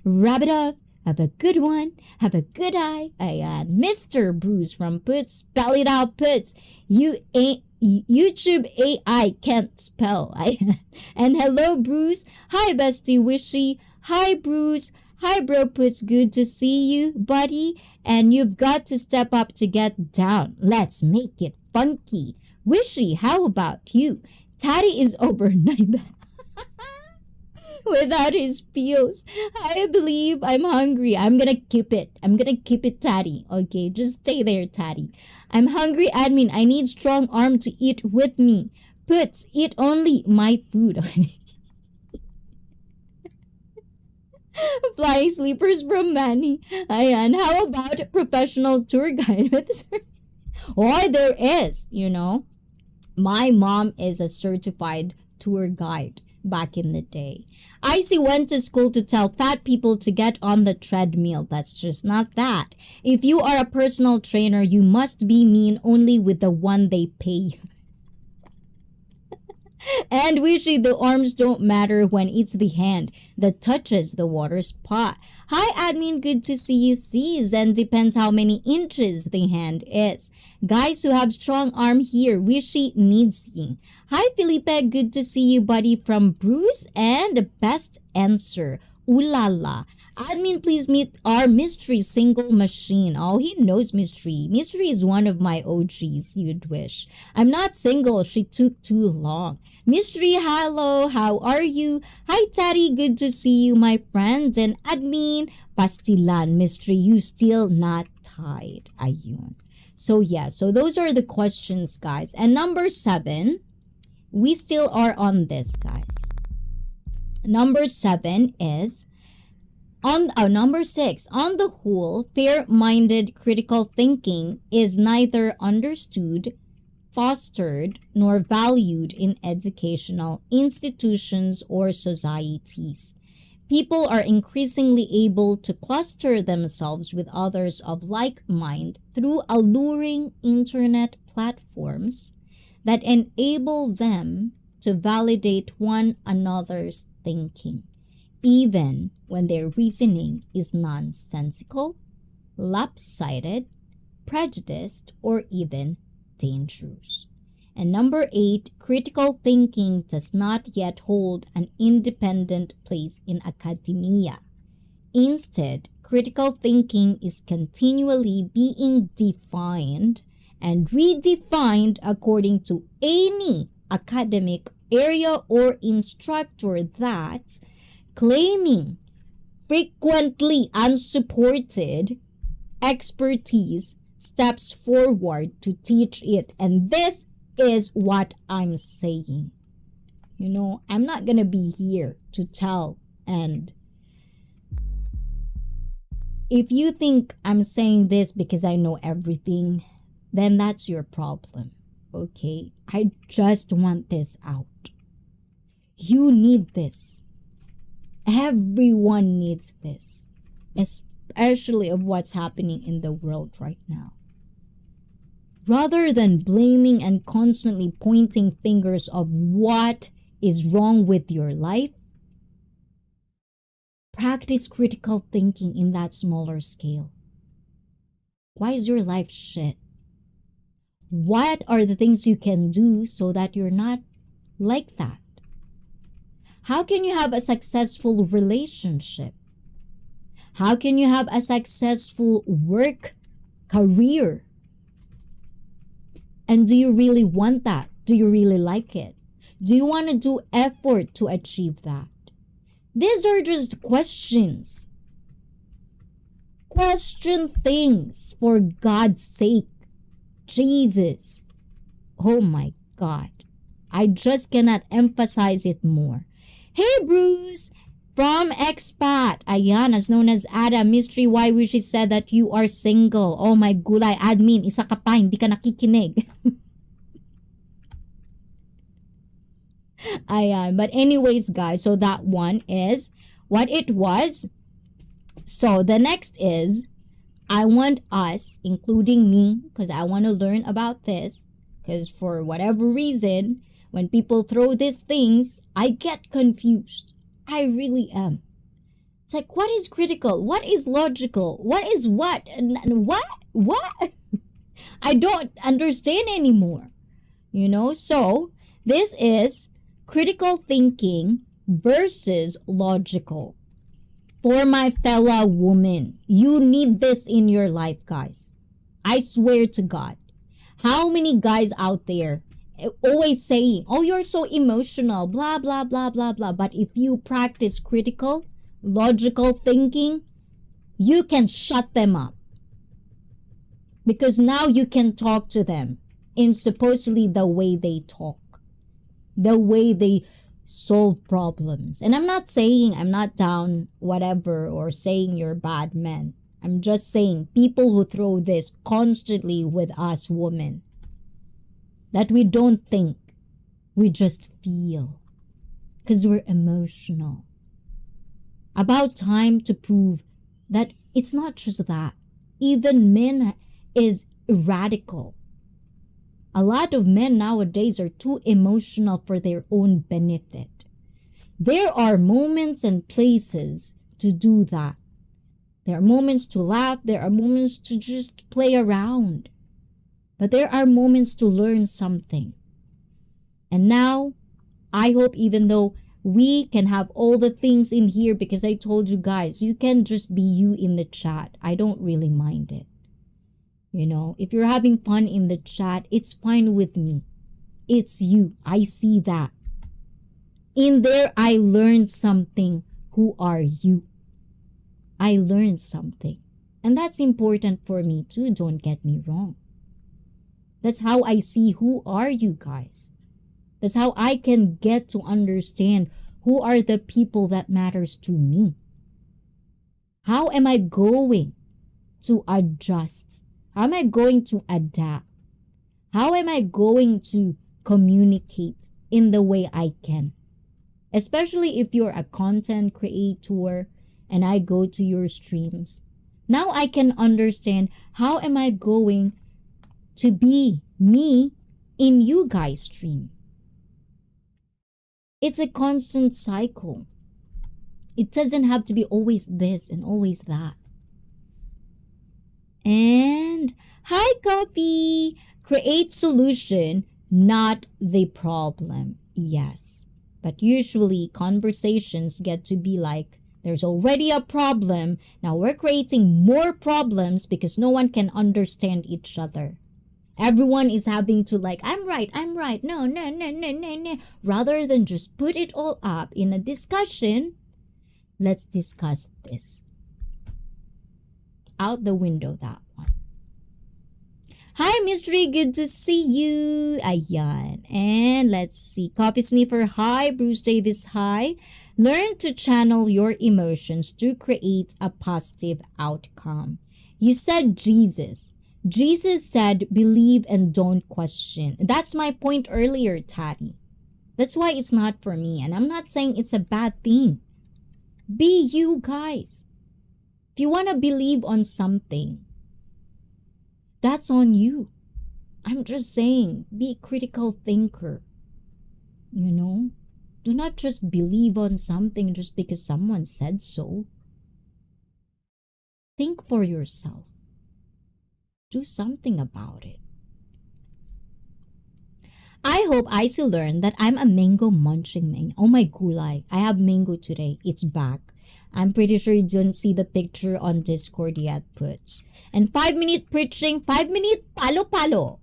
Wrap it up. Have a good one. Have a good eye. Ayan. Mr. Bruce from Puts. Spell it out, Puts. You ain't. YouTube AI can't spell. And hello, Bruce. Hi, bestie Wishy. Hi, Bruce. Hi, bro, Puts. Good to see you, buddy. And you've got to step up to get down. Let's make it funky. Wishy, how about you? Taddy is overnight without his pills. I believe I'm hungry. I'm gonna keep it. Taddy. Okay, just stay there, Taddy. I'm hungry, admin. I need strong arm to eat with me. Puts, eat only my food. Flying sleepers from Manny. Ayan, how about professional tour guide with Oh, there is, you know. My mom is a certified tour guide back in the day. Icy went to school to tell fat people to get on the treadmill. That's just not that. If you are a personal trainer, you must be mean only with the one they pay you. And Wishy, the arms don't matter when it's the hand that touches the water spot. Hi, admin. Good to see you. Sees and depends how many inches the hand is. Guys who have strong arm here, Wishy needs you. Hi, Felipe. Good to see you, buddy. From Bruce and best answer. Ooh la la. Admin, please meet our mystery single machine. Oh, he knows mystery. Mystery is one of my OGs, you'd wish. I'm not single. She took too long. Mystery, hello. How are you? Hi, Taddy. Good to see you, my friend. And admin, pastilan. Mystery, you still not tied. Ayun. So yeah, so those are the questions, guys. And number 7, we still are on this, guys. Number 7 is... number 6, on the whole, fair-minded critical thinking is neither understood, fostered, nor valued in educational institutions or societies. People are increasingly able to cluster themselves with others of like mind through alluring internet platforms that enable them to validate one another's thinking, even when their reasoning is nonsensical, lopsided, prejudiced, or even dangerous. And number 8, critical thinking does not yet hold an independent place in academia. Instead, critical thinking is continually being defined and redefined according to any academic area or instructor that, claiming frequently unsupported expertise, steps forward to teach it. And this is what I'm saying. I'm not gonna be here to tell, and if you think I'm saying this because I know everything, then that's your problem. Okay? I just want this out. You need this. Everyone needs this, especially of what's happening in the world right now. Rather than blaming and constantly pointing fingers of what is wrong with your life, practice critical thinking in that smaller scale. Why is your life shit? What are the things you can do so that you're not like that? How can you have a successful relationship? How can you have a successful work career? And do you really want that? Do you really like it? Do you want to do effort to achieve that? These are just questions. Question things, for God's sake. Jesus. Oh my God. I just cannot emphasize it more. Hey Bruce, from expat. Ayan, as known as Ada, mystery why wishes said that you are single. Oh my gulay, admin, isa ka pa, hindi ka nakikinig. Ayan, but anyways guys, so that one is what it was. So the next is, I want us, including me, because I want to learn about this, because for whatever reason, when people throw these things, I get confused. I really am. It's like, what is critical? What is logical? What is what? What? I don't understand anymore. So this is critical thinking versus logical. For my fellow woman, you need this in your life, guys. I swear to God. How many guys out there always saying, oh, you're so emotional, blah, blah, blah, blah, blah. But if you practice critical, logical thinking, you can shut them up. Because now you can talk to them in supposedly the way they talk, the way they solve problems. And I'm not saying I'm not down, whatever, or saying you're bad men. I'm just saying people who throw this constantly with us women, that we don't think, we just feel, because we're emotional. About time to prove that it's not just that. Even men is radical. A lot of men nowadays are too emotional for their own benefit. There are moments and places to do that. There are moments to laugh. There are moments to just play around. But there are moments to learn something. And now, I hope even though we can have all the things in here, because I told you guys, you can just be you in the chat. I don't really mind it. If you're having fun in the chat, it's fine with me. It's you. I see that. In there, I learned something. Who are you? I learned something. And that's important for me too, don't get me wrong. That's how I see who are you guys. That's how I can get to understand who are the people that matters to me. How am I going to adjust? How am I going to adapt? How am I going to communicate in the way I can? Especially if you're a content creator and I go to your streams. Now I can understand how am I going to be me in you guys' stream. It's a constant cycle. It doesn't have to be always this and always that. And hi, Coffee. Create solution, not the problem. Yes. But usually conversations get to be like, there's already a problem. Now we're creating more problems because no one can understand each other. Everyone is having to like, I'm right. No. Rather than just put it all up in a discussion, let's discuss this. Out the window, that one. Hi, Mystery. Good to see you. Ayan. And let's see. Coffee Sniffer, hi. Bruce Davis, hi. Learn to channel your emotions to create a positive outcome. You said Jesus. Jesus said, believe and don't question. That's my point earlier, Tati. That's why it's not for me. And I'm not saying it's a bad thing. Be you guys. If you want to believe on something, that's on you. I'm just saying, be a critical thinker. You know? Do not just believe on something just because someone said so. Think for yourself. Do something about it. I hope Icy learned that I'm a mango munching man. Oh my gulay. I have mango today. It's back. I'm pretty sure you didn't see the picture on Discord yet, Puts. And 5-minute preaching, 5-minute palo.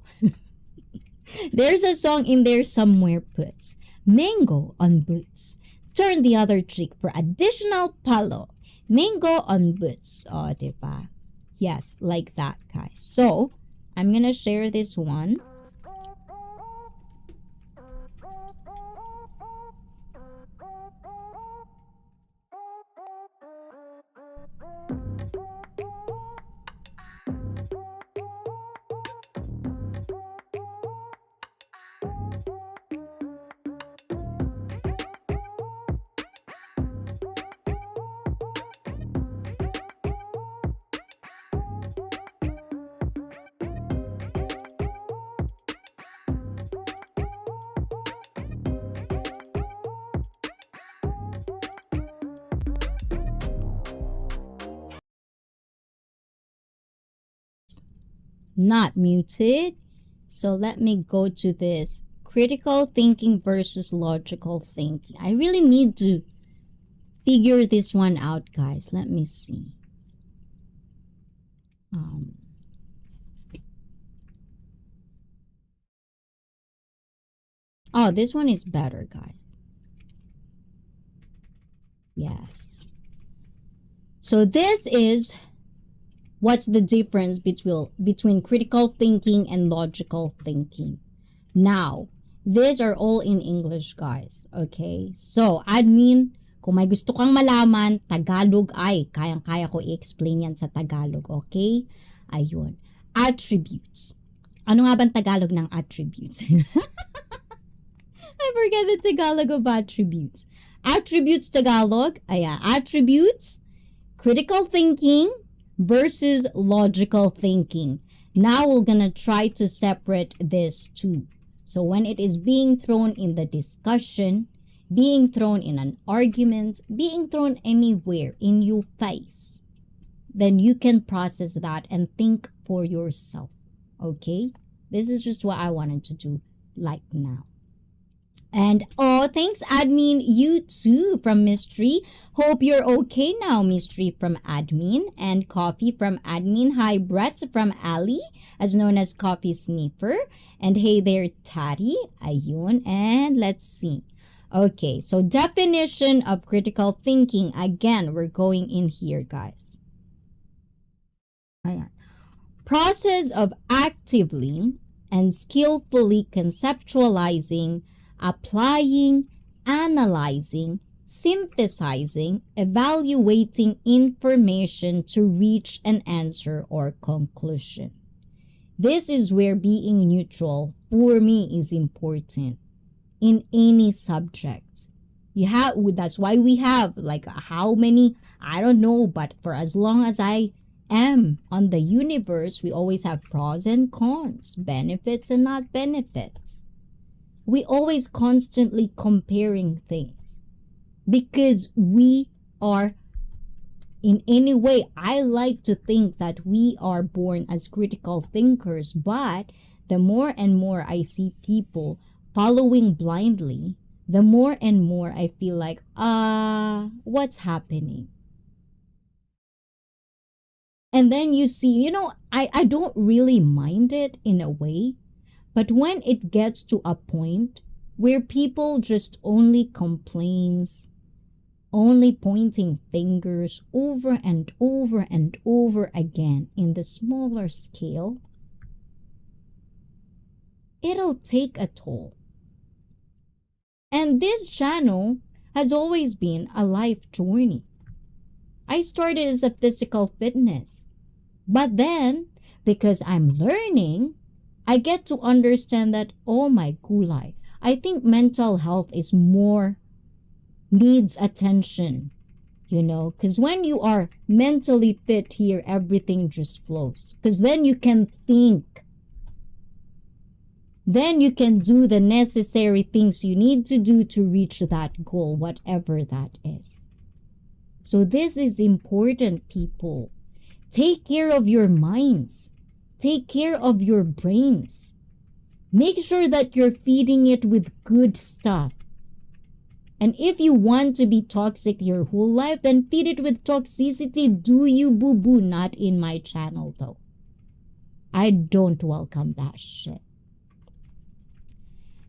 There's a song in there somewhere, Puts. Mango on boots. Turn the other cheek for additional palo. Mango on boots. Oh, diba? Yes, like that, guys. So, I'm gonna share this one. Not muted. So let me go to this. Critical thinking versus logical thinking. I really need to figure this one out, guys. Let me see. Oh, this one is better, guys. Yes. So this is what's the difference between critical thinking and logical thinking. Now, these are all in English, guys. Okay? So, admin, kung may gusto kang malaman, Tagalog ay kayang-kaya ko i-explain yan sa Tagalog. Okay? Ayun. Attributes. Ano nga bang Tagalog ng attributes? I forget the Tagalog of attributes. Attributes Tagalog, attributes, critical thinking versus logical thinking. Now we're gonna try to separate this two. So when it is being thrown in the discussion, being thrown in an argument, being thrown anywhere in your face, then you can process that and think for yourself. Okay? This is just what I wanted to do like now. And oh, thanks admin, you too from Mystery. Hope you're okay now, Mystery from admin. And Coffee from admin. Hi, Brett from Ali, as known as Coffee Sniffer. And hey there, Tati. Ayun. And let's see. Okay, so definition of critical thinking. Again, we're going in here, guys. Ayan. Process of actively and skillfully conceptualizing, applying, analyzing, synthesizing, evaluating information to reach an answer or conclusion. This is where being neutral for me is important in any subject. That's why we have like how many, I don't know, but for as long as I M on the universe, we always have pros and cons, benefits and not benefits. We always constantly comparing things because we are, in any way, I like to think that we are born as critical thinkers, but the more and more I see people following blindly, the more and more I feel like, what's happening? And then you see, I don't really mind it in a way, but when it gets to a point where people just only complains, only pointing fingers over and over and over again in the smaller scale, it'll take a toll. And this channel has always been a life journey. I started as a physical fitness, but then because I'm learning, I get to understand that, oh my gulay, I think mental health is more, needs attention, because when you are mentally fit here, everything just flows. Because then you can think. Then you can do the necessary things you need to do to reach that goal, whatever that is. So this is important, people. Take care of your minds. Take care of your brains. Make sure that you're feeding it with good stuff. And if you want to be toxic your whole life, then feed it with toxicity. Do you, boo-boo? Not in my channel, though. I don't welcome that shit.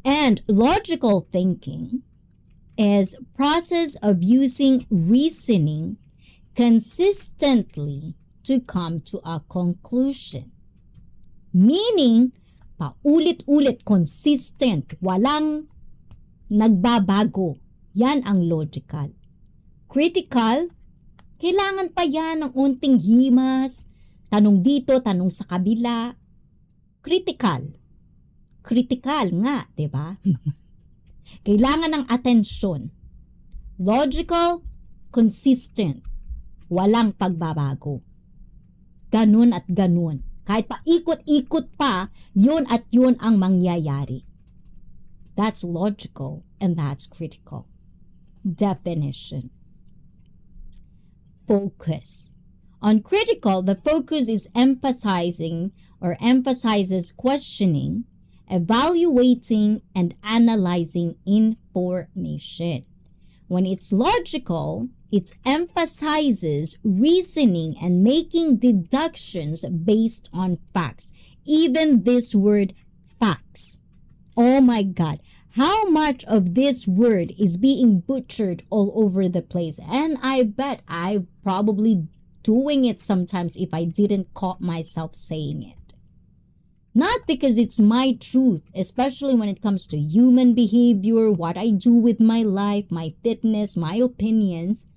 And logical thinking is process of using reasoning consistently to come to a conclusion. Meaning, paulit-ulit, consistent, walang nagbabago. Yan ang logical. Critical, kailangan pa yan ng unting himas, tanong dito, tanong sa kabila. Critical. Critical nga, diba? Kailangan ng atensyon. Logical, consistent, walang pagbabago. Ganun at ganun. Kahit pa ikot-ikot pa, yun at yun ang mangyayari. That's logical and that's critical. Definition. Focus. On critical, the focus is emphasizes questioning, evaluating, and analyzing information. When it's logical, it emphasizes reasoning and making deductions based on facts. Even this word, facts. Oh my God. How much of this word is being butchered all over the place? And I bet I'm probably doing it sometimes if I didn't caught myself saying it. Not because it's my truth, especially when it comes to human behavior, what I do with my life, my fitness, my opinions.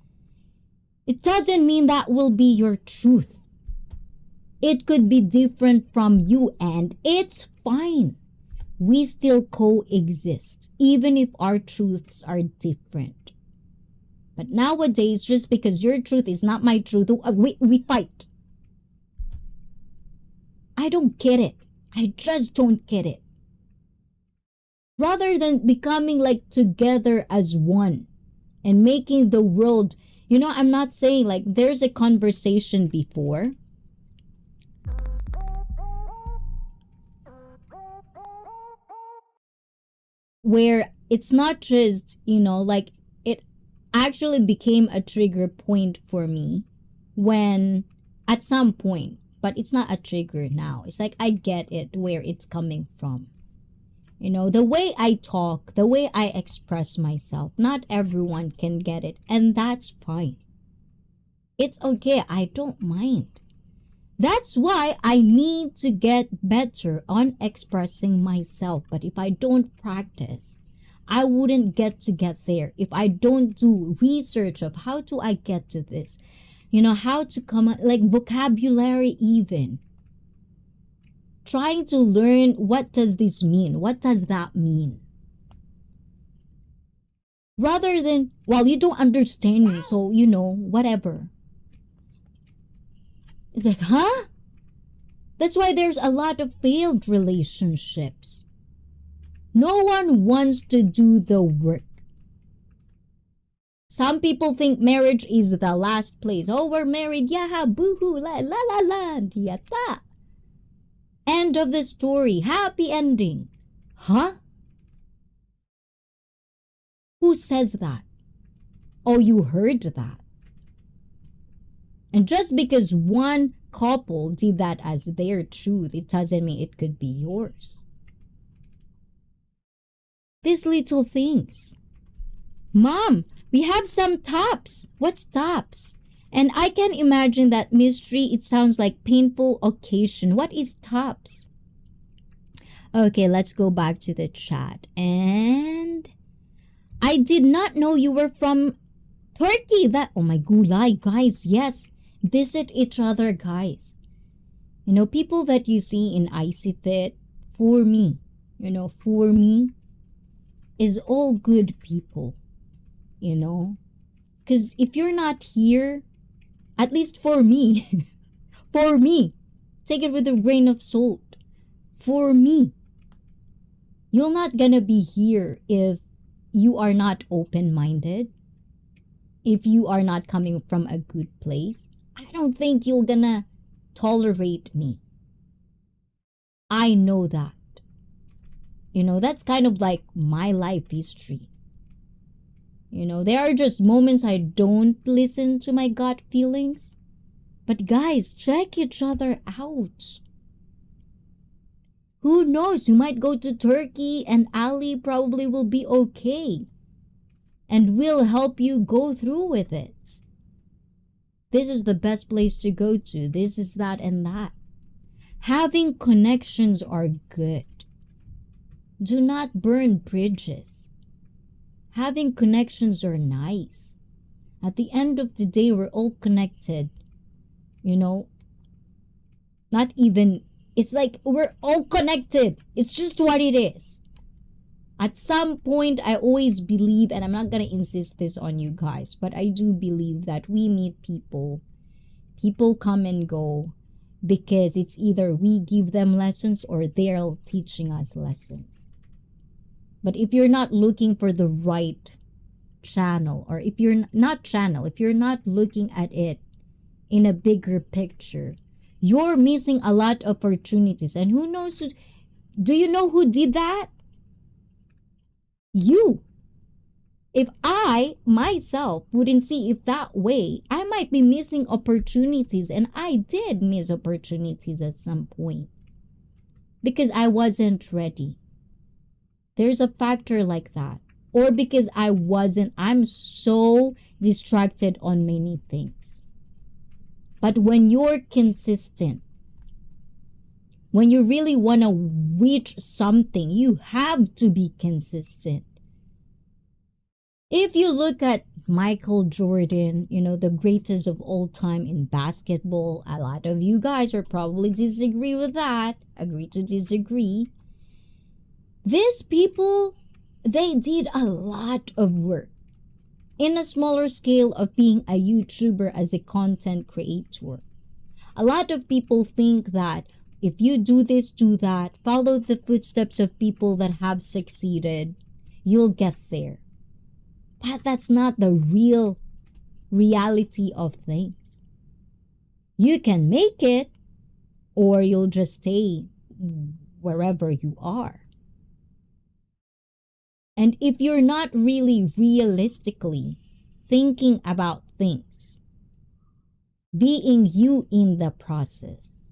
It doesn't mean that will be your truth. It could be different from you, and it's fine. We still coexist, even if our truths are different. But nowadays, just because your truth is not my truth, we fight. I don't get it. I just don't get it. Rather than becoming like together as one and making the world, I'm not saying like there's a conversation before where it's not just, like it actually became a trigger point for me when at some point, but it's not a trigger now. It's like I get it where it's coming from. The way I talk, the way I express myself, not everyone can get it, and that's fine. It's okay. I don't mind. That's why I need to get better on expressing myself. But if I don't practice, I wouldn't get there. If I don't do research of how do I get to this, how to come up, like vocabulary even. Trying to learn what does this mean? What does that mean? Rather than, well, you don't understand me, so, whatever. It's like, huh? That's why there's a lot of failed relationships. No one wants to do the work. Some people think marriage is the last place. Oh, we're married. Yaha, boohoo, la la la la, yata. End of the story. Happy ending. Huh? Who says that? Oh, you heard that. And just because one couple did that as their truth, it doesn't mean it could be yours. These little things. Mom, we have some tops. What's tops? And I can imagine that mystery. It sounds like painful occasion. What is tops? Okay, let's go back to the chat. And I did not know you were from Turkey. That, oh my gulay, guys. Yes, visit each other, guys. You know, people that you see in Icy Fit, for me, for me, is all good people. Because if you're not here, at least for me, for me, take it with a grain of salt. For me, you're not gonna be here if you are not open-minded, if you are not coming from a good place. I don't think you're gonna tolerate me. I know that. That's kind of like my life history. There are just moments I don't listen to my gut feelings. But guys, check each other out. Who knows? You might go to Turkey and Ali probably will be okay. And will help you go through with it. This is the best place to go to. This is that and that. Having connections are good. Do not burn bridges. Having connections are nice. At the end of the day, we're all connected. Not even, it's like we're all connected. It's just what it is. At some point, I always believe, and I'm not going to insist this on you guys, but I do believe that we meet people. People come and go because it's either we give them lessons or they're teaching us lessons. But if you're not looking for the right channel, or if you're not looking at it in a bigger picture, you're missing a lot of opportunities. And who knows, do you know who did that? You. If I, myself, wouldn't see it that way, I might be missing opportunities. And I did miss opportunities at some point. Because I wasn't ready. There's a factor like that. Or because I'm so distracted on many things. But when you're consistent, when you really want to reach something, you have to be consistent. If you look at Michael Jordan, the greatest of all time in basketball, a lot of you guys will probably disagree with that. Agree to disagree. These people, they did a lot of work in a smaller scale of being a YouTuber as a content creator. A lot of people think that if you do this, do that, follow the footsteps of people that have succeeded, you'll get there. But that's not the real reality of things. You can make it, or you'll just stay wherever you are. And if you're not really realistically thinking about things, being you in the process,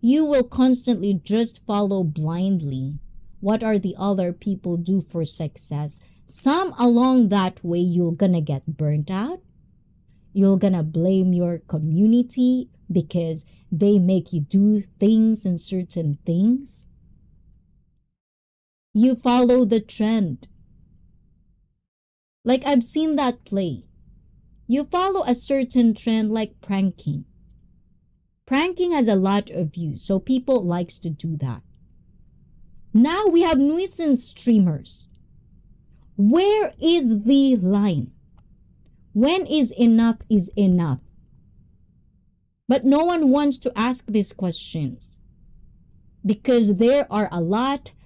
you will constantly just follow blindly what are the other people do for success. Some along that way, you're gonna get burnt out. You're gonna blame your community because they make you do things and certain things. You follow the trend. Like I've seen that play. You follow a certain trend like pranking. Pranking has a lot of views, so people likes to do that. Now we have nuisance streamers. Where is the line? When is enough is enough? But no one wants to ask these questions because there are a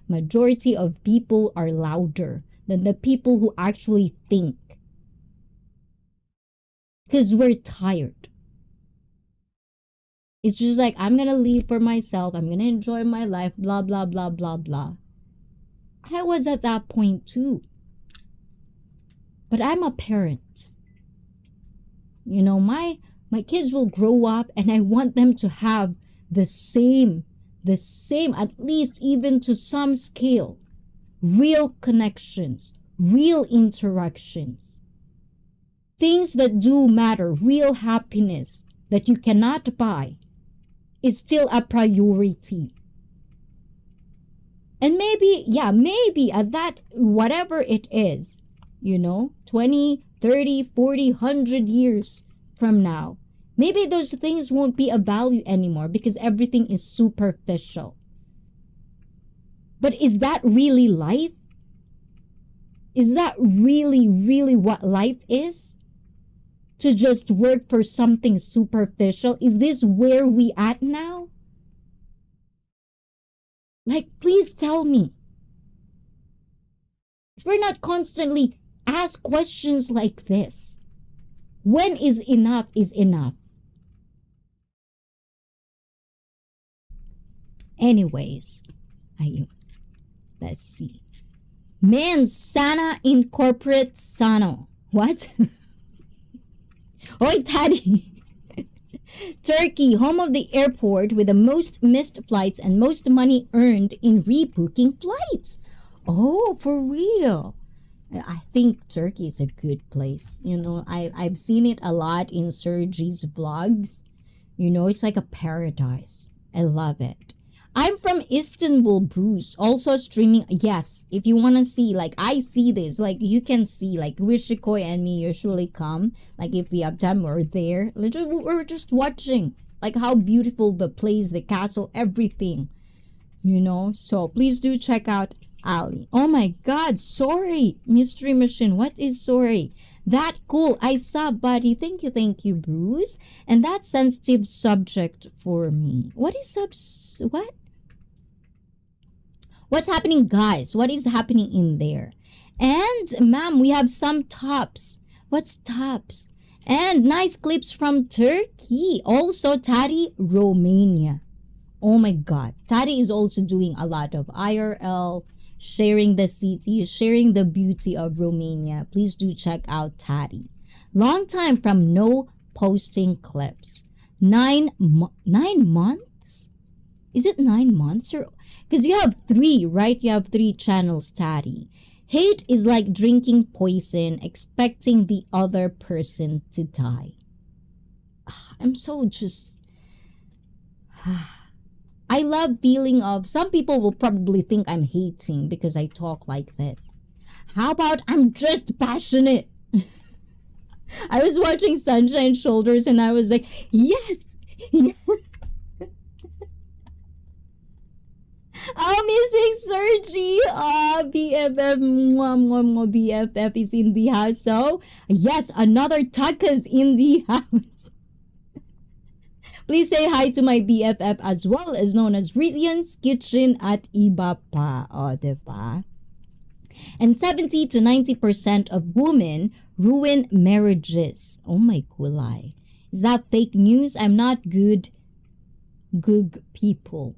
majority of people are louder than the people who actually think. Because we're tired. It's just like, I'm going to live for myself. I'm going to enjoy my life, blah, blah, blah, blah, blah. I was at that point too. But I'm a parent. You know, my kids will grow up and I want them to have the same, at least even to some scale, real connections, real interactions, things that do matter, real happiness that you cannot buy is still a priority. And maybe at that, whatever it is, 20, 30, 40, 100 years from now, maybe those things won't be of value anymore because everything is superficial. But is that really life? Is that really, really what life is? To just work for something superficial? Is this where we at now? Like, please tell me. If we're not constantly asked questions like this, when is enough? Anyways, let's see. Men sana incorporate sano. What? Oi, Taddy. Turkey, home of the airport with the most missed flights and most money earned in rebooking flights. Oh, for real. I think Turkey is a good place. I've seen it a lot in Sergi's vlogs. It's like a paradise. I love it. I'm from Istanbul, Bruce. Also streaming. Yes, if you want to see, like, I see this. Like, you can see, like, Wishikoy and me usually come. Like, if we have time, we're there. We're just watching. Like, how beautiful the place, the castle, everything. So please do check out Ali. Oh my God, sorry. Mystery Machine. What is sorry? That cool. I saw, buddy. Thank you, Bruce. And that sensitive subject for me. What is what? What's happening, guys? What is happening in there? And, ma'am, we have some tops. What's tops? And nice clips from Turkey. Also, Tari, Romania. Oh my God. Tari is also doing a lot of IRL, sharing the city, sharing the beauty of Romania. Please do check out Tari. Long time from no posting clips. 9 months? Is it 9 months? Because you have 3, right? You have 3 channels, Tari. Hate is like drinking poison, expecting the other person to die. I'm so just... I love feeling of... Some people will probably think I'm hating because I talk like this. How about I'm just passionate? I was watching Sunshine Shoulders and I was like, yes, yes. I'm missing Sergi. BFF, BFF is in the house. So, yes, another Taka's in the house. Please say hi to my BFF as well, as known as Rizian's Kitchen at Iba pa. O, diba? And 70 to 90% of women ruin marriages. Oh my kulay. Is that fake news? I'm not good people.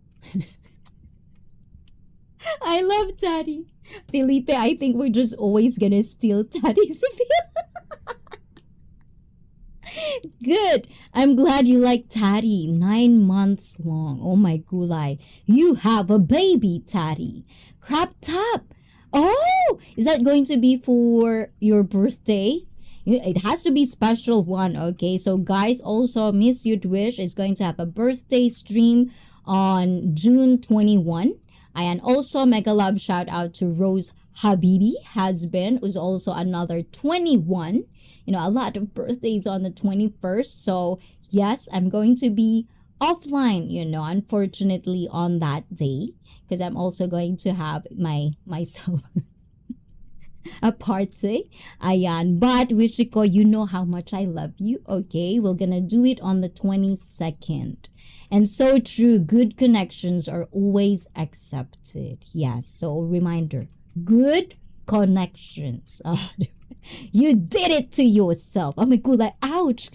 I love Taddy. Felipe, I think we're just always gonna steal Taddy's. Good. I'm glad you like Taddy. 9 months long. Oh my gulay. You have a baby, Taddy. Crop top. Oh, is that going to be for your birthday? It has to be special one, okay? So guys, also Miss Yudwish is going to have a birthday stream on June 21. And also mega love shout out to Rose Habibi husband, who's also another 21. A lot of birthdays on the 21st. So yes, I'm going to be offline, unfortunately on that day, because I'm also going to have myself a party. Ayan. But, Wishiko, you know how much I love you. Okay, we're gonna do it on the 22nd. And so true, good connections are always accepted. Yes, so reminder, good connections. You did it to yourself. Oh my god, like, ouch.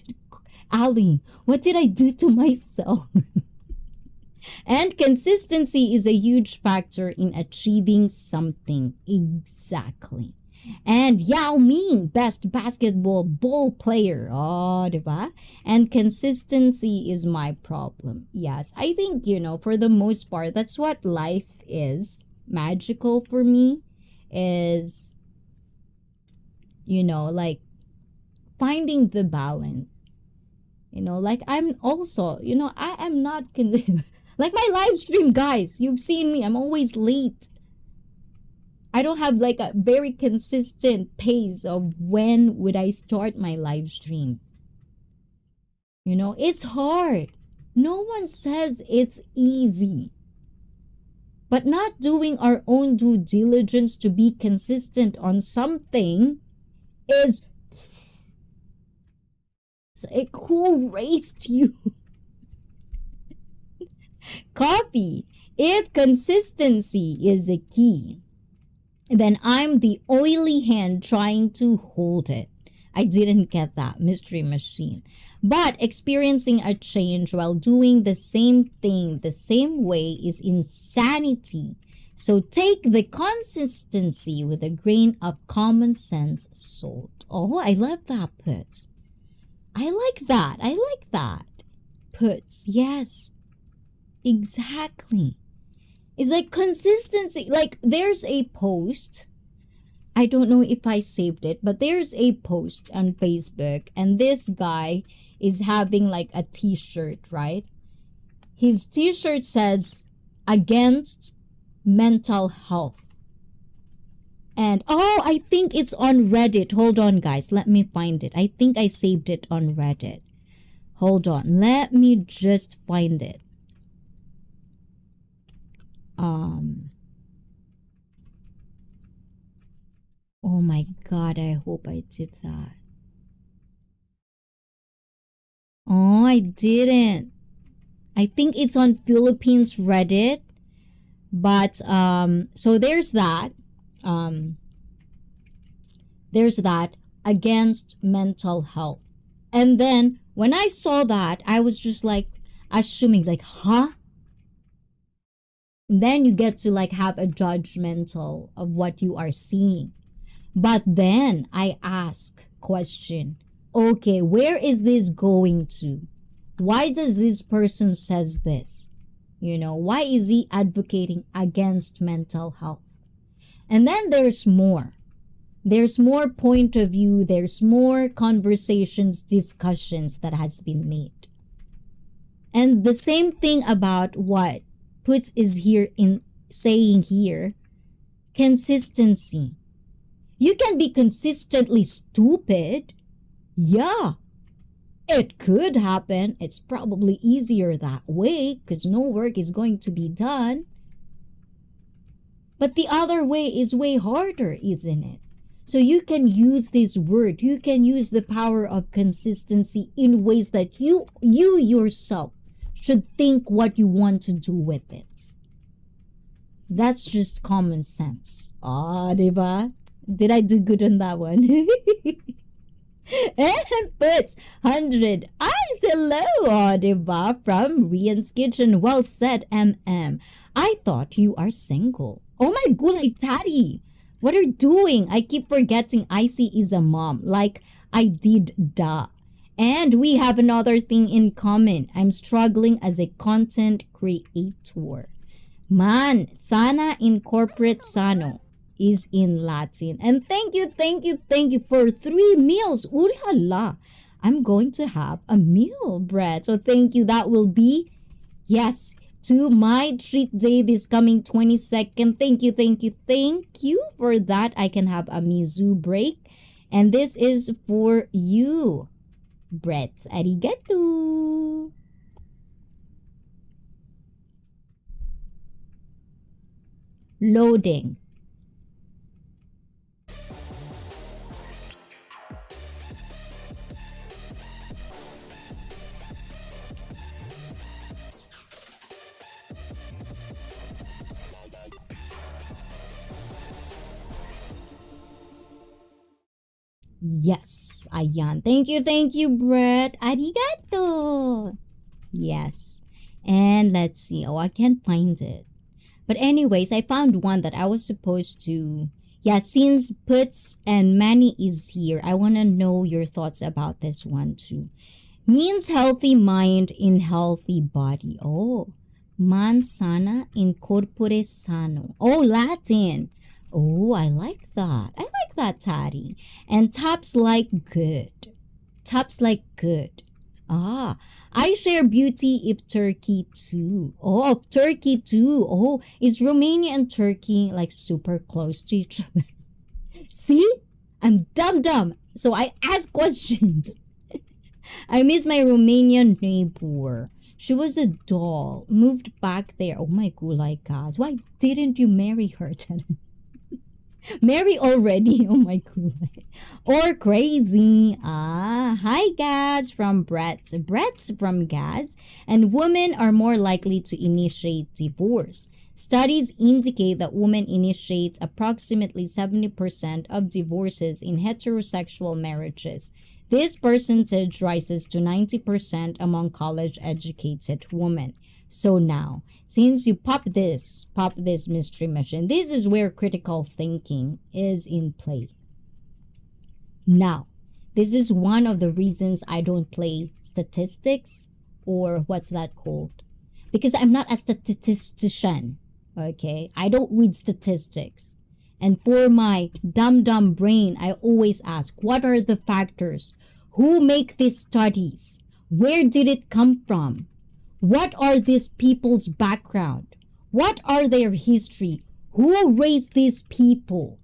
Ali, what did I do to myself? And consistency is a huge factor in achieving something. Exactly. And Yao Ming, best basketball ball player. Oh, diba? And consistency is my problem. Yes, I think, for the most part, that's what life is. Magical for me is, like finding the balance. Like I'm also, I am not, like my live stream, guys, you've seen me, I'm always late. I don't have like a very consistent pace of when would I start my live stream. It's hard. No one says it's easy. But not doing our own due diligence to be consistent on something is like, who raised you? Copy. If consistency is a key, then I'm the oily hand trying to hold it. I didn't get that, mystery machine. But experiencing a change while doing the same thing the same way is insanity. So take the consistency with a grain of common sense salt. Oh, I love that, Puts. I like that. I like that. Puts, yes. Exactly. It's like consistency. Like there's a post. I don't know if I saved it, but there's a post on Facebook and this guy is having like a t-shirt, right? His t-shirt says against mental health. And I think it's on Reddit. Hold on, guys. Let me find it. I think I saved it on Reddit. Hold on. Let me just find it. Oh my god, I hope I did that. Oh, I didn't. I think it's on Philippines Reddit. But so there's that. There's that against mental health. And then when I saw that, I was just like assuming like, huh? And then you get to like have a judgmental of what you are seeing. But then I ask question, okay, where is this going to? Why does this person says this? Why is he advocating against mental health? And then there's more. There's more point of view. There's more conversations, discussions that has been made. And the same thing about what Puts is here in saying here, consistency. You can be consistently stupid. Yeah, it could happen. It's probably easier that way because no work is going to be done. But the other way is way harder, isn't it? So you can use this word. You can use the power of consistency in ways that you yourself should think what you want to do with it. That's just common sense. Diba? Did I do good on that one? And Puts 100 eyes hello, diba? From Rian's Kitchen. Well said, MM. I thought you are single. Oh my gulay tati. What are you doing? I keep forgetting Icy is a mom. Like I did da. And we have another thing in common. I'm struggling as a content creator. Man, sana incorporate sano is in Latin. And thank you for 3 meals. Ooh la la. I'm going to have a meal, Brett. So thank you. That will be, yes, to my treat day this coming 22nd. Thank you for that. I can have a mizu break. And this is for you, Brett. Arigato. Loading. Yes, ayan. Thank you, Brett. Arigato. Yes. And let's see. Oh, I can't find it. But anyways, I found one that I was supposed to. Yeah, since Puts and Manny is here, I want to know your thoughts about this one too. Means healthy mind in healthy body. Oh, man sana in corpore sano. Oh, Latin. Oh, I like that. I like that, Tari. And tops like good. Tops like good. Ah, I share beauty if Turkey too. Oh, Turkey too. Oh, is Romania and Turkey like super close to each other? See? I'm dumb. So I ask questions. I miss my Romanian neighbor. She was a doll. Moved back there. Oh my gulay guys. Why didn't you marry her? Marry already. Oh my gulay. Or crazy. Ah, hi Gaz from Brett. Brett's from Gaz. And women are more likely to initiate divorce. Studies indicate that women initiate approximately 70% of divorces in heterosexual marriages. This percentage rises to 90% among college-educated women. So now, since you pop this mystery mission, this is where critical thinking is in play. Now, this is one of the reasons I don't play statistics, or what's that called? Because I'm not a statistician, okay? I don't read statistics. And for my dumb brain, I always ask, what are the factors? Who make these studies? Where did it come from? What are these people's background? What are their history? Who raised these people?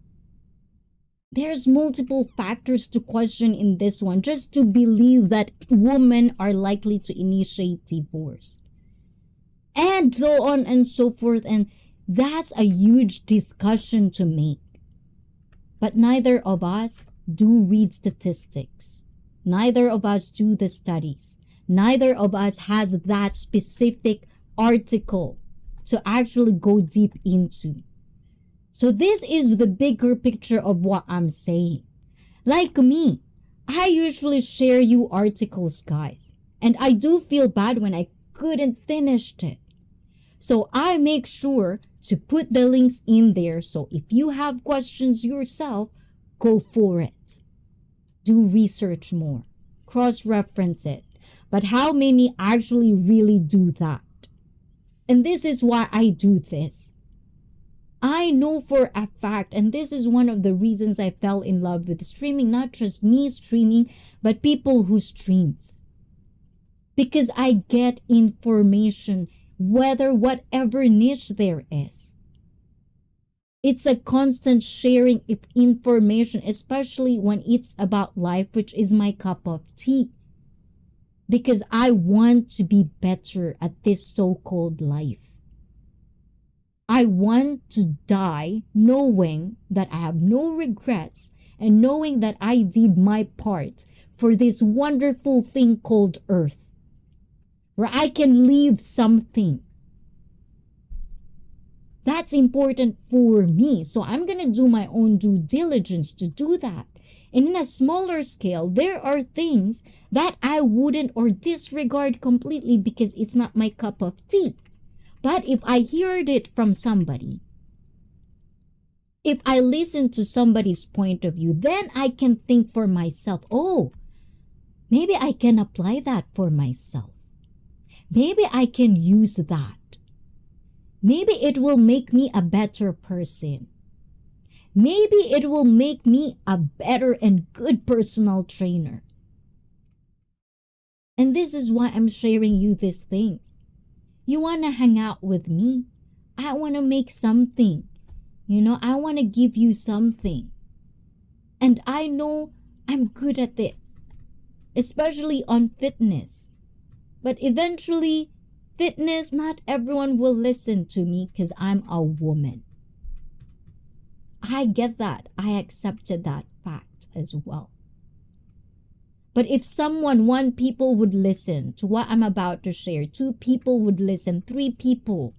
There's multiple factors to question in this one just to believe that women are likely to initiate divorce. And so on and so forth. And that's a huge discussion to make. But neither of us do read statistics. Neither of us do the studies. Neither of us has that specific article to actually go deep into. So this is the bigger picture of what I'm saying. Like me, I usually share you articles, guys. And I do feel bad when I couldn't finish it. So I make sure to put the links in there. So if you have questions yourself, go for it. Do research more. Cross-reference it. But how many actually really do that? And this is why I do this. I know for a fact, and this is one of the reasons I fell in love with streaming, not just me streaming, but people who streams. Because I get information, whatever niche there is. It's a constant sharing of information, especially when it's about life, which is my cup of tea. Because I want to be better at this so-called life. I want to die knowing that I have no regrets and knowing that I did my part for this wonderful thing called Earth, where I can leave something. That's important for me. So I'm going to do my own due diligence to do that. And in a smaller scale, there are things that I wouldn't or disregard completely because it's not my cup of tea. But if I heard it from somebody, if I listen to somebody's point of view, then I can think for myself, oh, maybe I can apply that for myself. Maybe I can use that. Maybe it will make me a better person. Maybe it will make me a better and good personal trainer. And this is why I'm sharing you these things. You want to hang out with me? I want to make something. I want to give you something. And I know I'm good at it. Especially on fitness. But eventually, fitness, not everyone will listen to me because I'm a woman. I get that. I accepted that fact as well. But if one people would listen to what I'm about to share, 2 people would listen, 3 people.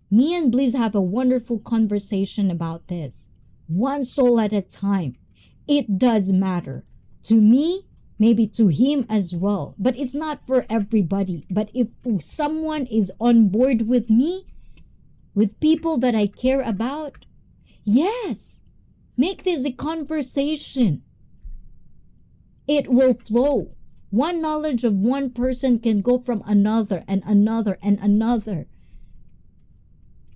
Me and Bliss have a wonderful conversation about this. One soul at a time. It does matter. To me, maybe to him as well. But it's not for everybody. But if someone is on board with me, with people that I care about, yes, make this a conversation. It will flow. One knowledge of one person can go from another and another and another.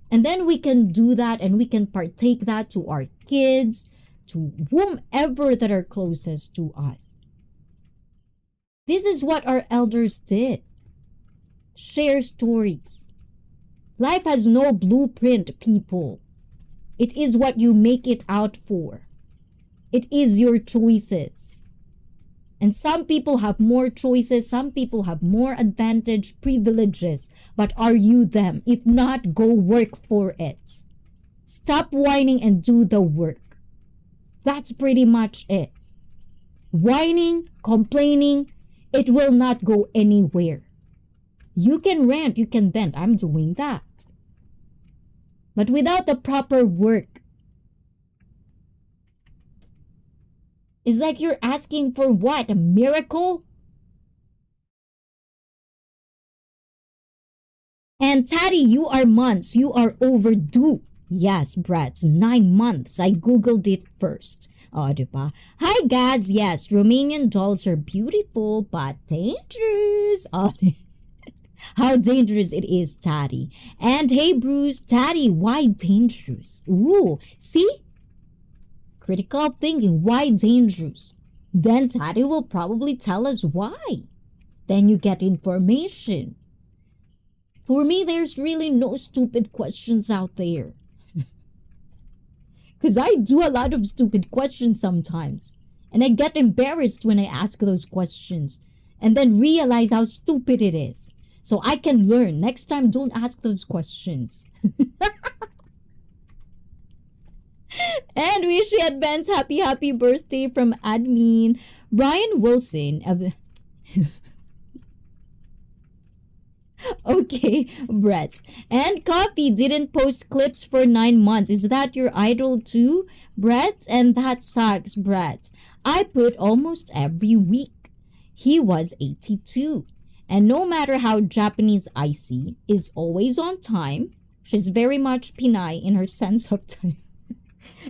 And then we can do that and we can partake that to our kids, to whomever that are closest to us. This is what our elders did. Share stories. Life has no blueprint, people. It is what you make it out for. It is your choices. And some people have more choices, some people have more advantage, privileges. But are you them? If not, go work for it. Stop whining and do the work. That's pretty much it. Whining, complaining, it will not go anywhere. You can rant, you can vent. I'm doing that. But without the proper work, it's like you're asking for what? A miracle? And Taddy, you are months. You are overdue. Yes, Brett, 9 months. I googled it first. Oh, diba? Hi, guys. Yes, Romanian dolls are beautiful but dangerous. Oh, how dangerous it is, Taddy. And hey, Bruce, Taddy, why dangerous? Ooh, see? Critical thinking, why dangerous? Then Taddy will probably tell us why. Then you get information. For me, there's really no stupid questions out there. Because I do a lot of stupid questions sometimes. And I get embarrassed when I ask those questions. And then realize how stupid it is. So I can learn. Next time, don't ask those questions. And wish you advance happy birthday from admin Brian Wilson of the Okay, Brett. And Coffee didn't post clips for 9 months. Is that your idol too, Brett? And that sucks, Brett. I put almost every week. He was 82. And no matter how Japanese Icy is always on time, she's very much Pinay in her sense of time.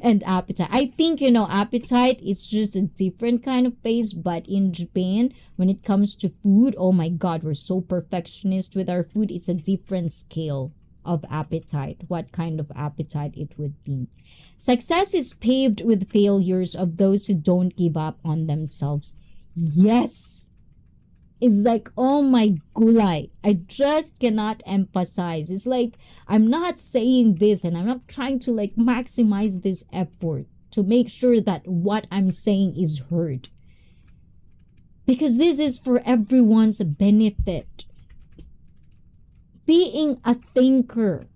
And appetite. I think, appetite is just a different kind of face, but in Japan, when it comes to food, oh my God, we're so perfectionist with our food. It's a different scale of appetite, what kind of appetite it would be. Success is paved with failures of those who don't give up on themselves. Yes. It's like, oh my gulay. I just cannot emphasize. It's like, I'm not saying this and I'm not trying to maximize this effort to make sure that what I'm saying is heard. Because this is for everyone's benefit. Being a thinker.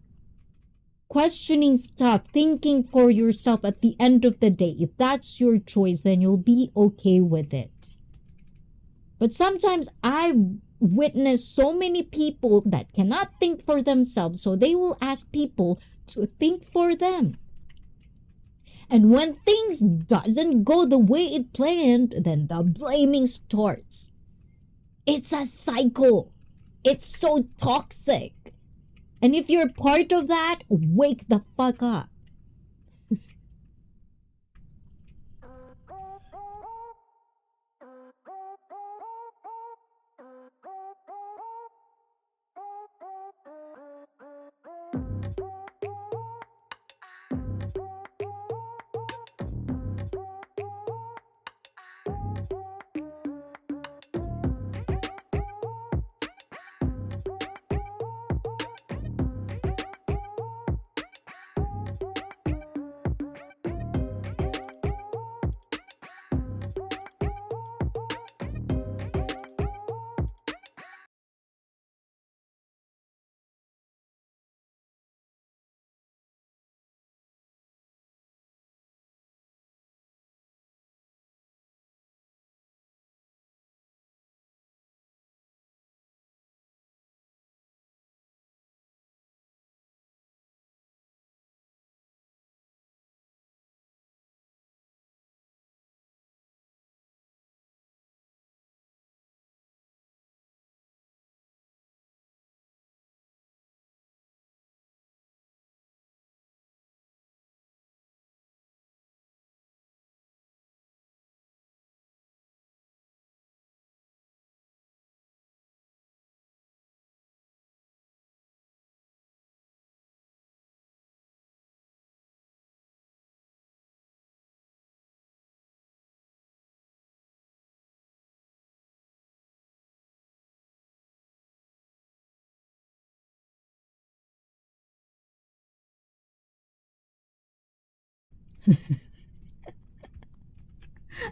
Questioning stuff. Thinking for yourself at the end of the day. If that's your choice, then you'll be okay with it. But sometimes I witness so many people that cannot think for themselves, so they will ask people to think for them. And when things doesn't go the way it planned, then the blaming starts. It's a cycle. It's so toxic. And if you're part of that, wake the fuck up.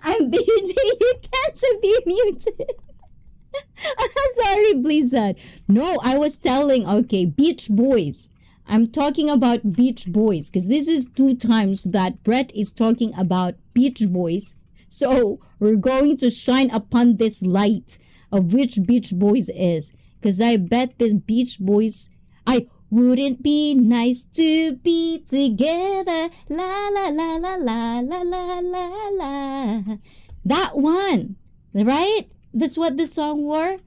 I'm muted. You can't be muted. Sorry, Blizzard. No, I was telling, okay, Beach Boys. I'm talking about Beach Boys because this is 2 times that Brett is talking about Beach Boys. So we're going to shine upon this light of which Beach Boys is. Because I bet the Beach Boys, I wouldn't be nice to be together. La la la la la la la la la. That one, right? That's what the song were.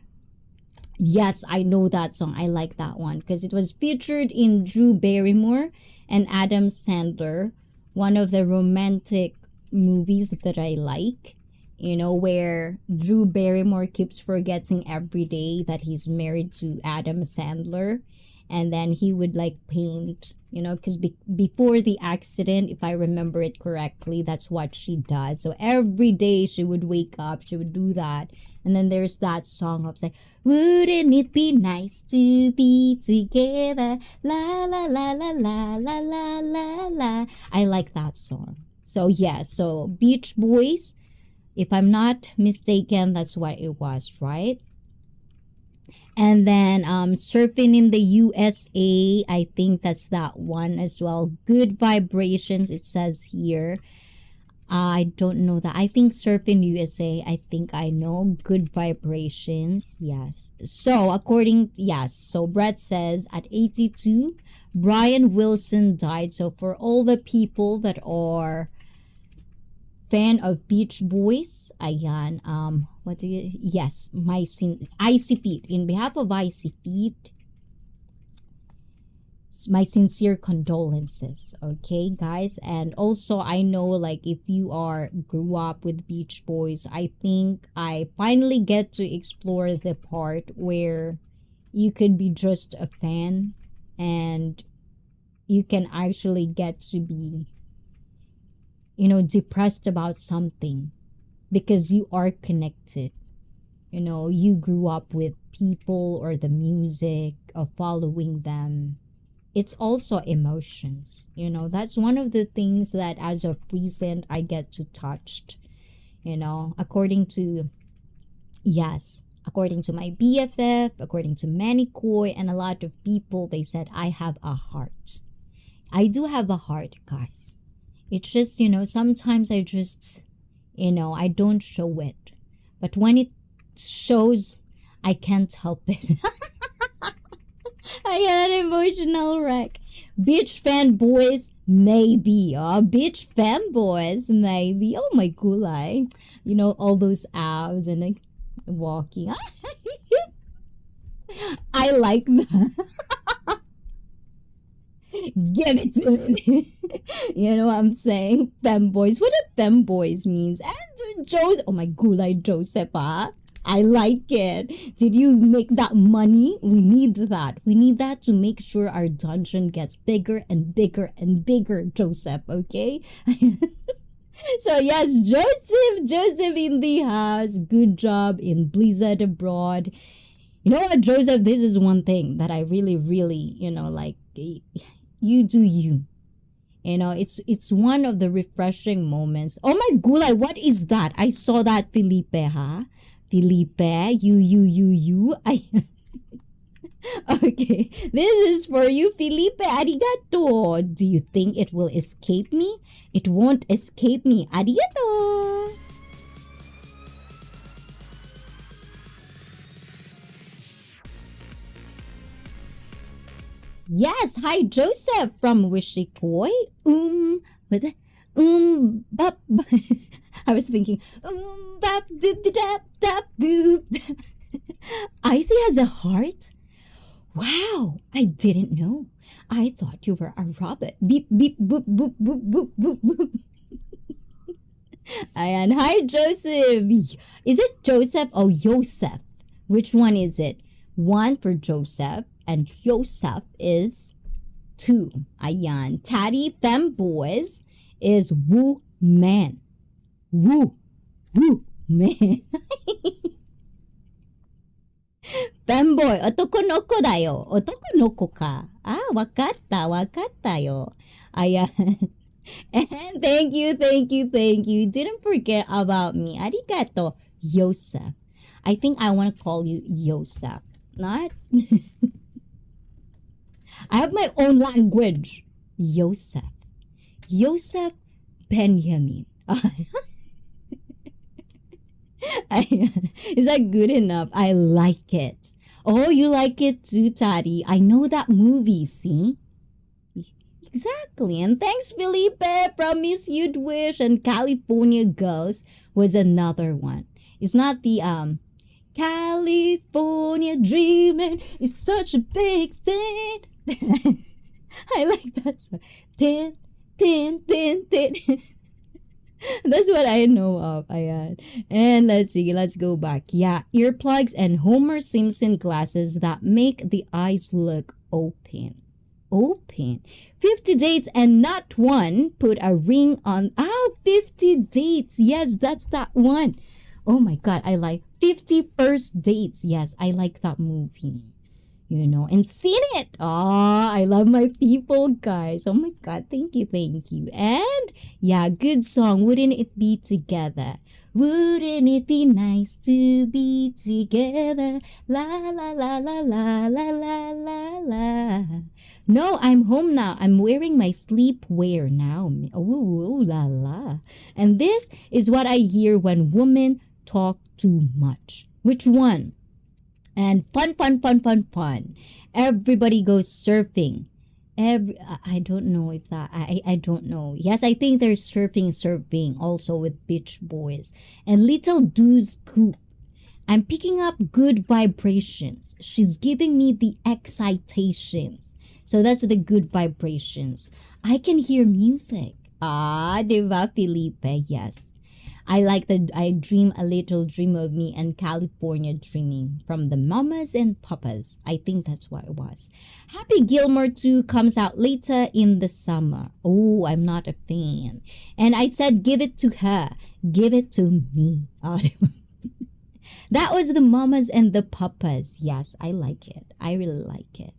Yes, I know that song. I like that one because it was featured in Drew Barrymore and Adam Sandler, one of the romantic movies that I like. You know, where Drew Barrymore keeps forgetting every day that he's married to Adam Sandler. And then he would like paint, you know, because before the accident, if I remember it correctly, that's what she does. So every day she would wake up, she would do that. And then there's that song of like, wouldn't it be nice to be together? La la la la la la la la la. I like that song. So yeah, so Beach Boys, if I'm not mistaken, that's what it was, right? And then Surfing in the USA, I think that's that one as well. Good Vibrations, it says here. I don't know that. I think Surfing USA, I think I know. Good Vibrations, yes. So so Brett says at 82, Brian Wilson died. So for all the people that are fan of Beach Boys, ayan, yes, Icy Feet. In behalf of Icy Feet, my sincere condolences, okay, guys? And also, I know, like, if you grew up with Beach Boys, I think I finally get to explore the part where you could be just a fan and you can actually get to be, you know, depressed about something because you are connected. You know, you grew up with people or the music of following them. It's also emotions. You know, that's one of the things that as of recent I get to touched. You know, according to my BFF, according to Manikoy, and a lot of people, they said I have a heart. I do have a heart, guys. It's just, you know, sometimes I just, you know, I don't show it. But when it shows, I can't help it. I get an emotional wreck. Beach fanboys, maybe. Oh, beach fanboys, maybe. Oh my gulay. You know, all those abs and like walking. I like that. Give it to me. You know what I'm saying? Femboys. What do femboys means? And Joseph. Oh my gulay, Joseph, ah. I like it. Did you make that money? We need that. We need that to make sure our dungeon gets bigger and bigger and bigger, Joseph, okay? So yes, Joseph in the house. Good job in Blizzard Abroad. You know what, Joseph? This is one thing that I really, really, you know, like, you do you. You know, it's one of the refreshing moments. Oh my gulay, what is that? I saw that, Felipe, huh? Felipe, you. Okay, this is for you, Felipe. Arigato. Do you think it will escape me? It won't escape me. Arigato. Yes, hi Joseph from Wishikoi. What? Bap. I was thinking, bap doop dap dap doop. Icy has a heart? Wow, I didn't know. I thought you were a rabbit. Beep beep boop boop boop boop boop boop. And hi Joseph. Is it Joseph or Yosef? Which one is it? One for Joseph and Yosef is 2. Ayan. Tatty Femboys is Woo Man. Woo Man. Femboy, otoko no ko da yo. Otoko no ko ka. Ah, wakatta yo. Ayan. And thank you. Didn't forget about me. Arigato, Yosef. I think I want to call you Yosef. Not? I have my own language. Yosef. Yosef Benjamin. Is that good enough? I like it. Oh, you like it too, Tati. I know that movie, see? Exactly. And thanks, Felipe, from Miss You'd Wish and California Girls was another one. It's not the California dreaming is such a big thing. I like that song. Tin, tin, tin, tin. That's what I know of. Ayan. And let's see. Let's go back. Yeah, earplugs and Homer Simpson glasses that make the eyes look open. Open. 50 dates and not one put a ring on. 50 dates. Yes, that's that one. Oh my God, I like 50 First Dates. Yes, I like that movie. You know, and seen it. I love my people, guys. Oh my God, thank you. And yeah, good song. Wouldn't it be together? Wouldn't it be nice to be together? La la la la la la la la la. No, I'm home now. I'm wearing my sleepwear now. Ooh la la. And this is what I hear when women talk too much. Which one? And fun. Everybody goes surfing. I don't know if that, I don't know. Yes, I think they're surfing also with Beach Boys. And Little Doo's Coop. I'm picking up good vibrations. She's giving me the excitations. So that's the good vibrations. I can hear music. Diva Felipe, yes. I like that I dream a little dream of me and California dreaming from the mamas and papas. I think that's what it was. Happy Gilmore 2 comes out later in the summer. Oh, I'm not a fan. And I said, give it to her. Give it to me. That was the mamas and the papas. Yes, I like it. I really like it.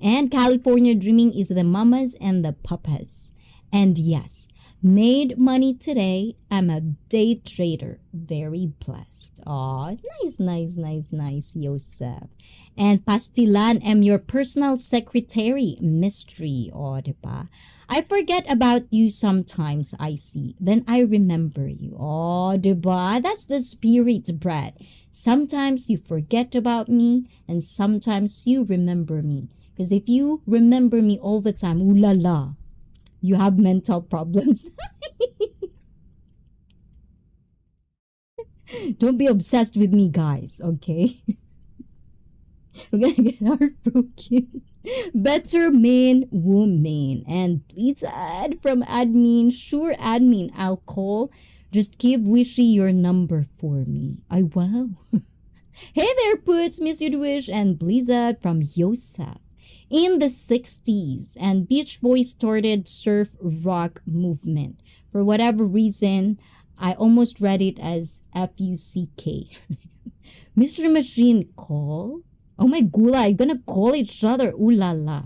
And California dreaming is the mamas and the papas. And yes, made money today. I'm a day trader. Very blessed. Aw, nice, Yosef. And Pastilan, am your personal secretary. Mystery. Oh, diba? I forget about you sometimes, I see. Then I remember you. Oh, diba? That's the spirit, Brad. Sometimes you forget about me, and sometimes you remember me. Because if you remember me all the time, ooh la la, you have mental problems. Don't be obsessed with me, guys, okay? We're gonna get heartbroken. Better man, woman. And please add from admin. Sure, admin, I'll call. Just give Wishy your number for me. I wow. Hey there, Puts, Miss You'd and Blizzard from Yosef. In the 60s, and Beach Boys started surf rock movement. For whatever reason, I almost read it as F-U-C-K. Mystery Machine call? Oh my gula, I'm gonna call each other. Ooh la la.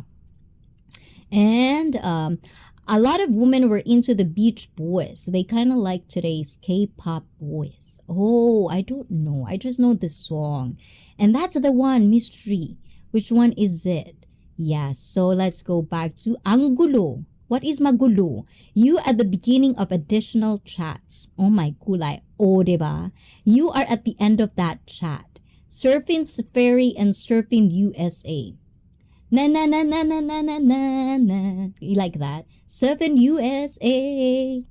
And a lot of women were into the Beach Boys. They kind of like today's K-pop boys. Oh, I don't know. I just know the song. And that's the one, Mystery. Which one is it? Yes, so let's go back to Angulo. What is magulo? You at the beginning of additional chats. Oh my gulay. Oh, diba? You are at the end of that chat. Surfing Safari and Surfing USA. Na na na na na na na na na. You like that? Surfing USA.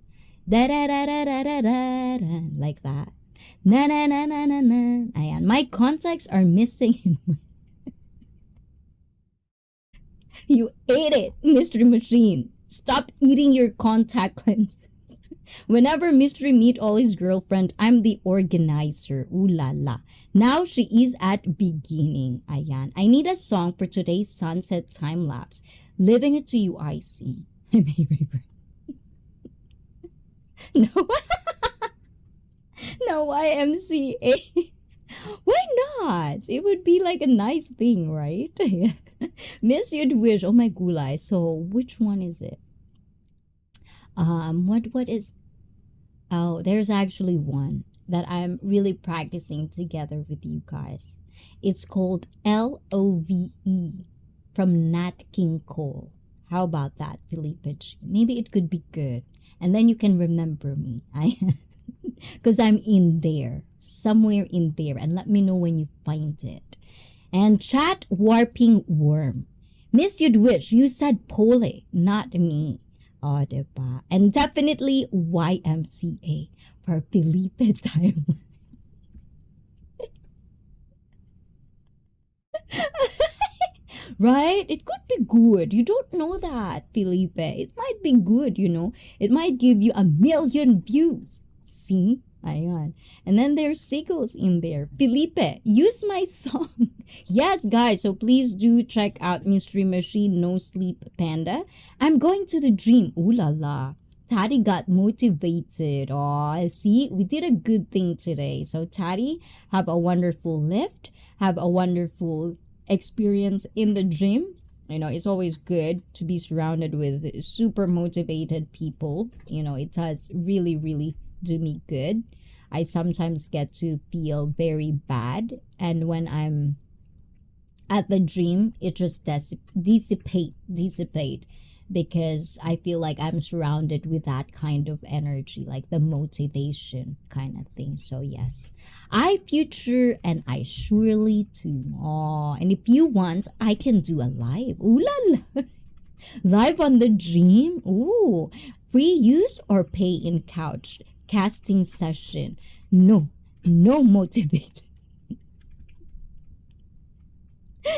Da da da da da da da da. Like that. Na na na na na na. Ayan. My contacts are missing in my... You ate it, Mystery Machine. Stop eating your contact lenses. Whenever Mystery meet all his girlfriend, I'm the organizer. Ooh la la. Now she is at beginning. Ayan. I need a song for today's sunset time lapse. Living it to you, I see. I may regret. No. No YMCA. Why not? It would be like a nice thing, right? Miss You'd Wish. Oh my gulay. So which one is it? What is, oh, there's actually one that I'm really practicing together with you guys. It's called LOVE from Nat King Cole. How about that, Felipe G? Maybe it could be good. And then you can remember me. I because I'm in there, somewhere in there, and let me know when you find it. And chat warping worm. Miss You'd Wish, you said Pole, not me. Oh, diba? And definitely YMCA for Felipe time. Right? It could be good. You don't know that, Felipe. It might be good, you know. It might give you 1,000,000 views. See? Ayan. And then there's Siggles in there. Felipe, use my song. Yes, guys. So please do check out Mystery Machine No Sleep Panda. I'm going to the dream. Ooh la la. Tati got motivated. Oh, see, we did a good thing today. So Tati, have a wonderful lift. Have a wonderful experience in the dream. You know, it's always good to be surrounded with super motivated people. You know, it does really, really do me good. I sometimes get to feel very bad, and when I'm at the dream, it just dissipate because I feel like I'm surrounded with that kind of energy, like the motivation kind of thing. So yes, I future and I surely too. Oh, and if you want, I can do a live. Ooh la la. Live on the dream. Ooh, free use or pay in couch casting session. No motivate.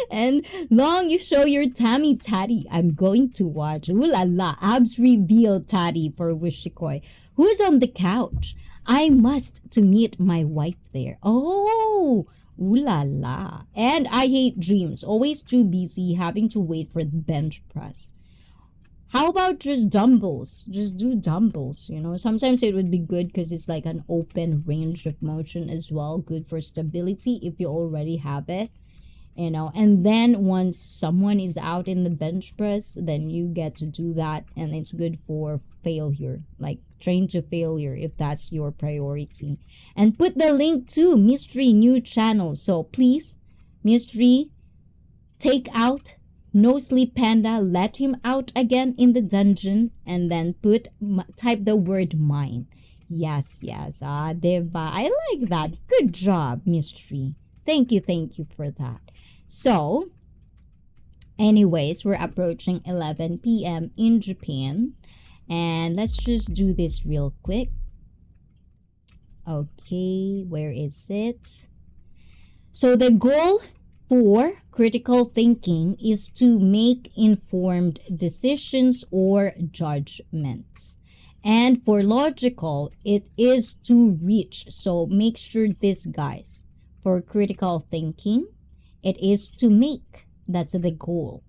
And long you show your Tammy Taddy. I'm going to watch. Ooh la la. Abs reveal Taddy for Wishikoi. Who's on the couch? I must to meet my wife there. Oh, ooh la la. And I hate dreams. Always too busy having to wait for the bench press. How about just dumbbells? Just do dumbbells, you know. Sometimes it would be good because it's like an open range of motion as well. Good for stability if you already have it, you know. And then once someone is out in the bench press, then you get to do that. And it's good for failure, like train to failure if that's your priority. And put the link to Mystery new channel. So please, Mystery, take out No Sleep Panda, let him out again in the dungeon, and then type the word mine. Yes, diba? I like that. Good job, Mystery. Thank you for that. So, anyways, we're approaching 11 p.m. in Japan, and let's just do this real quick. Okay, where is it? So the goal for critical thinking is to make informed decisions or judgments. And for logical, it is to reach. So make sure this, guys. For critical thinking, it is to make. That's the goal.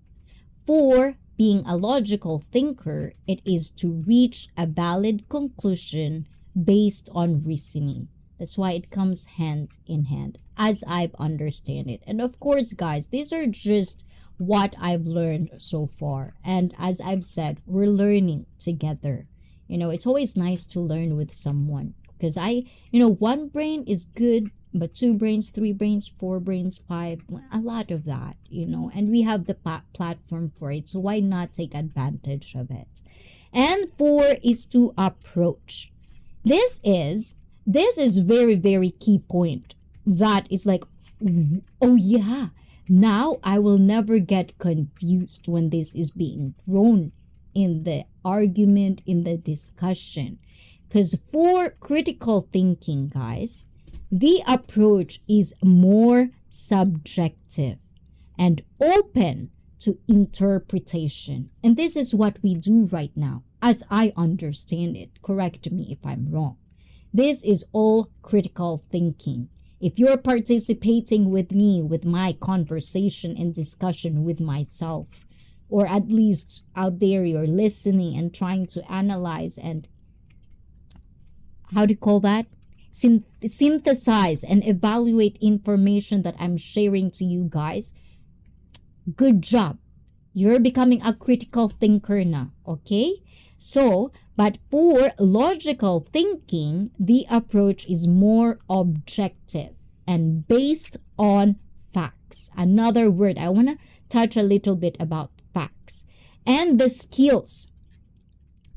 For being a logical thinker, it is to reach a valid conclusion based on reasoning. That's why it comes hand in hand, as I've understand it. And of course, guys, these are just what I've learned so far. And as I've said, we're learning together. You know, it's always nice to learn with someone. Because one brain is good, but 2 brains, 3 brains, 4 brains, 5, a lot of that, you know. And we have the platform for it. So why not take advantage of it? And 4 is to approach. This is very, very key point. That is like, oh yeah, now I will never get confused when this is being thrown in the argument, in the discussion. Because for critical thinking, guys, the approach is more subjective and open to interpretation. And this is what we do right now, as I understand it. Correct me if I'm wrong. This is all critical thinking. If you're participating with me, with my conversation and discussion with myself, or at least out there you're listening and trying to analyze and, how do you call that? Synthesize and evaluate information that I'm sharing to you guys. Good job. You're becoming a critical thinker now, okay? So, But for logical thinking, the approach is more objective and based on facts. Another word, I want to touch a little bit about facts and the skills.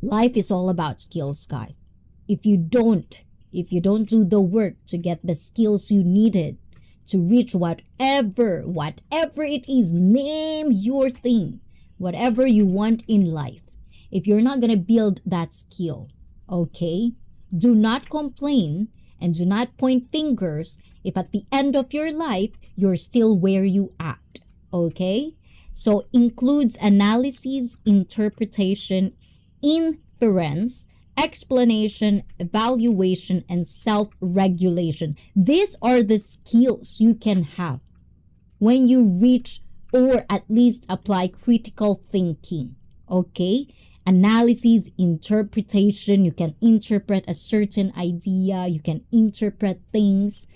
Life is all about skills, guys. If you don't do the work to get the skills you needed to reach whatever it is, name your thing, whatever you want in life. If you're not going to build that skill, okay, do not complain and do not point fingers if at the end of your life, you're still where you at, okay? So includes analysis, interpretation, inference, explanation, evaluation, and self-regulation. These are the skills you can have when you reach or at least apply critical thinking, okay? Analysis, interpretation, you can interpret a certain idea, you can interpret things.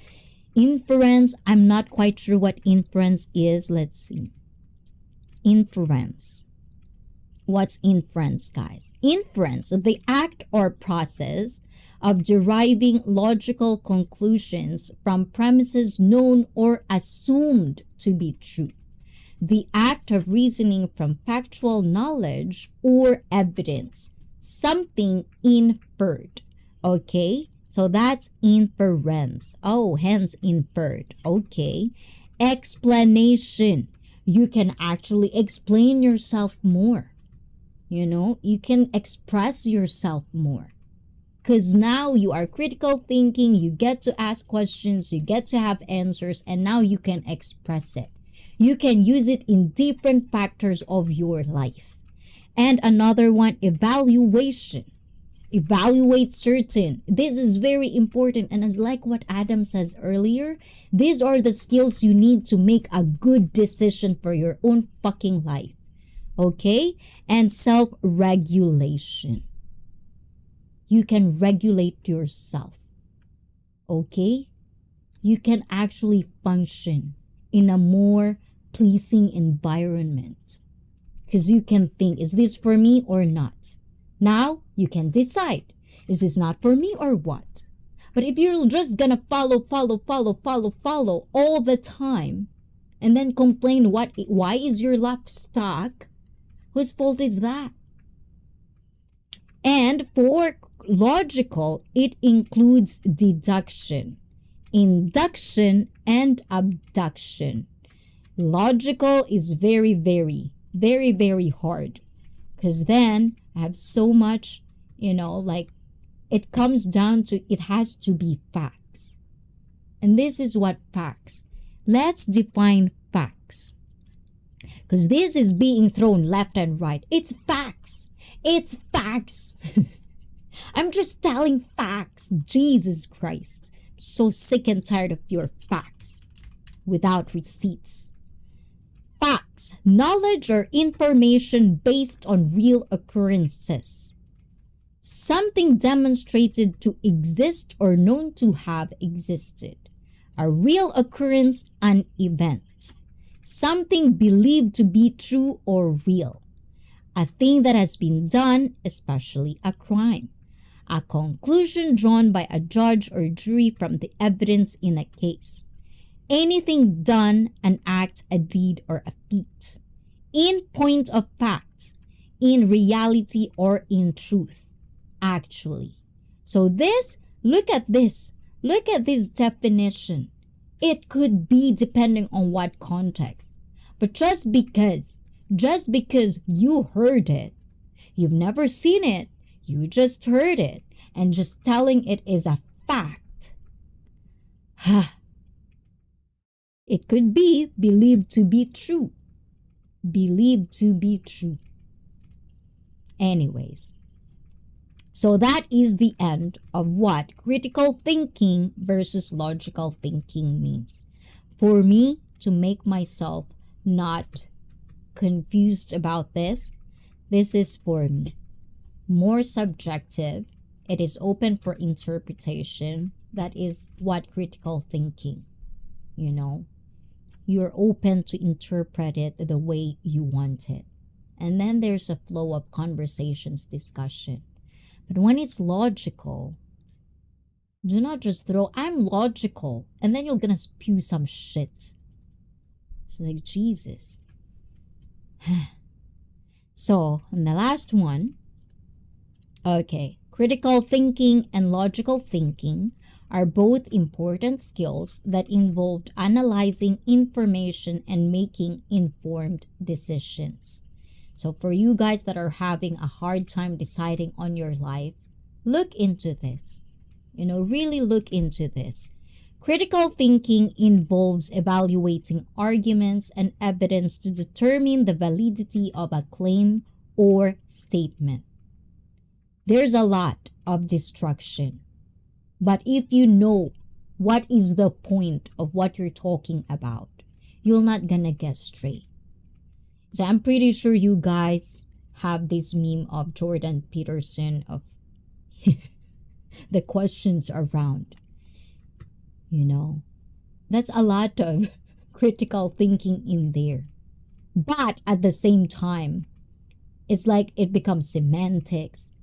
Inference, I'm not quite sure what inference is. Let's see. Inference. What's inference, guys? Inference, the act or process of deriving logical conclusions from premises known or assumed to be true. The act of reasoning from factual knowledge or evidence, something inferred, okay? So that's inference. Oh, hence inferred, okay? Explanation, you can actually explain yourself more. You know, you can express yourself more. Because now you are critical thinking, you get to ask questions, you get to have answers, and now you can express it. You can use it in different factors of your life. And another one, evaluation. Evaluate certain. This is very important. And as like what Adam says earlier, these are the skills you need to make a good decision for your own fucking life. Okay? And self-regulation. You can regulate yourself. Okay? You can actually function in a more pleasing environment. Because you can think, is this for me or not? Now, you can decide, is this not for me or what? But if you're just gonna follow all the time, and then complain why is your life stuck, whose fault is that? And for logical, it includes deduction, induction, and abduction. Logical is very hard, because then I have so much, like it comes down to, it has to be facts. And this is what facts. Let's define facts, because this is being thrown left and right. It's facts. It's facts. I'm just telling facts. Jesus Christ. I'm so sick and tired of your facts without receipts. Facts, knowledge or information based on real occurrences. Something demonstrated to exist or known to have existed. A real occurrence, an event. Something believed to be true or real. A thing that has been done, especially a crime. A conclusion drawn by a judge or jury from the evidence in a case. Anything done, an act, a deed, or a feat. In point of fact, in reality, or in truth, actually. So this, look at this definition. It could be depending on what context. But just because you heard it, you've never seen it, you just heard it, and just telling it is a fact. It could be believed to be true. Believed to be true. Anyways, so that is the end of what critical thinking versus logical thinking means. For me to make myself not confused about this is for me more subjective. It is open for interpretation. That is what critical thinking, you're open to interpret it the way you want it. And then there's a flow of conversations, discussion. But when it's logical, do not just throw, I'm logical, and then you're gonna spew some shit. It's like, Jesus. So, and the last one, okay, critical thinking and logical thinking are both important skills that involve analyzing information and making informed decisions. So for you guys that are having a hard time deciding on your life, look into this. Really look into this. Critical thinking involves evaluating arguments and evidence to determine the validity of a claim or statement. There's a lot of distraction, but if you know what is the point of what you're talking about, you're not gonna get straight. So I'm pretty sure you guys have this meme of Jordan Peterson of the questions around. That's a lot of critical thinking in there. But at the same time, it's like it becomes semantics.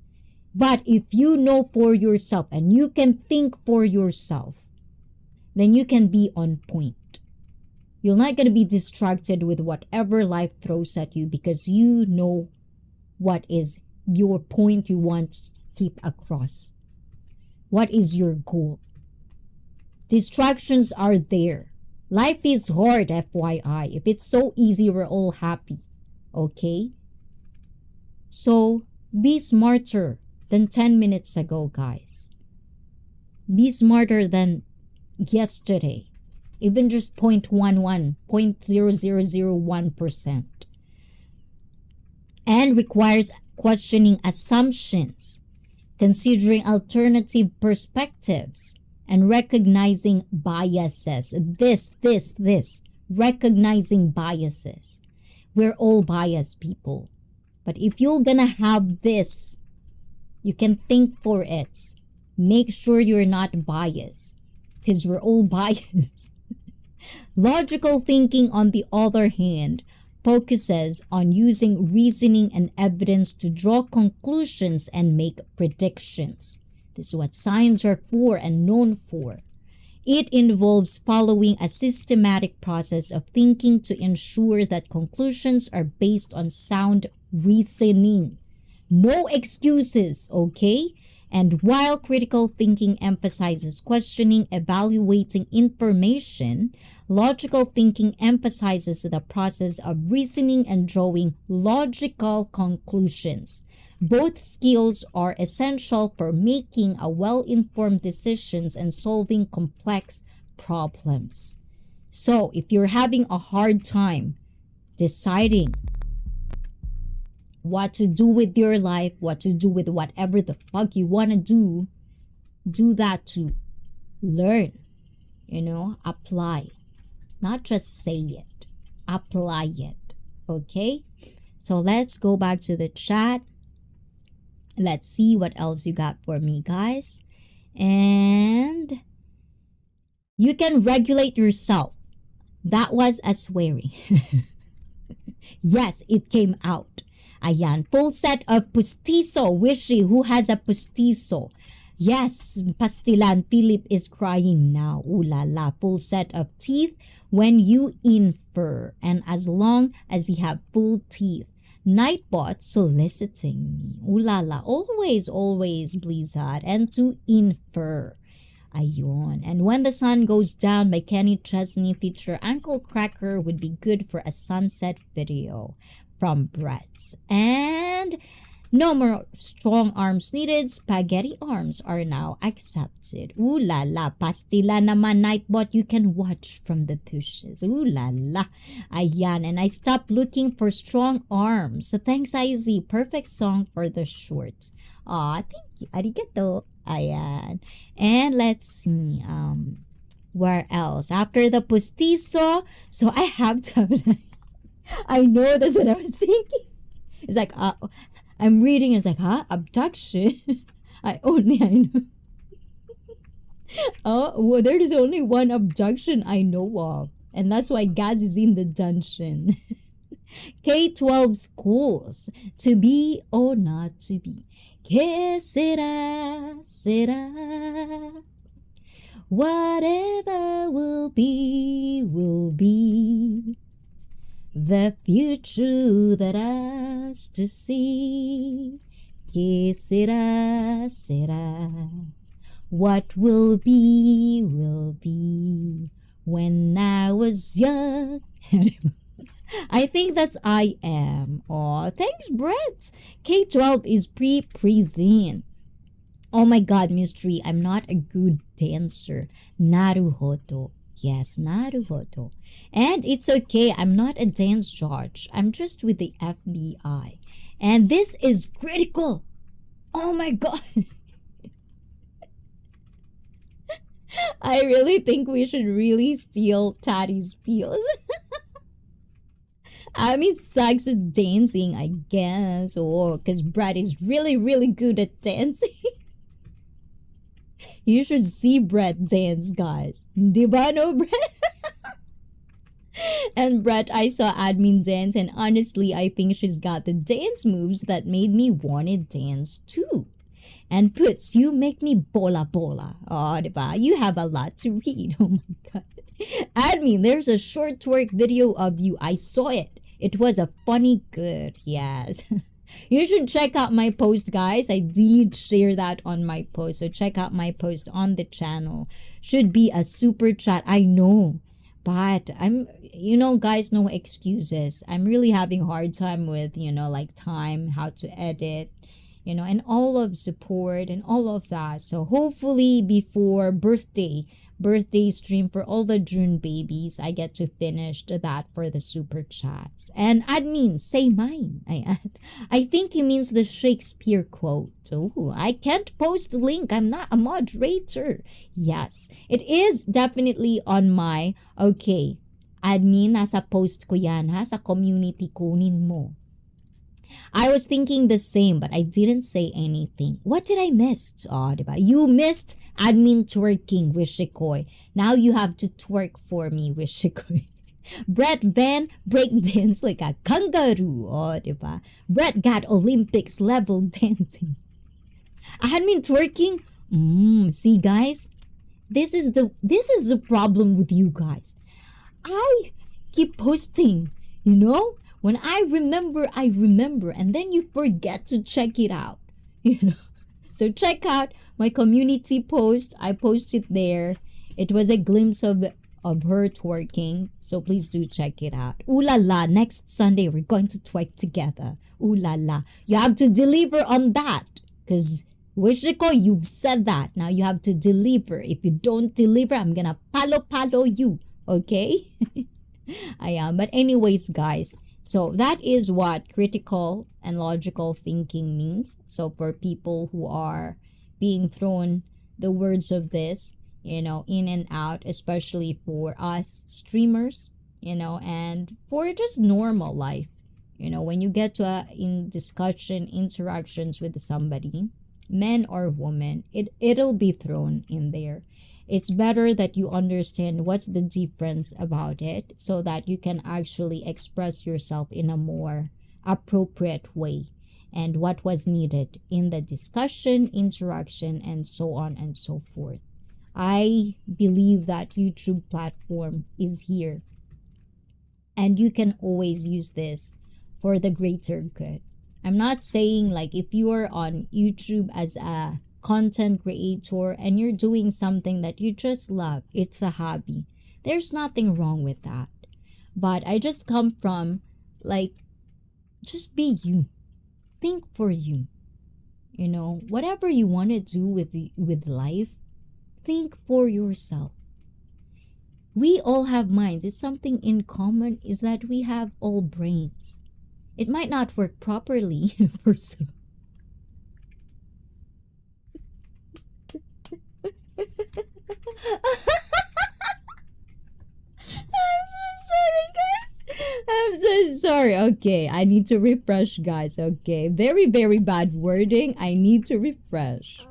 But if you know for yourself and you can think for yourself, then you can be on point. You're not going to be distracted with whatever life throws at you because you know what is your point you want to keep across. What is your goal? Distractions are there. Life is hard, FYI. If it's so easy, we're all happy. Okay? So, be smarter than 10 minutes ago, guys. Be smarter than yesterday. Even just 0.0001%. And requires questioning assumptions, considering alternative perspectives, and recognizing biases. This. Recognizing biases. We're all biased people. But if you're gonna have this, you can think for it. Make sure you're not biased. Because we're all biased. Logical thinking, on the other hand, focuses on using reasoning and evidence to draw conclusions and make predictions. This is what science are for and known for. It involves following a systematic process of thinking to ensure that conclusions are based on sound reasoning. No excuses, okay? And while critical thinking emphasizes questioning, evaluating information, logical thinking emphasizes the process of reasoning and drawing logical conclusions. Both skills are essential for making a well-informed decisions and solving complex problems. So, if you're having a hard time deciding what to do with your life, what to do with whatever the fuck you want to do that too. Learn, apply. Not just say it, apply it, okay? So let's go back to the chat. Let's see what else you got for me, guys. And you can regulate yourself. That was a swearing. Yes, it came out. Ayan, full set of pustiso. Wishy, who has a pustiso? Yes, Pastilan Philip is crying now. Ooh la la, full set of teeth when you infer. And as long as you have full teeth. Nightbot soliciting me. Ooh la la, always, Blizzard. And to infer. Ayun. And When the Sun Goes Down by Kenny Chesney feature Ankle Cracker would be good for a sunset video. From Brett. And no more strong arms needed. Spaghetti arms are now accepted. Ooh la la. Pastila naman, Nightbot. You can watch from the bushes. Ooh la la. Ayan. And I stopped looking for strong arms. So thanks, Izzy. Perfect song for the short. Aw, thank you. Arigato. Ayan. And let's see. Where else? After the pustiso. So I have to... I know, that's what I was thinking. It's like, I'm reading, it's like, abduction? I know. Well, there is only one abduction I know of. And that's why Gaz is in the dungeon. K-12 schools, to be or not to be. Que será, será. Whatever will be, will be. The future that us to see. Que será, será. What will be, will be. When I was young. I think that's I am. Oh, thanks, Brett. K-12 is pre-present. Oh my god, mystery. I'm not a good dancer. Naruhodo. Yes, naruhodo. And it's okay. I'm not a dance judge. I'm just with the FBI. And this is critical. Oh my god. I really think we should really steal Taddy's pills. I mean, sucks at dancing, I guess. Or because Brad is really, really good at dancing. You should see Brett dance, guys. Diba no, Brett? And Brett, I saw admin dance, and honestly, I think she's got the dance moves that made me want to dance too. And Puts, you make me bola bola. Oh, diba? You have a lot to read. Oh my god. Admin, there's a short twerk video of you. I saw it. It was a funny good. Yes. You should check out my post, guys. I did share that on my post. So check out my post on the channel. Should be a super chat. I know. But guys, no excuses. I'm really having a hard time with, like time, how to edit, and all of support and all of that. So hopefully before birthday stream for all the June babies, I get to finish that for the super chats. And admin, say mine. I think he means the Shakespeare quote. Oh, I can't post the link. I'm not a moderator. Yes, it is definitely on my, okay, admin, nasa post ko yan ha, sa community kunin mo. I was thinking the same, but I didn't say anything. What did I miss? Oh, diba? You missed admin twerking, Wishikoy. Now you have to twerk for me, Wishikoy. Brett Van breakdance like a kangaroo. Oh, diba? Brett got Olympics level dancing. Admin twerking? See, guys? This is the problem with you guys. I keep posting, When I remember, and then you forget to check it out, So check out my community post. I posted there. It was a glimpse of her twerking. So please do check it out. Ooh la la, next Sunday we're going to twerk together. Ooh la la. You have to deliver on that. Because, Wishiko, you've said that. Now you have to deliver. If you don't deliver, I'm gonna palo you. Okay? I am. But anyways, guys. So that is what critical and logical thinking means. So for people who are being thrown the words of this, in and out, especially for us streamers, and for just normal life, when you get to in discussion, interactions with somebody, men or women, it'll be thrown in there. It's better that you understand what's the difference about it so that you can actually express yourself in a more appropriate way and what was needed in the discussion, interaction, and so on and so forth. I believe that YouTube platform is here and you can always use this for the greater good. I'm not saying like if you are on YouTube as a content creator and you're doing something that you just love, it's a hobby, there's nothing wrong with that. But I just come from like, just be you, think for you, whatever you want to do with life, think for yourself. We all have minds. It's something in common is that we have all brains. It might not work properly for some. I'm so sorry. Okay, I need to refresh, guys. Okay, very, very bad wording. I need to refresh.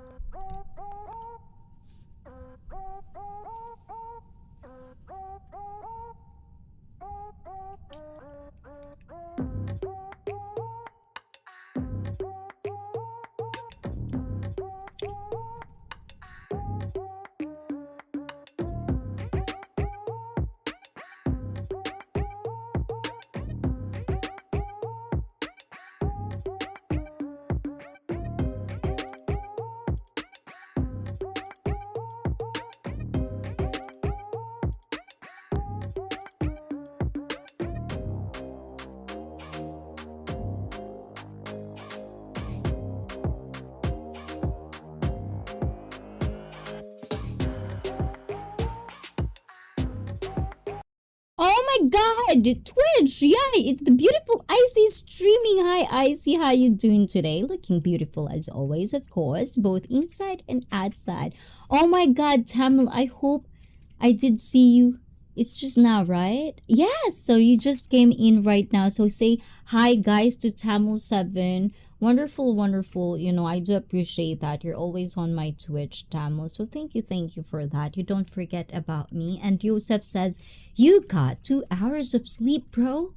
God, Twitch. Yeah, it's the beautiful Icy streaming. Hi, Icy. How you doing today? Looking beautiful as always, of course, both inside and outside. Oh my God, Tamil, I hope I did see you. It's just now, right? Yes, so you just came in right now. So say hi, guys, to Tamil7. Wonderful, wonderful. You know, I do appreciate that. You're always on my Twitch, Tamil. So thank you for that. You don't forget about me. And Joseph says, you got 2 hours of sleep, bro?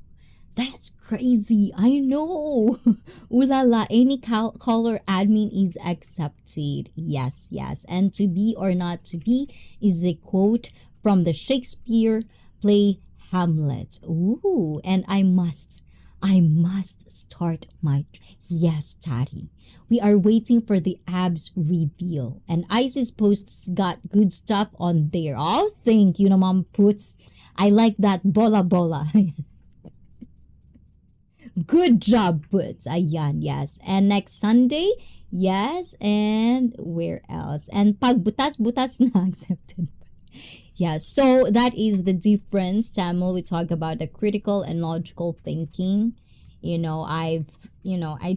That's crazy. I know. Ooh la la. Any caller admin is accepted. Yes, yes. And to be or not to be is a quote from the Shakespeare play Hamlet. Ooh, and I must start my... Yes, Tari. We are waiting for the abs reveal. And Isis posts got good stuff on there. Oh, thank you, Mom Puts. I like that. Bola bola. Good job, Puts. Ayan, yes. And next Sunday, yes. And where else? And pag butas-butas na accepted. Yeah, so that is the difference, Tamil. We talk about the critical and logical thinking. I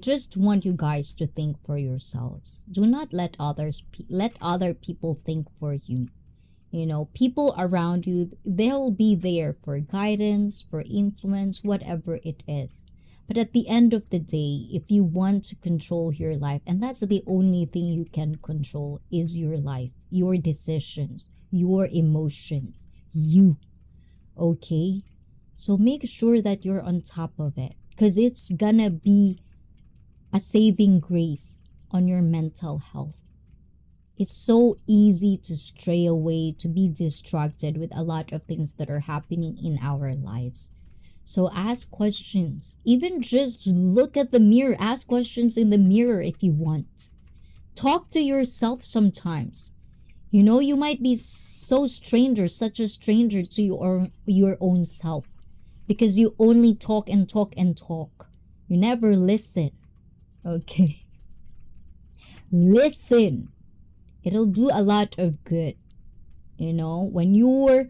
just want you guys to think for yourselves. Do not let other people think for you. People around you, they'll be there for guidance, for influence, whatever it is. But at the end of the day, if you want to control your life, and that's the only thing you can control, is your life, your decisions, your emotions, you. Okay? So make sure that you're on top of it, because it's gonna be a saving grace on your mental health. It's so easy to stray away, to be distracted with a lot of things that are happening in our lives. So ask questions. Even just look at the mirror. Ask questions in the mirror if you want. Talk to yourself sometimes. You might be such a stranger to your own self, because you only talk and talk and talk. You never listen. Okay? Listen. It'll do a lot of good. When you're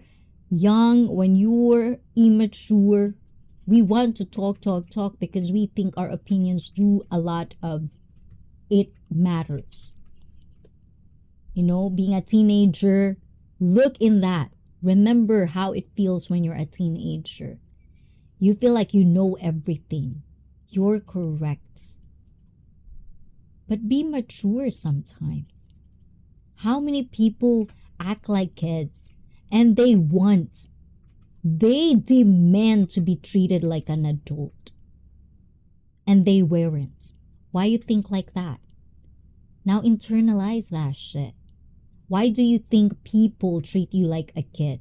young, when you're immature, we want to talk because we think our opinions do a lot of it matters. Being a teenager, look in that. Remember how it feels when you're a teenager. You feel like you know everything. You're correct. But be mature sometimes. How many people act like kids and they demand to be treated like an adult, and they weren't? Why you think like that? Now internalize that shit. Why do you think people treat you like a kid?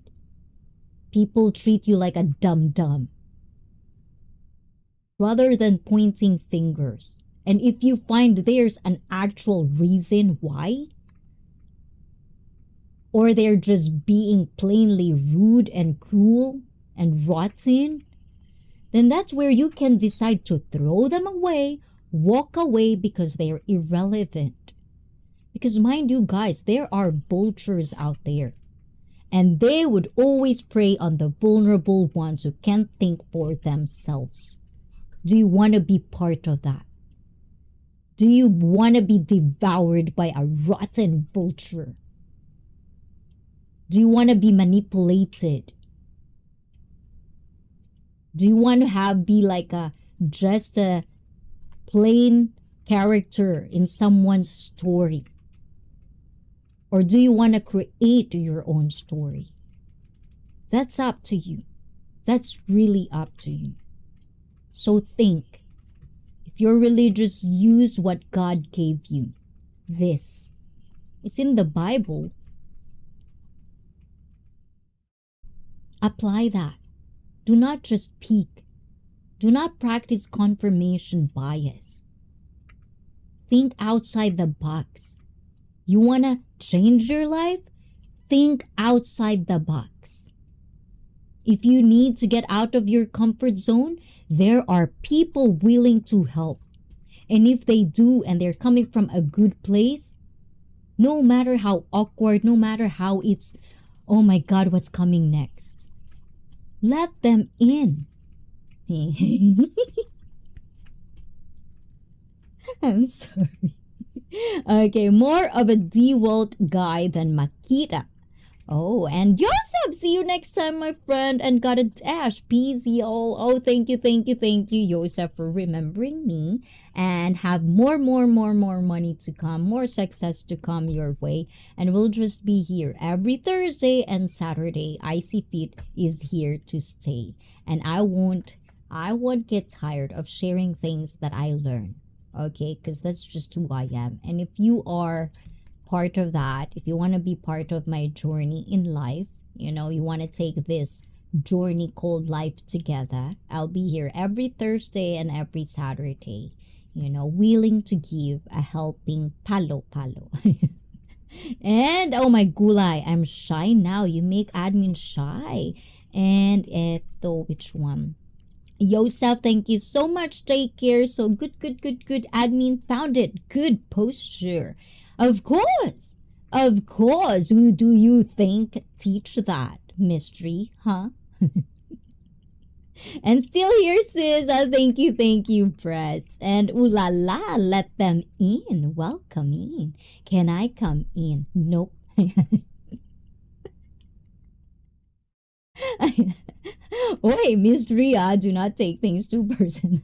People treat you like a dum-dum. Rather than pointing fingers. And if you find there's an actual reason why, or they're just being plainly rude and cruel and rotten, then that's where you can decide to throw them away, walk away, because they're irrelevant. Because mind you guys, there are vultures out there, and they would always prey on the vulnerable ones who can't think for themselves. Do you want to be part of that? Do you want to be devoured by a rotten vulture? Do you want to be manipulated? Do you want to be like just a plain character in someone's story? Or do you want to create your own story? That's up to you. That's really up to you. So think. If you're religious, use what God gave you. This. It's in the Bible. Apply that. Do not just peek. Do not practice confirmation bias. Think outside the box. You want to change your life? Think outside the box. If you need to get out of your comfort zone, there are people willing to help. And if they do, and they're coming from a good place, no matter how awkward, no matter how it's, oh my God, what's coming next? Let them in. I'm sorry. Okay, more of a DeWalt guy than Makita. Oh, and Joseph, see you next time, my friend. And got a dash. Peace, y'all. Oh, thank you, Joseph, for remembering me. And have more money to come, more success to come your way. And we'll just be here every Thursday and Saturday. Icy Feet is here to stay. And I won't get tired of sharing things that I learn. Okay, because that's just who I am. And if you are part of that, if you want to be part of my journey in life, you want to take this journey called life together, I'll be here every Thursday and every Saturday, willing to give a helping palo. And oh my gulay, I'm shy now. You make admin shy. And eto, which one? Yosef, thank you so much. Take care. So good. Admin found it. Good posture. Of course. Who do you think teach that? Mystery, huh? And still here, sis. Thank you, Brett. And ooh la la, let them in. Welcome in. Can I come in? Nope. Oi, Mystery, do not take things too personal.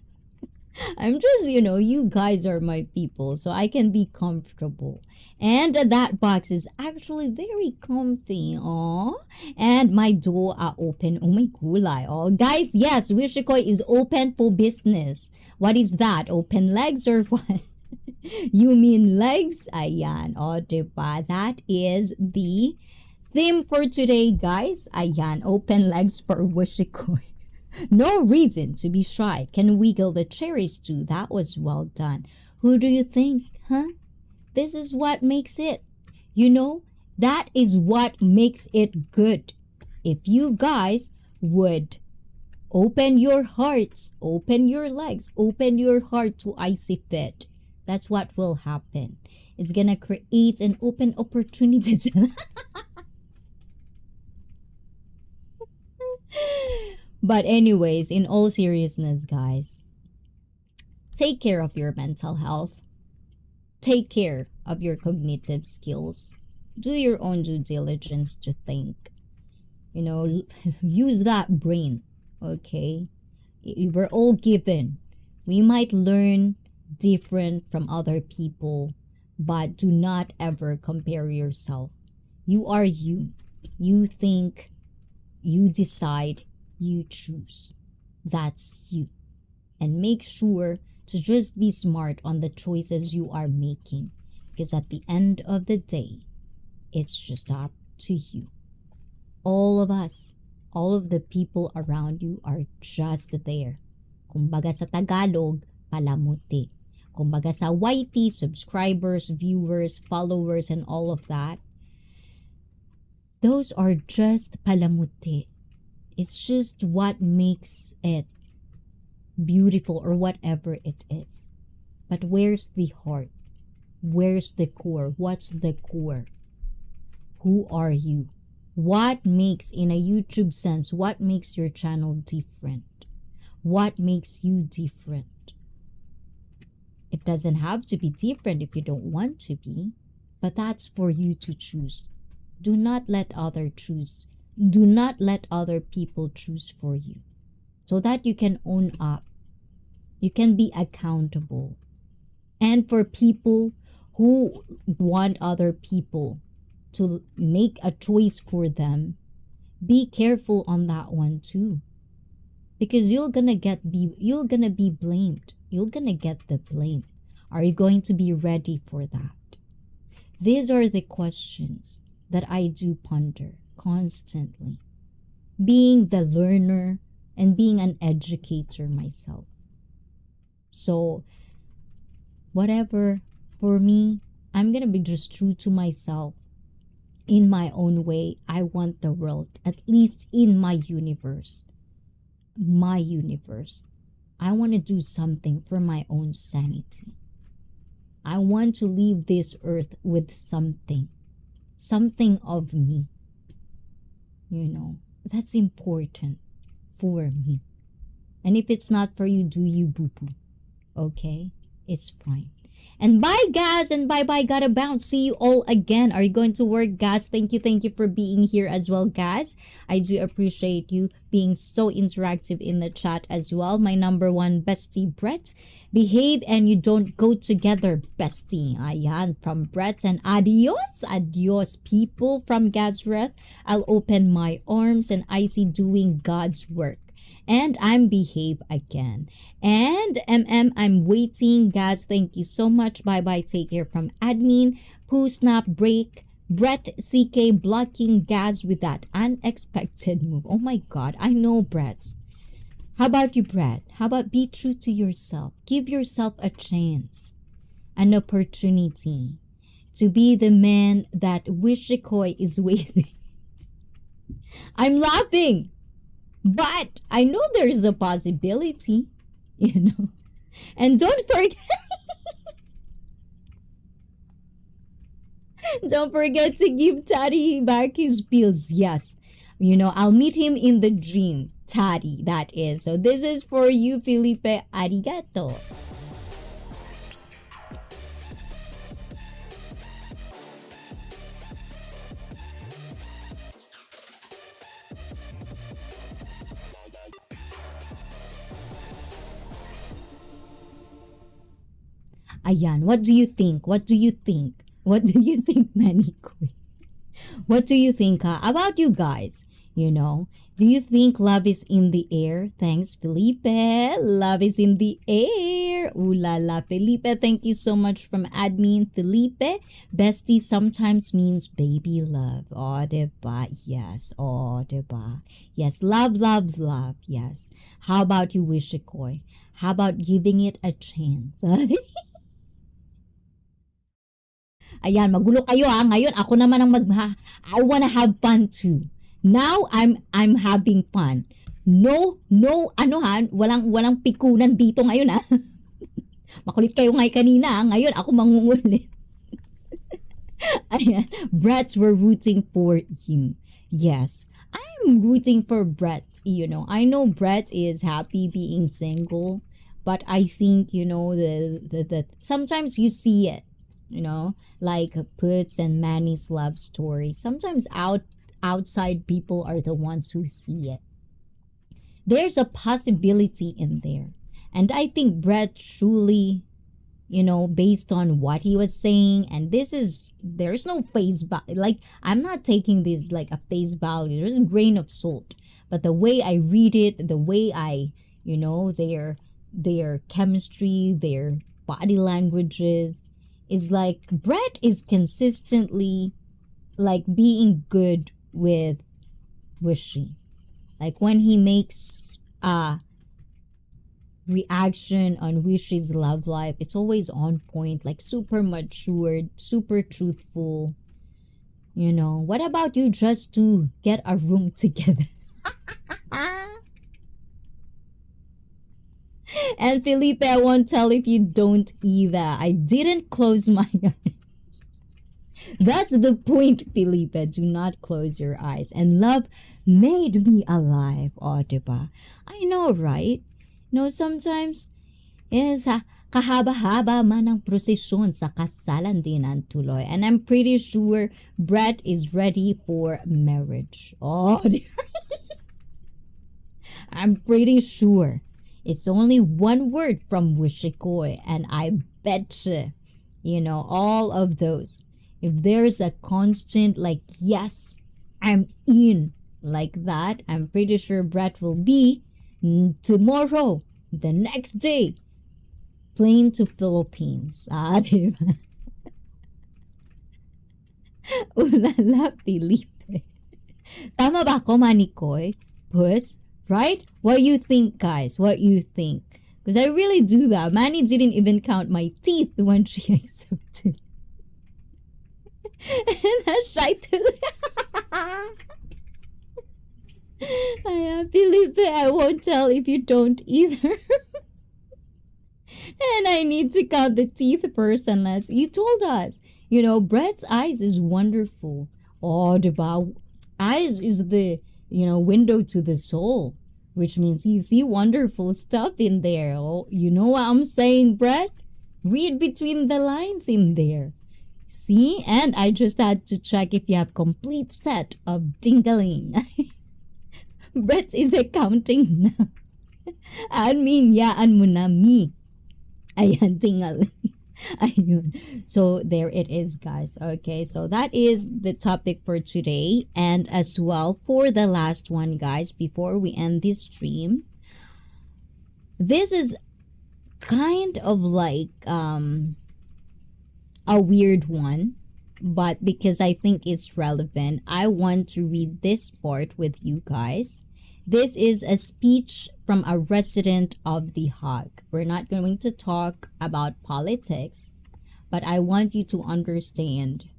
I'm just, you guys are my people, so I can be comfortable. And that box is actually very comfy. Aww. And my door are open. Oh my gulay. Oh, guys, yes, Wishikoi is open for business. What is that? Open legs or what? You mean legs? Ayan. O, diba? That is the theme for today, guys. Ayan. Open legs for Wishikoi. No reason to be shy. Can wiggle the cherries too. That was well done. Who do you think, huh? This is what makes it. That is what makes it good. If you guys would open your hearts, open your legs, open your heart to Icy Fit, that's what will happen. It's gonna create an open opportunity. But anyways, in all seriousness, guys, take care of your mental health. Take care of your cognitive skills. Do your own due diligence to think. Use that brain, okay? We're all given. We might learn different from other people, but do not ever compare yourself. You are you. You think, you decide, you choose. That's you. And make sure to just be smart on the choices you are making, because at the end of the day, it's just up to you. All of us, all of the people around you are just there. Kumbaga sa Tagalog, palamuti. Kumbaga sa YT, subscribers, viewers, followers, and all of that, those are just palamuti. It's just what makes it beautiful or whatever it is. But where's the heart? Where's the core? What's the core? Who are you? What makes, in a YouTube sense, what makes your channel different? What makes you different? It doesn't have to be different if you don't want to be, but that's for you to choose. Do not let other people choose for you, so that you can own up. You can be accountable. And for people who want other people to make a choice for them, be careful on that one too. Because you're gonna be blamed. You're gonna get the blame. Are you going to be ready for that? These are the questions that I do ponder constantly. Being the learner and being an educator myself. So, whatever, for me, I'm gonna be just true to myself. In my own way, I want the world, at least in my universe. I want to do something for my own sanity. I want to leave this earth with something of me. That's important. for me. And if it's not for you, do you, boo-boo? Okay? It's fine. And bye, guys, and bye-bye, gotta bounce. See you all again. Are you going to work, guys? Thank you for being here as well, guys. I do appreciate you being so interactive in the chat as well. My number one bestie, Brett. Behave and you don't go together, bestie. Ayan, from Brett. And adios, people from Gazreth. I'll open my arms and I see doing God's work. And I'm Behave again. And I'm waiting. Guys, thank you so much. Bye-bye. Take care from admin. Poo Snap Break. Brett CK blocking Gaz with that unexpected move. Oh my God. I know, Brett. How about you, Brett? How about be true to yourself? Give yourself a chance. An opportunity to be the man that Wishikoi is waiting. I'm laughing. But I know there's a possibility, you know. And don't forget, don't forget to give Taddy back his pills. Yes, you know, I'll meet him in the dream. Taddy, that is. So this is for you, Felipe. Arigato. Ayan, what do you think? What do you think? What do you think, Manikoy? What do you think about you guys? You know, do you think love is in the air? Thanks, Felipe. Love is in the air. Ooh la la, Felipe. Thank you so much from admin, Felipe. Bestie sometimes means baby love. Oh, diba? Yes. Oh, diba? Yes. Love, love, love. Yes. How about you, Wishikoy? How about giving it a chance? Ayan, magulo kayo Ngayon ako naman ang I wanna have fun too. Now I'm having fun. No, walang pikunan dito ngayon Makulit kayo kanina ngayon ako mangungulit. Ayan, Brett, we're rooting for you. Yes, I'm rooting for Brett. You know, I know Brett is happy being single, but I think, you know, the sometimes you see it. You know, like Puts and Manny's love story. Sometimes outside people are the ones who see it. There's a possibility in there. And I think Brett truly, you know, based on what he was saying, and there's no face value. Like, I'm not taking this like a face value. There's a grain of salt. But the way I read it, the way I, you know, their chemistry, their body languages, is like Brett is consistently like being good with Wishy. Like when he makes a reaction on Wishy's love life, it's always on point, like super matured, super truthful. You know, what about you just to get a room together? And Felipe, I won't tell if you don't either. I didn't close my eyes. That's the point, Felipe. Do not close your eyes. And love made me alive. Oh, diba? I know, right? No, sometimes is kahaba-haba man ang prosesyon sa kasalan din ang tuloy. And I'm pretty sure Brett is ready for marriage. Oh, I'm pretty sure. It's only one word from Wishikoy, and I betcha, you know, all of those. If there's a constant like, yes, I'm in, like that, I'm pretty sure Brett will be tomorrow, the next day, plane to Philippines. Diba? Ulala, Felipe. Tama ba ako, Manikoy? Puts? Right? What do you think, guys? What do you think? Because I really do that. Manny didn't even count my teeth when she accepted. And I shy to Felipe, I won't tell if you don't either. And I need to count the teeth first unless you told us. You know, Brett's eyes is wonderful. Oh, diba? Eyes is the, you know, window to the soul. which means you see wonderful stuff in there. Oh, you know what I'm saying, Brett? Read between the lines in there. See? And I just had to check if you have complete set of dingling. Brett is accounting now. Yaan mo na mi. Ayan, tingaling. Ayun. So there it is, guys. Okay, so that is the topic for today. And as well for the last one, guys, before we end this stream, this is kind of like a weird one, but because I think it's relevant, I want to read this part with you guys. This is a speech from a resident of The Hague. We're not going to talk about politics, but I want you to understand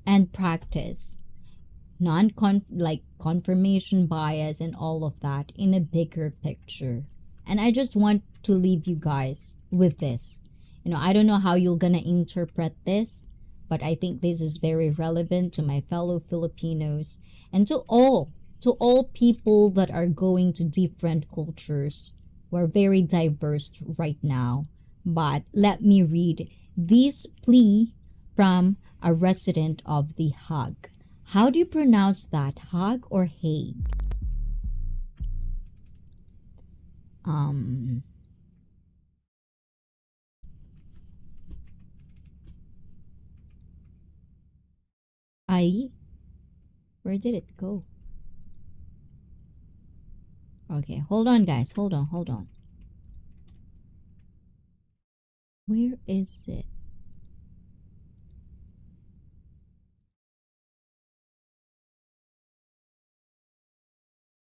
and practice confirmation bias and all of that in a bigger picture. And I just want to leave you guys with this. I don't know how you're gonna interpret this, but I think this is very relevant to my fellow Filipinos and to all people that are going to different cultures. We're very diverse right now. But let me read this plea from a resident of The Hague. How do you pronounce that? Hague or Hague? Where did it go? Okay, hold on, guys. Hold on. Where is it?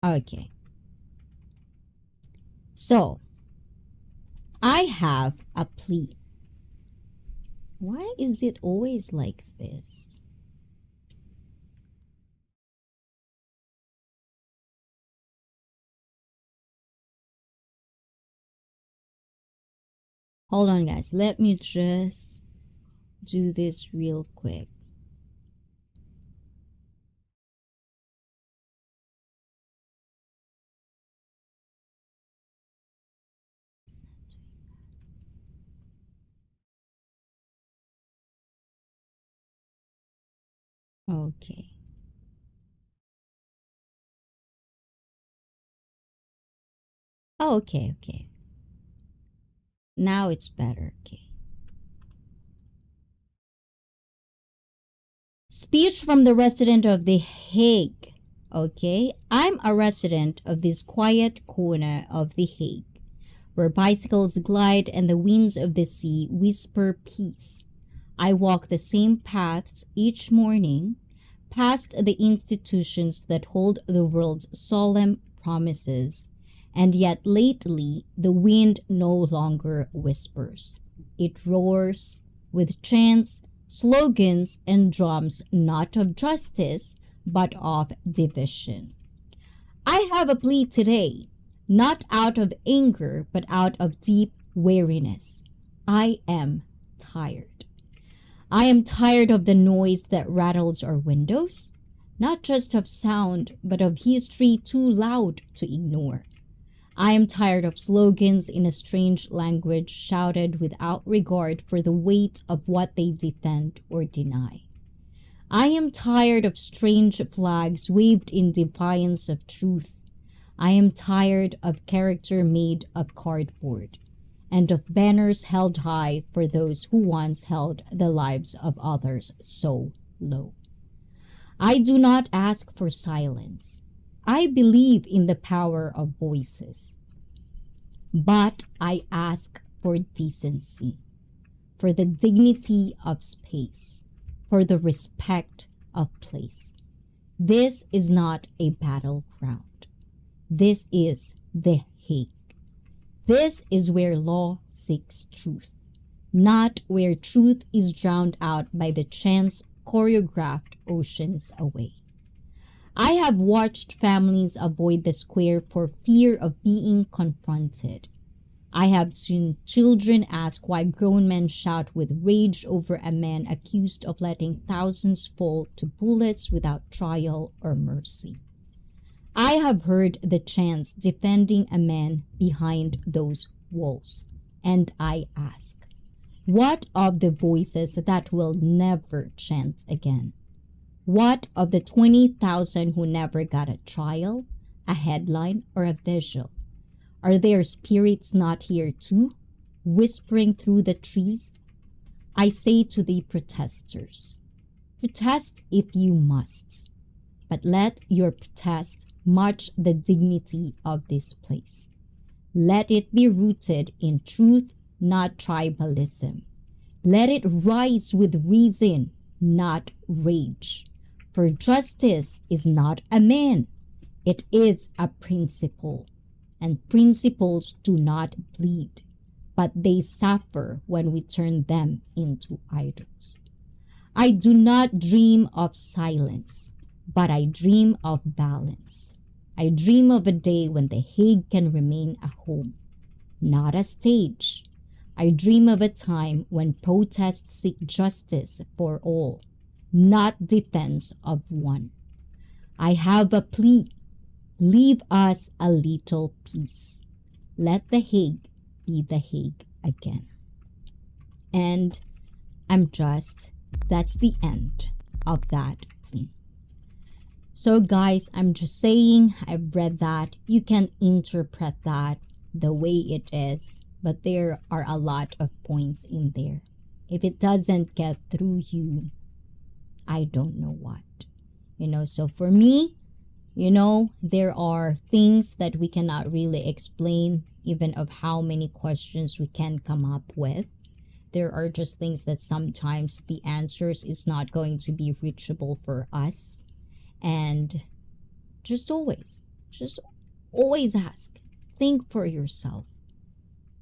Okay. So, I have a plea. Why is it always like this? Hold on, guys. Let me just do this real quick. Okay. Oh, okay. Now it's better. Okay. Speech from the resident of The Hague. Okay, I'm a resident of this quiet corner of The Hague, where bicycles glide and the winds of the sea whisper peace. I walk the same paths each morning, past the institutions that hold the world's solemn promises. And yet lately, the wind no longer whispers. It roars with chants, slogans, and drums not of justice, but of division. I have a plea today, not out of anger, but out of deep weariness. I am tired. I am tired of the noise that rattles our windows, not just of sound, but of history too loud to ignore. I am tired of slogans in a strange language shouted without regard for the weight of what they defend or deny. I am tired of strange flags waved in defiance of truth. I am tired of character made of cardboard and of banners held high for those who once held the lives of others so low. I do not ask for silence. I believe in the power of voices. But I ask for decency, for the dignity of space, for the respect of place. This is not a battleground. This is The Hague. This is where law seeks truth, not where truth is drowned out by the chance choreographed oceans away. I have watched families avoid the square for fear of being confronted. I have seen children ask why grown men shout with rage over a man accused of letting thousands fall to bullets without trial or mercy. I have heard the chants defending a man behind those walls. And I ask, what of the voices that will never chant again? What of the 20,000 who never got a trial, a headline, or a visual? Are their spirits not here too, whispering through the trees? I say to the protesters, protest if you must, but let your protest match the dignity of this place. Let it be rooted in truth, not tribalism. Let it rise with reason, not rage. For justice is not a man, it is a principle. And principles do not bleed, but they suffer when we turn them into idols. I do not dream of silence, but I dream of balance. I dream of a day when The Hague can remain a home, not a stage. I dream of a time when protests seek justice for all, not defense of one. I have a plea. Leave us a little peace. Let The Hague be The Hague again. And that's the end of that plea. So guys, I'm just saying, I've read that. You can interpret that the way it is, but there are a lot of points in there. If it doesn't get through you, I don't know what. So for me, there are things that we cannot really explain, even of how many questions we can come up with. There are just things that sometimes the answers is not going to be reachable for us. And just always ask. Think for yourself,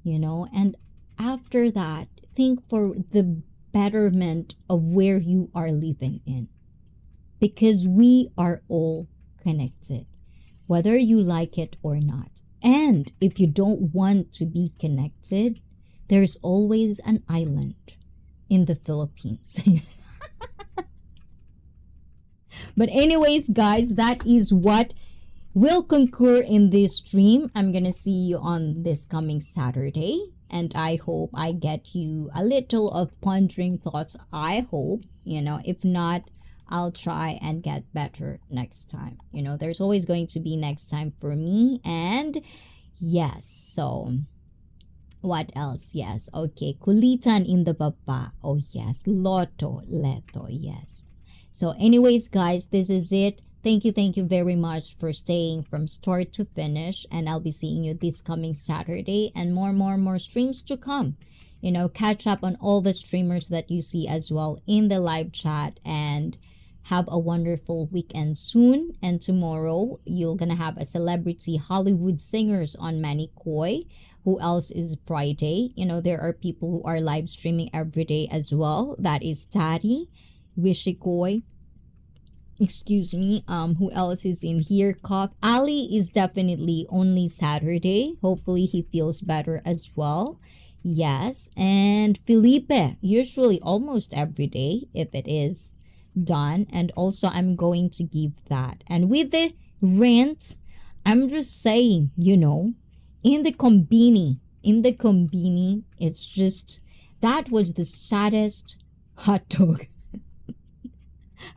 and after that, think for the betterment of where you are living in. Because we are all connected, whether you like it or not. And if you don't want to be connected, there's always an island in the Philippines. But anyways, guys, that is what will concur in this stream. I'm gonna see you on this coming Saturday, and I hope I get you a little of pondering thoughts. I hope, if not, I'll try and get better next time. There's always going to be next time for me. And yes, so what else? Yes, okay, kulitan in the baba. Oh yes, loto, leto, yes. So anyways, guys, this is it. Thank you very much for staying from start to finish. And I'll be seeing you this coming Saturday, and more streams to come. Catch up on all the streamers that you see as well in the live chat, and have a wonderful weekend soon. And tomorrow, you're gonna have a celebrity Hollywood singers on Manikoi. Who else is Friday? There are people who are live streaming every day as well. That is Tari, Wishikoy, excuse me, who else is in here? Ali is definitely only Saturday. Hopefully he feels better as well. Yes, and Felipe, usually almost every day if it is done. And also I'm going to give that. And with the rent, I'm just saying, in the combini, it's just, that was the saddest hot dog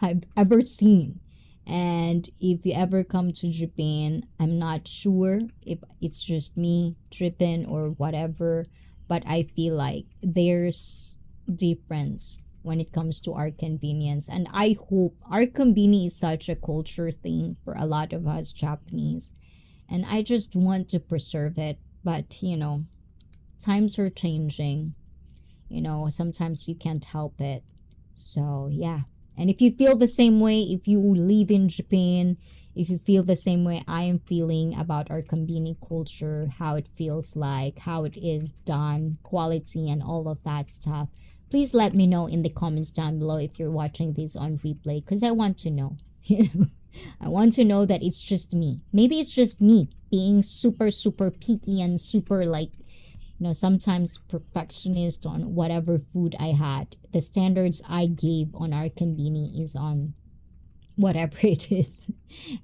I've ever seen. And if you ever come to Japan, I'm not sure if it's just me tripping or whatever, but I feel like there's difference when it comes to our convenience. And I hope our convenience is such a culture thing for a lot of us Japanese. And I just want to preserve it. But, times are changing. Sometimes you can't help it. So, yeah. And if you feel the same way, if you live in Japan, if you feel the same way I am feeling about our convenience culture, how it feels like, how it is done, quality, and all of that stuff, please let me know in the comments down below if you're watching this on replay, because I want to know. I want to know that it's just me. Maybe it's just me being super picky and super sometimes perfectionist on whatever food I had. The standards I gave on our conveni is on whatever it is,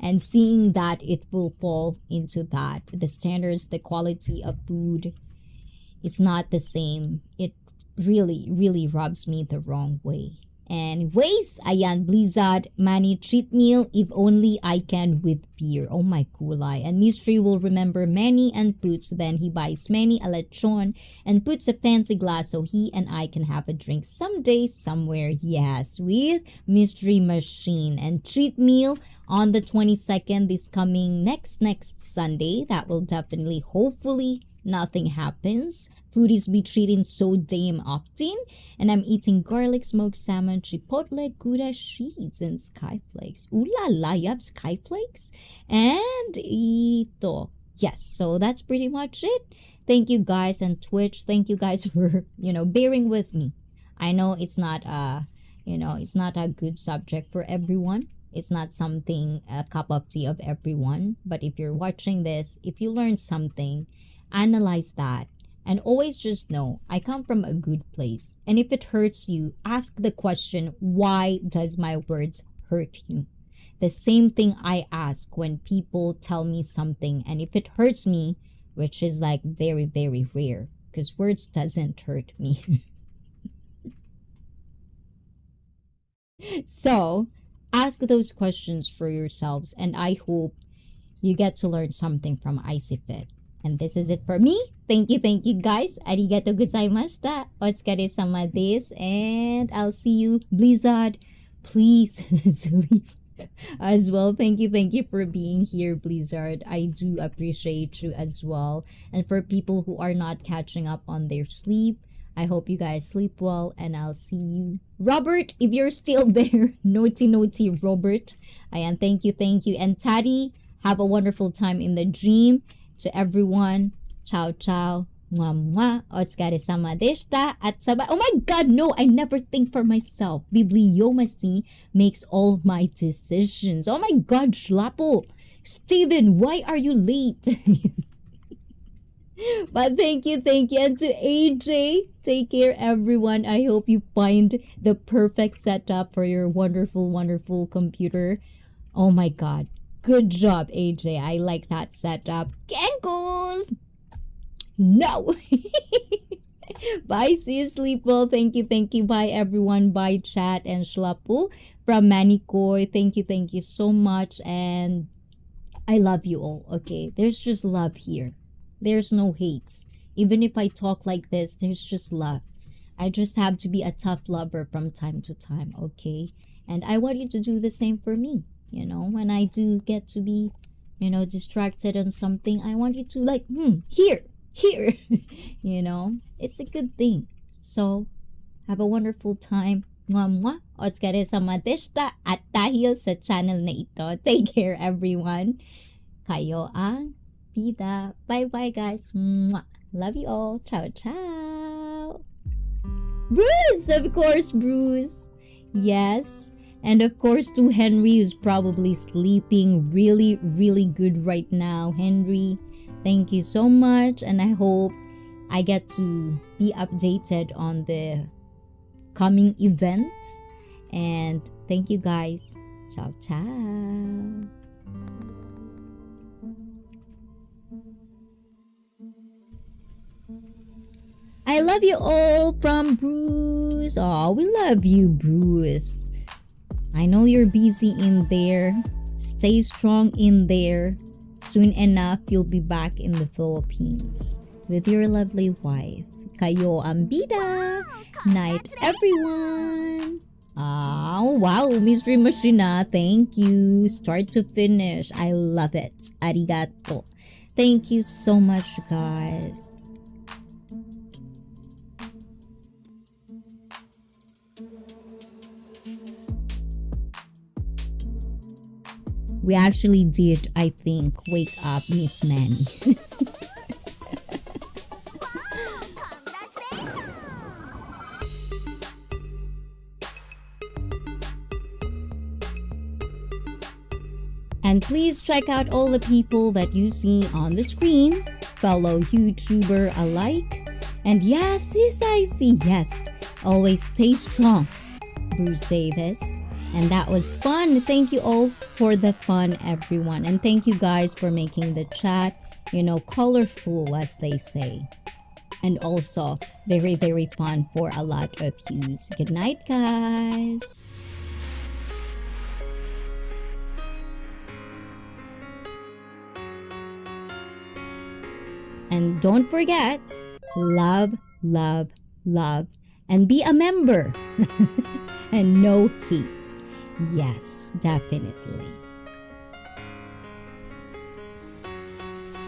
and seeing that it will fall into that, the standards, the quality of food, it's not the same. It really, really rubs me the wrong way. Anyways, ayan, Blizzard, Manny treat meal, if only I can with beer. Oh my kulay. And Mystery will remember Manny and puts, then he buys Manny a lechon and puts a fancy glass so he and I can have a drink someday, somewhere. Yes, with Mystery Machine. And treat meal on the 22nd, this coming next Sunday. That will definitely, hopefully, nothing happens. Foodies be treating so damn often. And I'm eating garlic smoked salmon, chipotle, gouda sheets, and skyflakes. Ooh la la, you have skyflakes? And ito. Yes, so that's pretty much it. Thank you guys, and Twitch, thank you guys for, bearing with me. I know it's not it's not a good subject for everyone. It's not something, a cup of tea of everyone. But if you're watching this, if you learned something, analyze that. And always just know, I come from a good place. And if it hurts you, ask the question, why does my words hurt you? The same thing I ask when people tell me something. And if it hurts me, which is like very, very rare, because words doesn't hurt me. So, ask those questions for yourselves. And I hope you get to learn something from Icy Fit. And this is it for me. Thank you guys. Arigato gozaimashita. Otsukare sama desu. And I'll see you. Blizzard, please sleep as well. Thank you for being here, Blizzard. I do appreciate you as well. And for people who are not catching up on their sleep, I hope you guys sleep well, and I'll see you. Robert, if you're still there, naughty Robert. Ayan, thank you. And Taddy, have a wonderful time in the dream. To everyone, ciao ciao, mwah mwah, otsukare sama deshita, at sabay. Oh my God, no, I never think for myself. Bibliomasi makes all my decisions. Oh my God, Schlappel. Steven, why are you late? But thank you. And to AJ, take care everyone. I hope you find the perfect setup for your wonderful computer. Oh my God. Good job, AJ. I like that setup. Cankles! No! Bye, see you, sleep well. Thank you. Bye, everyone. Bye, chat and Schlapu from Manikoi. Thank you so much. And I love you all, okay? There's just love here. There's no hate. Even if I talk like this, there's just love. I just have to be a tough lover from time to time, okay? And I want you to do the same for me. When I do get to be, distracted on something, I want you to like, here. It's a good thing. So, have a wonderful time. Mwah mwah. Otsukare sama deshita. At dahil sa channel na ito, take care everyone. Kayo ang bida. Bye guys. Mwah. Love you all. Ciao ciao. Bruce, of course, Bruce. Yes. And of course, to Henry, who's probably sleeping really, really good right now. Henry, thank you so much. And I hope I get to be updated on the coming events. And thank you guys. Ciao, ciao. I love you all from Bruce. Oh, we love you, Bruce. I know you're busy in there. Stay strong in there. Soon enough, you'll be back in the Philippines with your lovely wife. Kayo ang bida. Night, everyone. Oh, wow. Mystery Machina, thank you. Start to finish. I love it. Arigato. Thank you so much, guys. We actually did, I think, wake up Miss Manny. And please check out all the people that you see on the screen, fellow YouTuber alike. And yes, I see, yes, always stay strong. Bruce Davis, And that was fun. Thank you all for the fun, everyone. And thank you guys for making the chat, colorful, as they say. And also very, very fun for a lot of views. Good night, guys. And don't forget, love, love, love, and be a member. And no hate. Yes, definitely.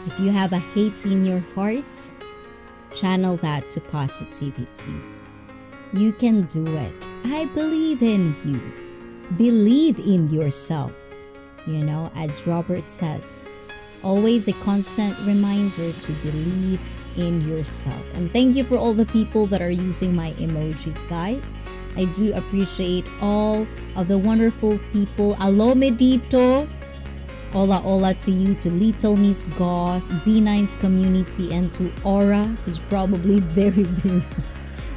If you have a hate in your heart, channel that to positivity. You can do it. I believe in you. Believe in yourself. As Robert says, always a constant reminder to believe in yourself. And thank you for all the people that are using my emojis, guys. I do appreciate all of the wonderful people. Alo Medito. Hola, hola to you, to Little Miss Goth, D9's community, and to Aura, who's probably very, very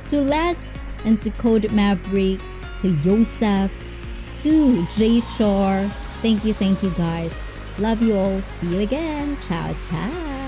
to Les, and to Code Maverick, to Yosef, to Jay Shore. Thank you guys. Love you all. See you again. Ciao, ciao.